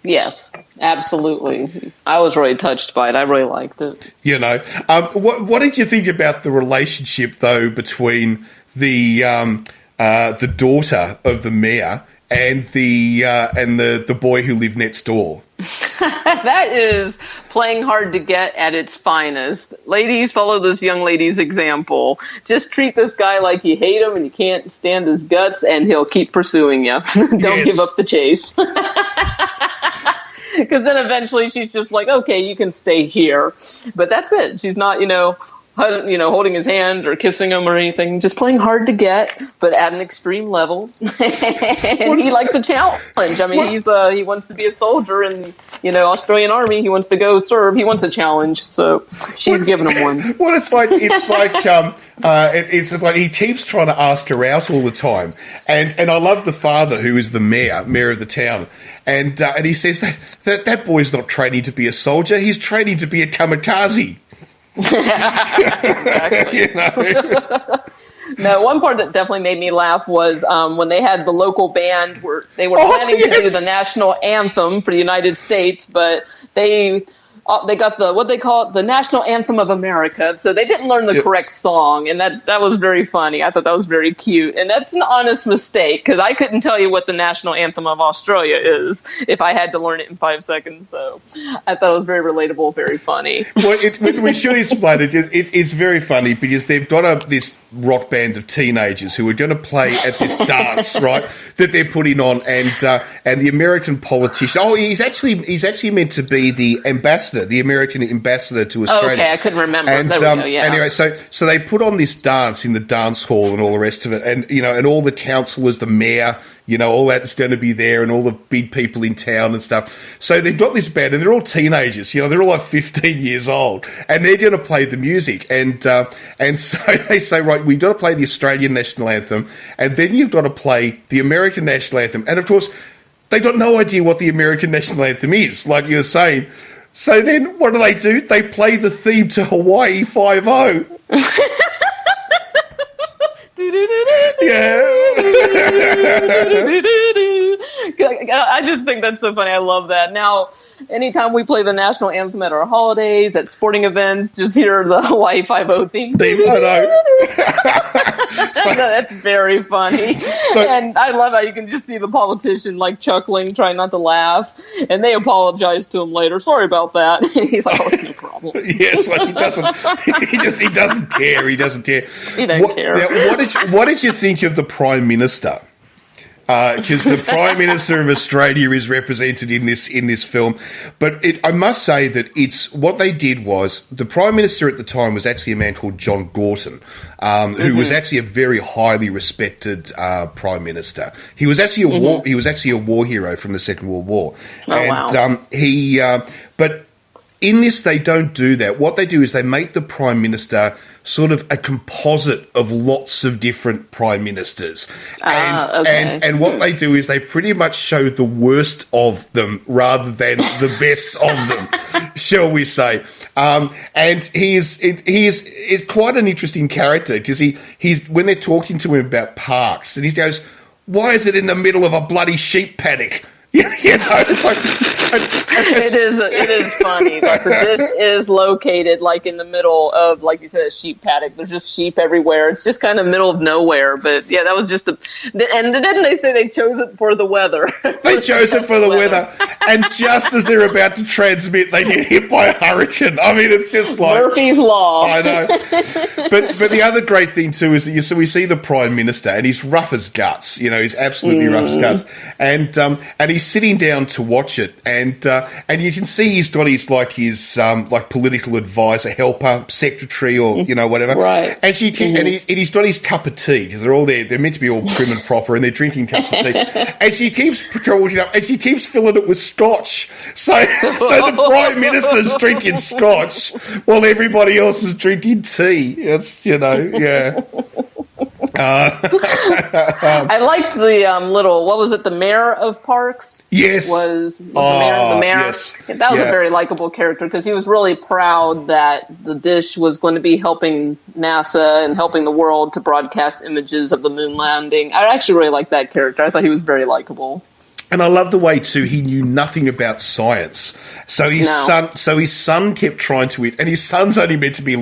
Yes, absolutely. I was really touched by it. I really liked it. What did you think about the relationship though between the daughter of the mayor and the boy who lived next door? That is playing hard to get at its finest. Ladies, follow this young lady's example. Just treat this guy like you hate him and you can't stand his guts, and he'll keep pursuing you. Don't give up the chase. Because then eventually she's just like, okay, you can stay here. But that's it. She's not, holding his hand or kissing him or anything, just playing hard to get, but at an extreme level. And he likes a challenge. I mean, he wants to be a soldier in, Australian Army. He wants to go serve. He wants a challenge. So she's giving him one. Well, it's like he keeps trying to ask her out all the time. And I love the father, who is the mayor of the town. And he says that boy's not training to be a soldier. He's training to be a kamikaze. Exactly. No, one part that definitely made me laugh was when they had the local band they were planning to do the national anthem for the United States, but they got the national anthem of America, so they didn't learn the correct song, and that was very funny. I thought that was very cute, and that's an honest mistake, because I couldn't tell you what the national anthem of Australia is if I had to learn it in 5 seconds, so I thought it was very relatable, very funny. Well, we should explain it. It's very funny, because they've got this rock band of teenagers who are going to play at this dance, right, that they're putting on, and the American politician, he's actually meant to be the American ambassador to Australia. Okay, I couldn't remember. And, there we go, yeah. Anyway, so they put on this dance in the dance hall and all the rest of it, and and all the councillors, the mayor, all that's going to be there, and all the big people in town and stuff. So they've got this band, and they're all teenagers. They're all like 15 years old, and they're going to play the music. And so they say, right, we've got to play the Australian national anthem, and then you've got to play the American national anthem. And of course, they've got no idea what the American national anthem is, like you were saying. So then what do? They play the theme to Hawaii 5-0. Yeah. I just think that's so funny. I love that. Now, anytime we play the national anthem at our holidays, at sporting events, just hear the Hawaii 5-0 theme. I know. That's very funny. And I love how you can just see the politician chuckling, trying not to laugh. And they apologize to him later. Sorry about that. He's like, it's no problem. Yes, he doesn't care. He doesn't care. He doesn't care. Now, what did you think of the Prime Minister? Because the Prime Minister of Australia is represented in this film, but I must say that what they did was, the Prime Minister at the time was actually a man called John Gorton, who was actually a very highly respected Prime Minister. He was actually a war hero from the Second World War. Wow. But in this, they don't do that. What they do is they make the Prime Minister sort of a composite of lots of different prime ministers. And what they do is they pretty much show the worst of them rather than the best of them, shall we say. And he is quite an interesting character, because he's when they're talking to him about parks, and he goes, "Why is it in the middle of a bloody sheep paddock?" It's like... It is funny that the dish is located in the middle of, like you said, a sheep paddock. There's just sheep everywhere. It's just kind of middle of nowhere. But yeah, that was just and didn't they say they chose it for the weather? They chose it for the weather. And just as they're about to transmit, they get hit by a hurricane. I mean, it's just like Murphy's Law. I know. But the other great thing too is that we see the Prime Minister, and he's rough as guts. He's absolutely rough as guts. And he's sitting down to watch it, and you can see he's got his political advisor, helper, secretary, or whatever. Right. And he's got his cup of tea, because they're all there. They're meant to be all prim and proper, and they're drinking cups of tea. And she keeps talking up, and she keeps filling it with scotch. So the Prime Minister's drinking scotch while everybody else is drinking tea. It's yeah. I liked the little, what was it, the mayor of Parks? Yes. Was the mayor? Yes. That was a very likable character, because he was really proud that the dish was going to be helping NASA and helping the world to broadcast images of the moon landing. I actually really liked that character. I thought he was very likable. And I love the way too he knew nothing about science. So his son kept trying to, and his son's only meant to be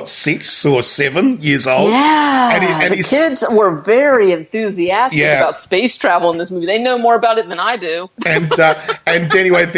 6 or 7 years old. Yeah, and the kids were very enthusiastic about space travel in this movie. They know more about it than I do. And anyway,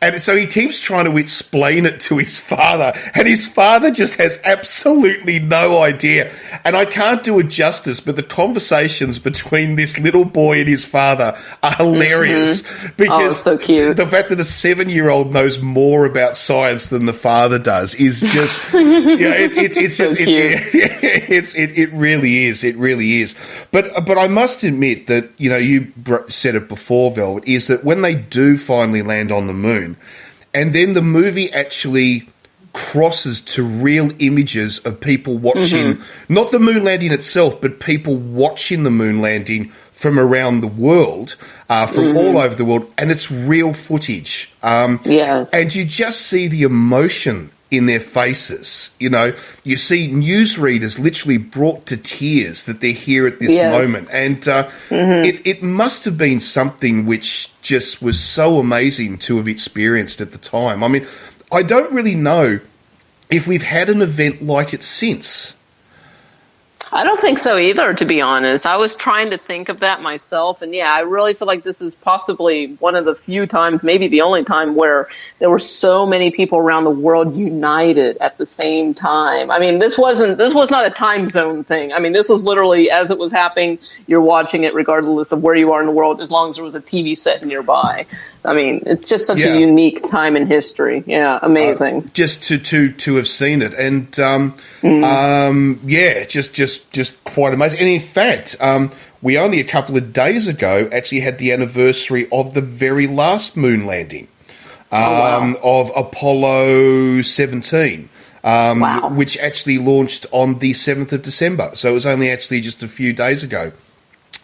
and so he keeps trying to explain it to his father, and his father just has absolutely no idea. And I can't do it justice, but the conversations between this little boy and his father are hilarious, because so cute. The fact that a 7-year-old knows more about science than the father does is just it's So just, cute. it really is. It really is. But I must admit that, you said it before, Velvet, is that when they do finally land on the moon, and then the movie actually crosses to real images of people watching, not the moon landing itself, but people watching the moon landing from around the world, from all over the world, and it's real footage. Yes. And you just see the emotion in their faces. You see newsreaders literally brought to tears that they're here at this moment. And it must have been something which just was so amazing to have experienced at the time. I mean, I don't really know if we've had an event like it since. I don't think so either, to be honest. I was trying to think of that myself, and I really feel like this is possibly one of the few times, maybe the only time, where there were so many people around the world united at the same time. I mean, this was not a time zone thing. I mean, this was literally, as it was happening, you're watching it regardless of where you are in the world, as long as there was a TV set nearby. I mean, it's just such a unique time in history. Yeah, amazing. Just to have seen it, and just quite amazing. And in fact, we only a couple of days ago actually had the anniversary of the very last moon landing of Apollo 17. Which actually launched on the 7th of December. So it was only actually just a few days ago.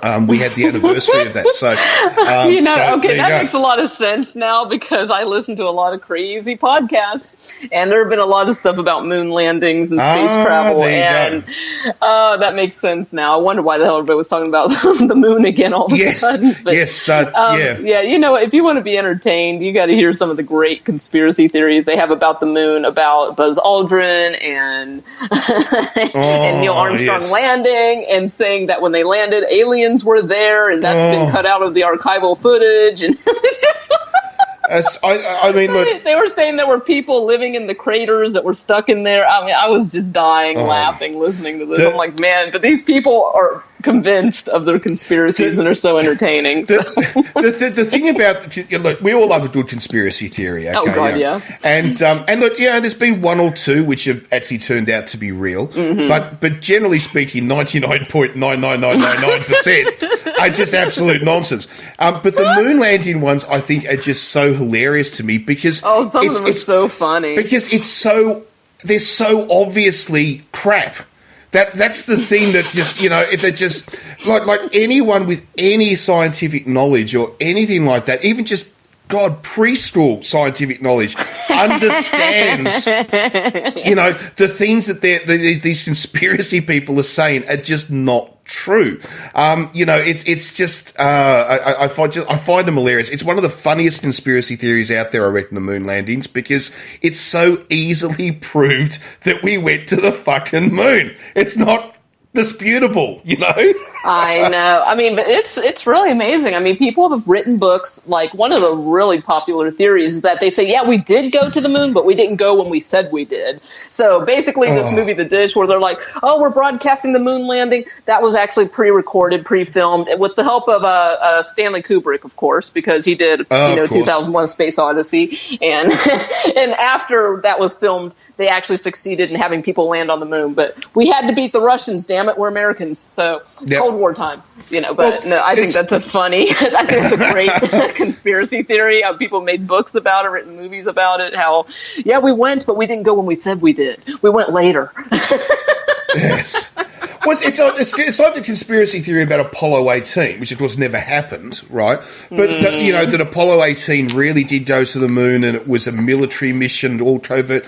We had the anniversary of that. So, that makes a lot of sense now, because I listen to a lot of crazy podcasts, and there have been a lot of stuff about moon landings and space travel, and that makes sense now. I wonder why the hell everybody was talking about the moon again all of a sudden. But, if you want to be entertained, you got to hear some of the great conspiracy theories they have about the moon, about Buzz Aldrin and and Neil Armstrong landing, and saying that when they landed, aliens were there, and that's been cut out of the archival footage. And I mean, look, they were saying there were people living in the craters that were stuck in there. I mean, I was just dying laughing listening to this. I'm like, man, but these people are convinced of their conspiracies and are so entertaining. The thing about, look, we all love a good conspiracy theory. Okay? Oh God, yeah. And look, there's been one or two which have actually turned out to be real, but generally speaking, 99.99999% are just absolute nonsense. But the moon landing ones, I think, are just so hilarious to me, because some of them are so funny, because they're so obviously crap. That's the thing that just, they're just like anyone with any scientific knowledge or anything like that, even just preschool scientific knowledge understands, the things that these conspiracy people are saying are just not true. It's just I find them hilarious. It's one of the funniest conspiracy theories out there, I reckon, the moon landings, because it's so easily proved that we went to the fucking moon. It's not disputable, I know. I mean, but it's really amazing. I mean, people have written books. Like, one of the really popular theories is that they say, we did go to the moon, but we didn't go when we said we did. So basically, this movie, The Dish, where they're like, we're broadcasting the moon landing, that was actually pre-recorded, pre-filmed, with the help of Stanley Kubrick, of course, because he did 2001: Space Odyssey, and and after that was filmed, they actually succeeded in having people land on the moon. But we had to beat the Russians. Damn it, we're Americans. So Cold War time, I think that's a funny, I think it's a great conspiracy theory. People made books about it, written movies about it, how, we went, but we didn't go when we said we did. We went later. Yes. Well, it's like the conspiracy theory about Apollo 18, which of course never happened, right? But that Apollo 18 really did go to the moon, and it was a military mission, all covert.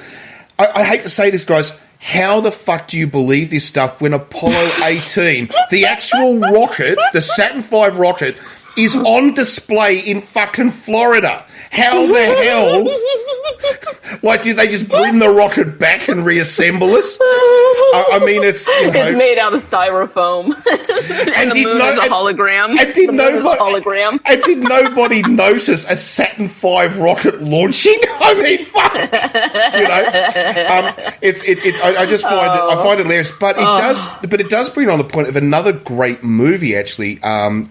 I hate to say this, guys. How the fuck do you believe this stuff when Apollo 18, the actual rocket, the Saturn V rocket, is on display in fucking Florida? How the hell? Like, did they just bring the rocket back and reassemble it? I mean, it's made out of styrofoam, and the moon is a hologram. And did nobody notice a Saturn V rocket launching? I mean, fuck. I find it hilarious, but it does bring on the point of another great movie, actually,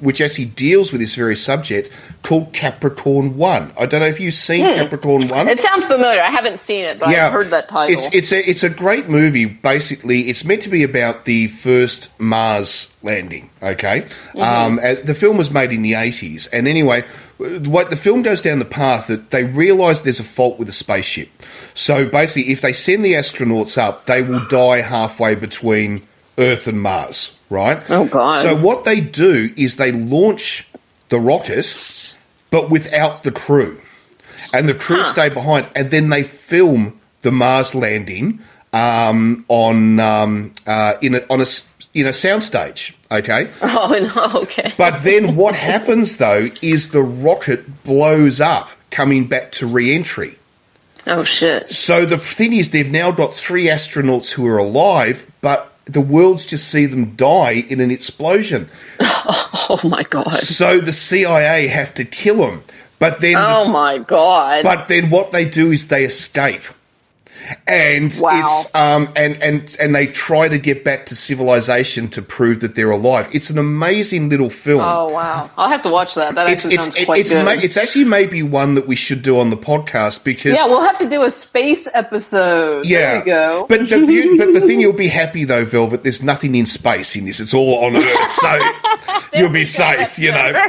which actually deals with this very subject, called Capricorn 1. I don't know if you've seen Capricorn 1. It sounds sounds familiar. I haven't seen it, but I've heard that title. It's a great movie. Basically, it's meant to be about the first Mars landing. Okay, the film was made in the 80s, and anyway, what the film goes down the path that they realise there's a fault with the spaceship. So basically, if they send the astronauts up, they will die halfway between Earth and Mars. Right? Oh God! So what they do is they launch the rocket, but without the crew. And the crew stay behind, and then they film the Mars landing in a soundstage. Okay. Oh no. Okay. But then what happens though is the rocket blows up, coming back to re-entry. Oh shit! So the thing is, they've now got 3 astronauts who are alive, but the world's just see them die in an explosion. Oh my God! So the CIA have to kill them. But then, my God! But then, what they do is they escape, and it's and they try to get back to civilization to prove that they're alive. It's an amazing little film. Oh wow! I'll have to watch that. That actually sounds quite good. It's actually maybe one that we should do on the podcast because we'll have to do a space episode. Yeah, there we go. But the thing you'll be happy though, Velvet. There's nothing in space in this. It's all on Earth, so you'll be safe. You know.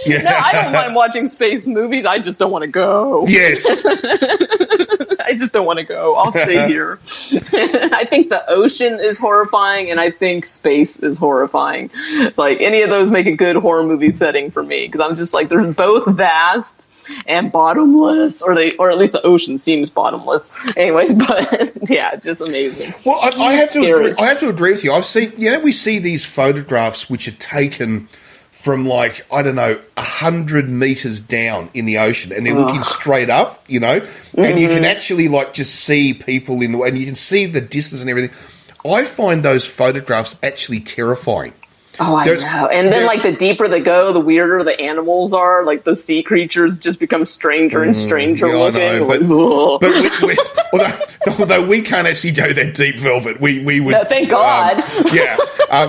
Yeah. No, I don't mind watching space movies. I just don't want to go. Yes. I just don't want to go. I'll stay here. I think the ocean is horrifying, and I think space is horrifying. Like, any of those make a good horror movie setting for me, because I'm just like, they're both vast and bottomless, or at least the ocean seems bottomless. Anyways, but yeah, just amazing. Well, I have to agree with you. I've seen, we see these photographs which are taken from 100 meters down in the ocean, and they're looking straight up, and you can actually just see people and you can see the distance and everything. I find those photographs actually terrifying. Oh, I know. And then, the deeper they go, the weirder the animals are. Like, the sea creatures just become stranger and stranger looking. I know, but although we can't actually go that deep, Velvet, we would. No, thank God.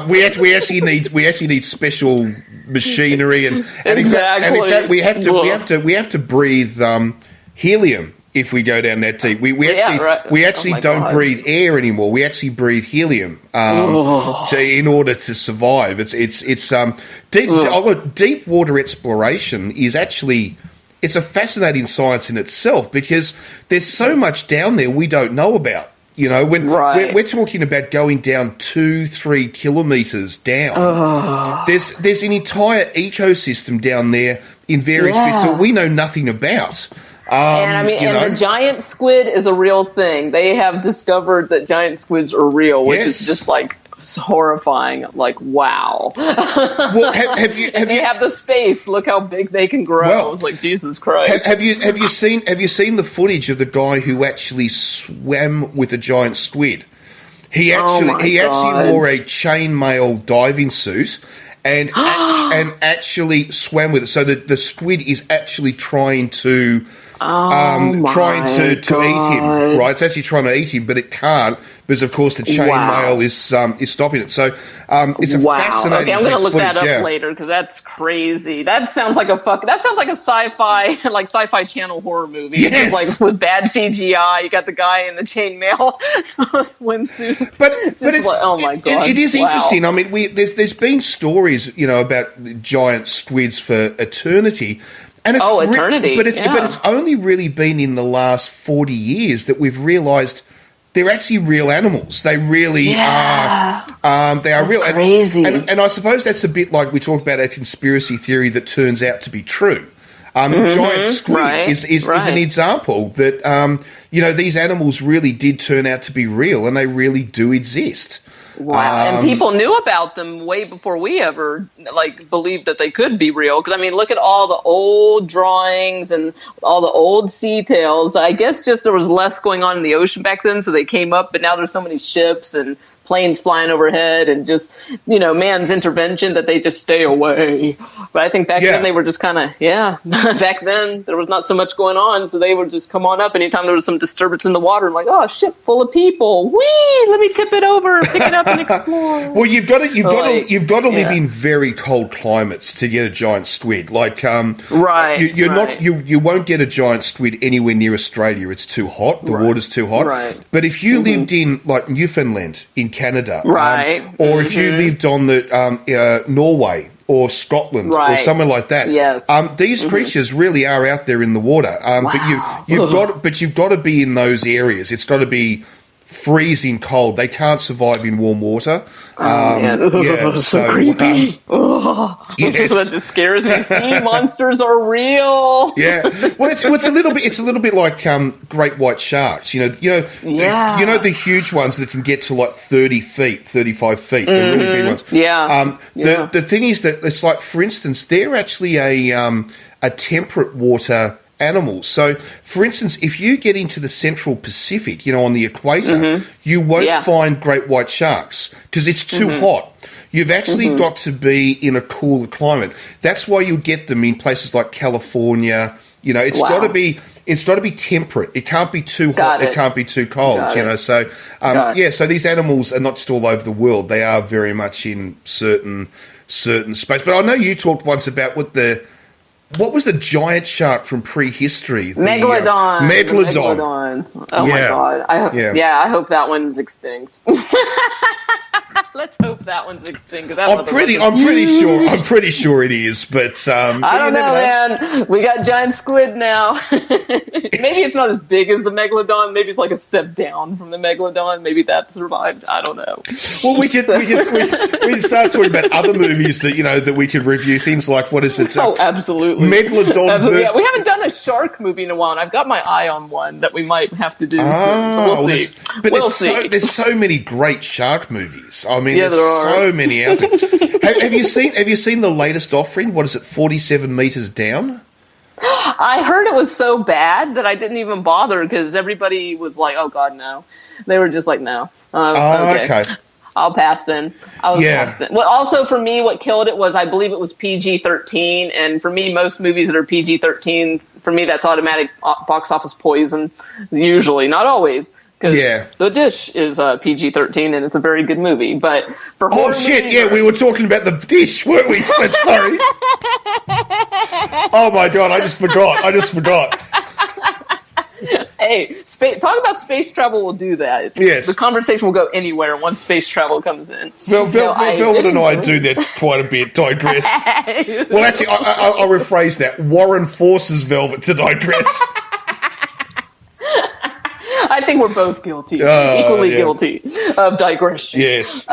We actually need special machinery and exactly. in fact we have to breathe helium. If we go down that deep, we actually don't breathe air anymore. We actually breathe helium in order to survive. It's deep water exploration is actually it's a fascinating science in itself because there's so much down there we don't know about. When we're talking about going down 2-3 kilometers down, there's an entire ecosystem down there in various bits that we know nothing about. And the giant squid is a real thing. They have discovered that giant squids are real, which is just horrifying. Like, wow. Well, they have the space. Look how big they can grow. Well, it's like, Jesus Christ. Have you seen the footage of the guy who actually swam with a giant squid? He actually wore a chainmail diving suit. And actually swam with it, so that the squid is actually trying to eat him. Right, it's actually trying to eat him, but it can't because, of course, the chainmail is stopping it. So it's a fascinating. Okay, I'm going to look footage, that up later because that's crazy. That sounds like a sci-fi channel horror movie. Yes. Like with bad CGI, you got the guy in the chainmail swimsuit. But it's oh my God, it is interesting. I mean, there's been stories about giant squids for eternity. And it's eternity. But it's only really been in the last 40 years that we've realised they're actually real animals. They really are. They are real. Crazy. And I suppose that's a bit like we talked about a conspiracy theory that turns out to be true. Giant squid is an example that these animals really did turn out to be real, and they really do exist. Wow, and people knew about them way before we ever believed that they could be real. Because look at all the old drawings and all the old sea tales. I guess just there was less going on in the ocean back then, so they came up. But now there's so many ships and planes flying overhead and just, man's intervention that they just stay away. But I think back then they were just kind of, back then there was not so much going on. So they would just come on up anytime there was some disturbance in the water. I'm like, oh, ship full of people. Whee! Let me tip it over, pick it up and explore. Well, you've got to live in very cold climates to get a giant squid. Like, you won't get a giant squid anywhere near Australia. It's too hot. The water's too hot. Right. But if you lived in like Newfoundland in Canada, or if you Mm-hmm. lived on the Norway or Scotland or somewhere like that, these creatures really are out there in the water. But you've got to be in those areas. It's got to be freezing cold. They can't survive in warm water. So creepy. That just scares me. Sea monsters are real. Yeah. Well, it's a little bit like great white sharks. You know the huge ones that can get to like 30 feet, 35 feet. The really big ones. The thing is that it's like, for instance, they're actually a temperate water animals. So, for instance, if you get into the central Pacific, on the equator, you won't find great white sharks because it's too hot. You've actually got to be in a cooler climate. That's why you get them in places like California. It's got to be temperate. It can't be too hot. It can't be too cold. So these animals are not just all over the world. They are very much in certain space. But I know you talked once about what was the giant shark from prehistory? Megalodon. Megalodon. Oh my God. I hope that one's extinct. Let's hope that one's extinct. I'm pretty sure it is, but I don't know, man. We got giant squid now. Maybe it's not as big as the megalodon. Maybe it's like a step down from the megalodon. Maybe that survived. I don't know. Well, we can start talking about other movies that we could review. Things like, what is it? Oh, absolutely. Megalodon. Absolutely. Yeah, we haven't done a shark movie in a while, and I've got my eye on one that we might have to do soon. So we'll see. We'll see. There's so many great shark movies. I mean, there are so many out there. Have you seen the latest offering? What is it? 47 meters down. I heard it was so bad that I didn't even bother because everybody was like, "Oh God, no!" They were just like, "No." Okay. I'll pass then. Pass then. Well, also for me, what killed it was I believe it was PG-13, and for me, most movies that are PG-13, for me, that's automatic box office poison. Usually, not always. Because The Dish is PG-13 and it's a very good movie. But for horror movies, we were talking about The Dish, weren't we? Sorry. Oh my God, I just forgot. Hey, talking about space travel will do that. Yes. The conversation will go anywhere once space travel comes in. Velvet and I do that quite a bit, digress. Well, actually, I'll rephrase that. Warren forces Velvet to digress. I think we're both guilty, equally guilty of digression. Yes.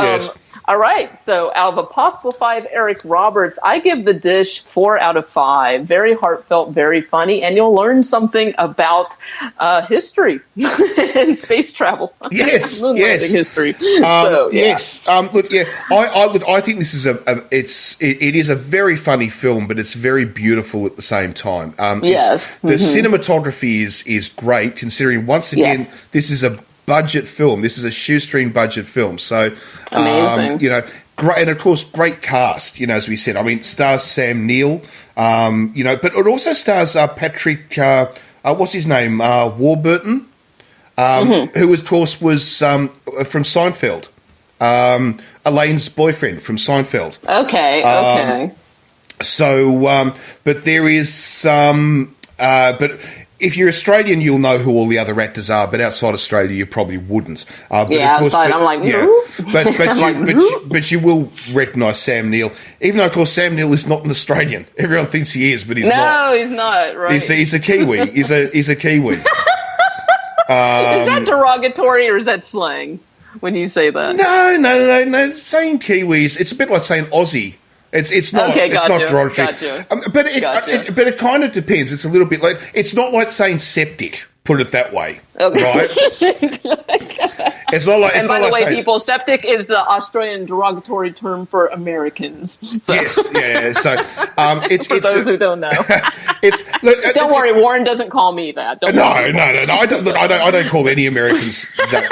All right, so out of a possible 5 Eric Roberts, I give The Dish 4 out of 5. Very heartfelt, very funny, and you'll learn something about history and space travel. Yes, history. Yes. I think this is it is a very funny film, but it's very beautiful at the same time. The cinematography is great, considering once again this is a budget film. This is a shoestring budget film. So, amazing. Great, and of course, great cast. As we said, I mean, stars Sam Neill. But it also stars Patrick. What's his name? Warburton, who of course was from Seinfeld. Elaine's boyfriend from Seinfeld. Okay. But there is some. But if you're Australian, you'll know who all the other actors are, but outside Australia, you probably wouldn't. Outside, I'm like, but you will recognise Sam Neill, even though, of course, Sam Neill is not an Australian. Everyone thinks he is, but he's not. No, he's not. Right? He's a Kiwi. He's a Kiwi. Is that derogatory or is that slang when you say that? No. Saying Kiwis, it's a bit like saying Aussie. It's not derogatory. Gotcha. But it kind of depends. It's a little bit like, it's not like saying septic. Put it that way, Okay. right? It's not like. And It's by not the like way, saying, people, septic is the Australian derogatory term for Americans. So, yes, yeah. So it's for those who don't know. Don't worry, Warren doesn't call me that. Don't worry. No. I don't call any Americans that.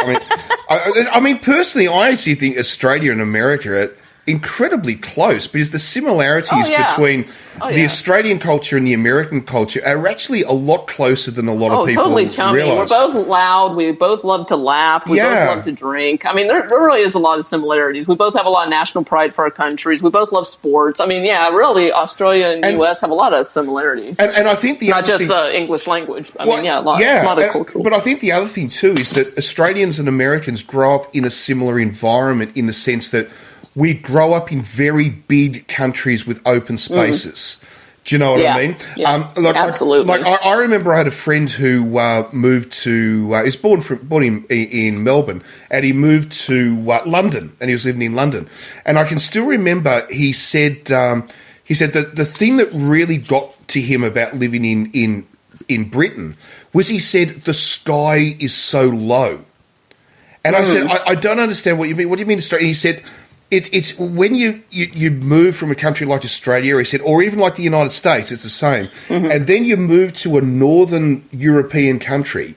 I mean, personally, I actually think Australia and America are incredibly close because the similarities between the Australian culture and the American culture are actually a lot closer than a lot of people totally chummy. realize. We're both loud. We both love to laugh. We both love to drink. I mean, there really is a lot of similarities. We both have a lot of national pride for our countries. We both love sports. I mean, really, Australia and U.S. have a lot of similarities. And I think not just the English language. A lot of cultural. But I think the other thing too is that Australians and Americans grow up in a similar environment in the sense that we grow up in very big countries with open spaces. Do you know what I mean? Yeah, absolutely. I remember I had a friend who moved to. He was born in Melbourne, and he moved to London, and he was living in London. And I can still remember he said that the thing that really got to him about living in Britain was he said the sky is so low. And I said, I don't understand what you mean. What do you mean Australia? And he said, It's when you move from a country like Australia, he said, or even like the United States, it's the same. And then you move to a northern European country.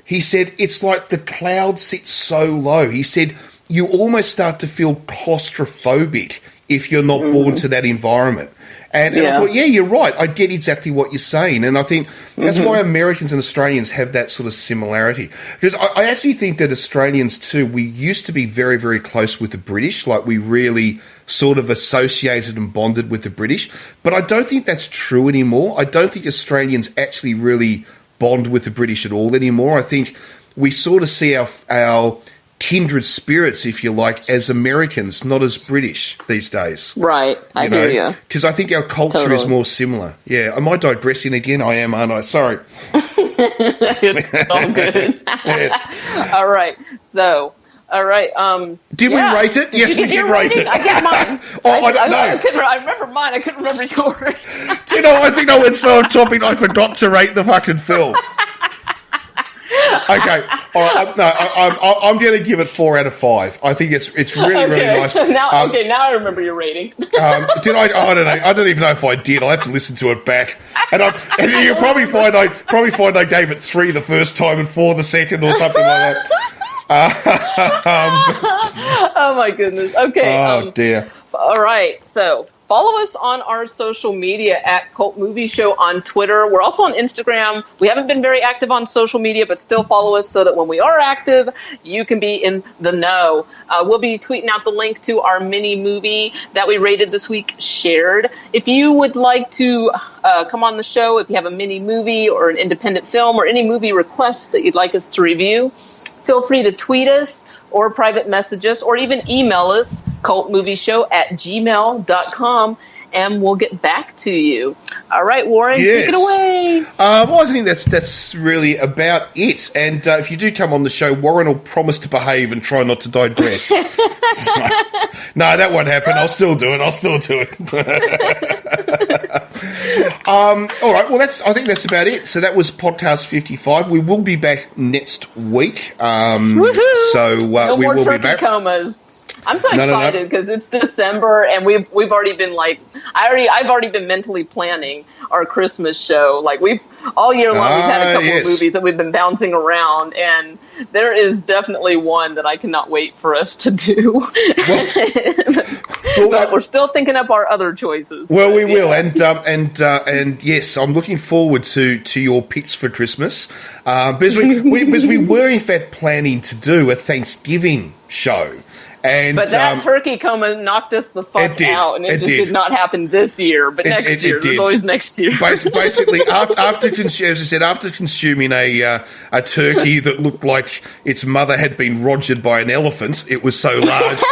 He said, it's like the clouds sit so low. He said, you almost start to feel claustrophobic if you're not born to that environment. And I thought, you're right. I get exactly what you're saying. And I think that's why Americans and Australians have that sort of similarity. Because I actually think that Australians too, we used to be very, very close with the British. Like we really sort of associated and bonded with the British. But I don't think that's true anymore. I don't think Australians actually really bond with the British at all anymore. I think we sort of see our kindred spirits, if you like, as Americans, not as British these days. Right, I hear you. Because I think our culture is more similar. Yeah, am I digressing again? I am, aren't I? Sorry. It's all good. Yes. All right, so... All right. Did we rate it? Yes, we did rate it. I get mine. I don't know. I remember mine. I couldn't remember yours. Do you know, I think I went so on topic I forgot to rate the fucking film. Okay, all right. I'm going to give it 4 out of 5. I think it's really really nice. Now I remember your rating. Did I? I don't know. I don't even know if I did. I'll have to listen to it back. And you'll probably find I gave it 3 the first time and 4 the second or something like that. Oh my goodness. Okay. Oh dear. All right. So follow us on our social media at Cult Movie Show on Twitter. We're also on Instagram. We haven't been very active on social media, but still follow us so that when we are active, you can be in the know. We'll be tweeting out the link to our mini movie that we rated this week, Shared. If you would like to come on the show, if you have a mini movie or an independent film or any movie requests that you'd like us to review, feel free to tweet us or private message us or even email us, cultmovieshow@gmail.com, and we'll get back to you. All right, Warren, take it away. Well, I think that's really about it. And if you do come on the show, Warren will promise to behave and try not to digress. No, that won't happen. I'll still do it. All right. Well, I think that's about it. So that was podcast 55. We will be back next week. So no we more will turkey be back. Comas. I'm so excited because it's December and we've already been I've already been mentally planning our Christmas show. Like all year long we've had a couple of movies that we've been bouncing around, and there is definitely one that I cannot wait for us to do. But we're still thinking up our other choices. Well, we will, and yes, I'm looking forward to your picks for Christmas because we were in fact planning to do a Thanksgiving show. But that turkey coma knocked us the fuck out, and it just did not happen this year. But next year, there's always next year. Basically, after consuming a turkey that looked like its mother had been rogered by an elephant, it was so large.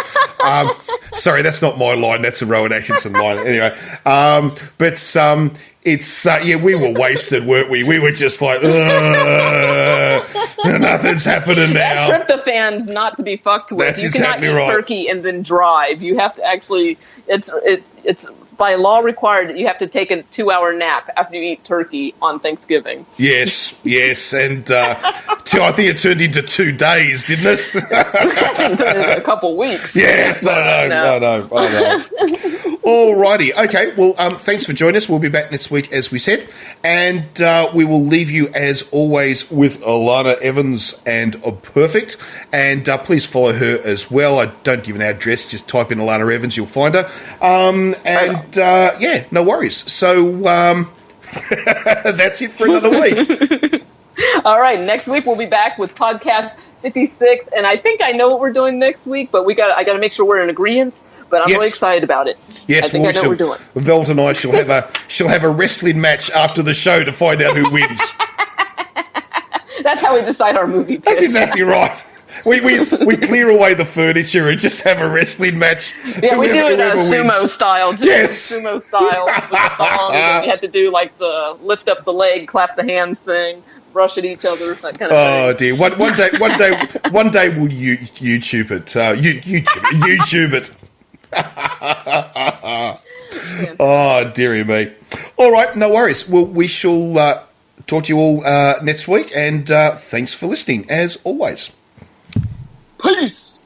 Sorry, that's not my line. That's a Rowan Atkinson line. Anyway, we were wasted, weren't we? We were just like, Nothing's happening now. Tryptophan's not to be fucked with. That's You cannot exactly eat right. turkey and then drive. You have to actually. It's by law required that you have to take a 2-hour nap after you eat turkey on Thanksgiving. Yes, and I think it turned into 2 days, didn't it? I think it took a couple weeks. Yes, I know. Alrighty, okay. Well, thanks for joining us. We'll be back next week, as we said, and we will leave you as always with Alana Evans and Perfect. And please follow her as well. I don't give an address; just type in Alana Evans, you'll find her. Yeah, no worries. So that's it for another week. All right, next week we'll be back with podcast 56, and I think I know what we're doing next week, but I got to make sure we're in agreement. But I'm really excited about it. Yes, I think I know what we're doing. Velvet and I she'll have a wrestling match after the show to find out who wins. That's how we decide our movie picks. That's exactly right. We clear away the furniture and just have a wrestling match. Yeah, we do it sumo style too. Yes, sumo style with the thongs, and we had to do like the lift up the leg, clap the hands thing, brush at each other, that kind of thing. Oh dear! One day we'll YouTube it. YouTube it. Oh dearie me! All right, no worries. Well, we shall talk to you all next week, and thanks for listening as always. Peace.